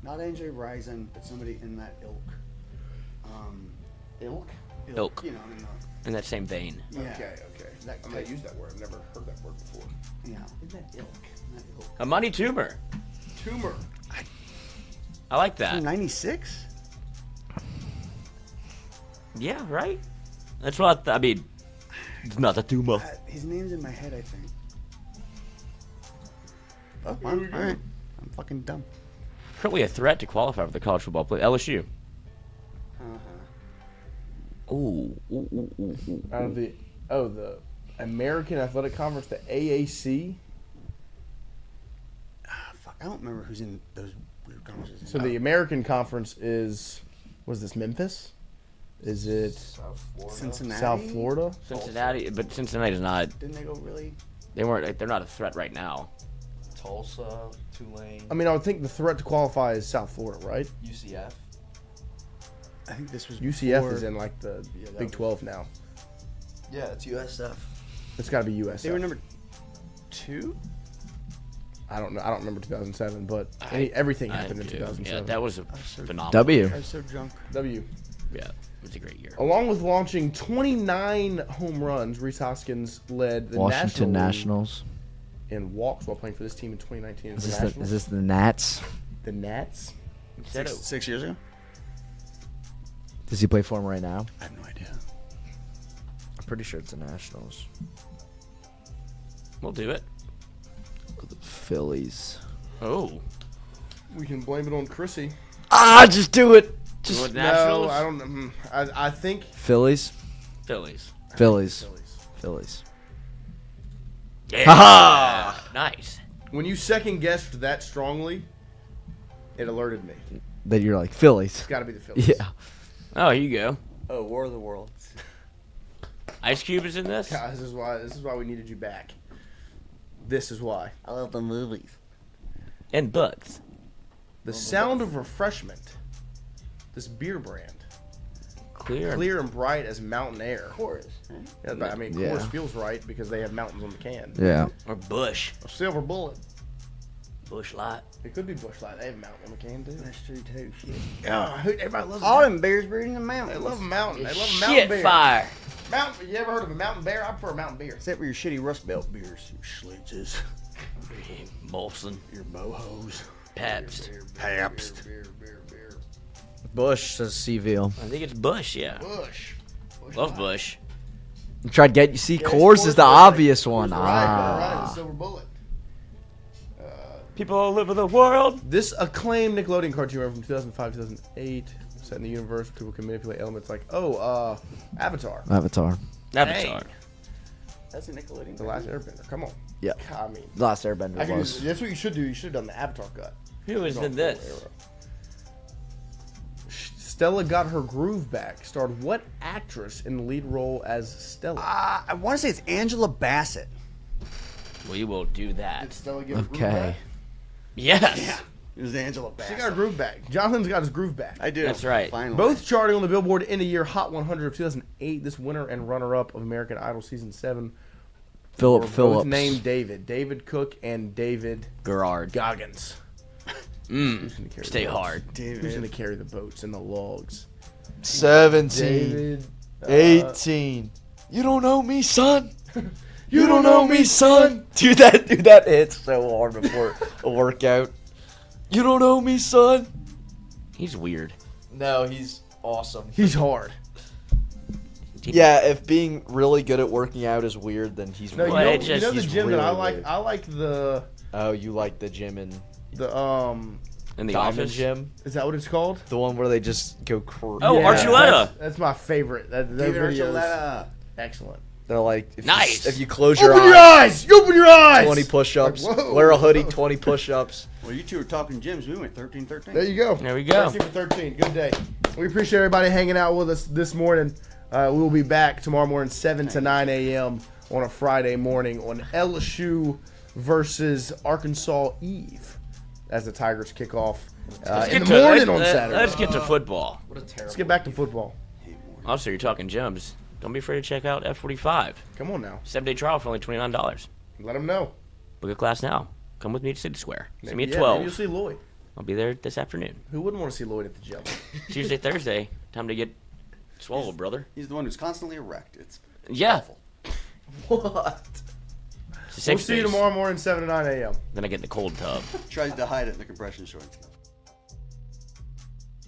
Not AJ Rison, but somebody in that ilk. Ilk? Ilk. You know, in the, In that same vein. yeah. Okay. That I'm type- gonna use that word. I've never heard that word before. Yeah. In that ilk. In that ilk. Amani Toomer. Tumor. I like From that. 96? Yeah, right? That's what I mean. It's not a tumor. His name's in my head, I think. Oh, well, alright. I'm fucking dumb. Currently a threat to qualify for the college football play. LSU. Ooh. Out of the American Athletic Conference, the AAC. Fuck, I don't remember who's in those weird conferences. So the American Conference is, was this Memphis? Is it Cincinnati? South Florida? Cincinnati, but Cincinnati's not. Didn't they go really? They're not a threat right now. Tulsa, Tulane, I mean, I would think the threat to qualify is South Florida, right? UCF. I think this was UCF before- is in like the that Big was- 12 now. Yeah, it's USF. It's got to be USF. They were number 2? I don't know. I don't remember 2007, but everything happened in do. 2007. Yeah, that was a phenomenal. W. I was so drunk. W. Yeah, it was a great year. Along with launching 29 home runs, Reese Hoskins led the Washington National Nationals. League in walks while playing for this team in 2019 Is International. this the Nats? The Nats? 6 years ago? Does he play for him right now? I have no idea. I'm pretty sure it's the Nationals. We'll do it. The Phillies. Oh. We can blame it on Chrissy. Just do it. You want No, Nationals? I don't. I think Phillies. Phillies. Phillies. Yeah. Ha-ha! Nice. when you second guessed that strongly, it alerted me. That you're like Phillies. It's got to be the Phillies. Yeah. Oh, here you go. Oh, War of the Worlds. Ice Cube is in this? God, this is why we needed you back. This is why. I love the movies. And books. The Sound of Refreshment. This beer brand. Clear and bright as mountain air. Coors. Yeah, but, I mean, Yeah. Coors feels right because they have mountains on the can. Yeah. Or Bush. A Silver Bullet. Bush Light. It could be Busch Light. They have a mountain on the can too. That's true too. Shit. Yeah, everybody loves All them. them bears breeding the mountains. They love a mountain. They love a mountain Shit beer. fire. Mountain. You ever heard of a mountain bear? I prefer a mountain beer. Except for your shitty Rust Belt beers, your Schlitzes, Molson. your Mohos, Pabst. Pabst. Beer. Bush says Seville. I think it's Bush, yeah. Bush Love Light. Bush. You tried to get you see Yeah, Coors is the right. obvious one. Coors right, Ah. right, Silver Bullet. People all over the world. This acclaimed Nickelodeon cartoon from 2005, 2008, set in the universe where people can manipulate elements like, Avatar. Avatar. Avatar. That's a Nickelodeon. The Last Airbender. Come on. Yeah. I mean, Last Airbender I can was. that's what you should do. You should have done the Avatar cut. Who is Not in full this? Stella Got Her Groove Back starred what actress in the lead role as Stella? I want to say it's Angela Bassett. We will do that. Did Stella get her groove back? Yes. Yeah. It was Angela She Bassett. got her groove back. Jonathan's got his groove back. I do. That's right. Finally. Both charting on the Billboard in the year Hot 100 of 2008. This winner and runner-up of American Idol Season 7 Philip were Phillips. both named David Cook and David Gerard. Goggins. Stay hard. Who's going to carry the boats and the logs? 17. David, 18. You don't know me, son. You don't know me, son. Dude, that hits so hard before a workout. You don't know me, son. He's weird. No, he's awesome. He's hard. Yeah, if being really good at working out is weird, then he's No, weird. you know the gym really that I like. weird. I like the Oh, you like the gym in In the Diamond office. Gym? Is that what it's called? The one where they just go crazy. Oh, Archuleta. That's my favorite. That video is excellent. They're like, if Nice. if you close your Open your eyes! You open your eyes! 20 push-ups. Like, whoa. Wear a hoodie, 20 push-ups. Well, you two were talking gyms. We went 13-13. There you go. There we go. 13 for 13. Good day. We appreciate everybody hanging out with us this morning. We will be back tomorrow morning, 7 to 9 a.m. on a Friday morning on LSU versus Arkansas Eve as the Tigers kick off in the morning on Saturday. Let's get to football. Let's get back to football. Also, you're talking gyms. Don't be afraid to check out F45. Come on now. 7-day trial for only $29. Let them know. Book a class now. Come with me to City Square. See me at Yeah, 12. maybe you'll see Lloyd. I'll be there this afternoon. Who wouldn't want to see Lloyd at the gym? Tuesday, Thursday. Time to get swallowed, brother. He's the one who's constantly erect. It's Yeah. awful. What? It's a safe We'll see you space. tomorrow morning, 7 to 9 a.m. Then I get in the cold tub. Tries to hide it in the compression shorts.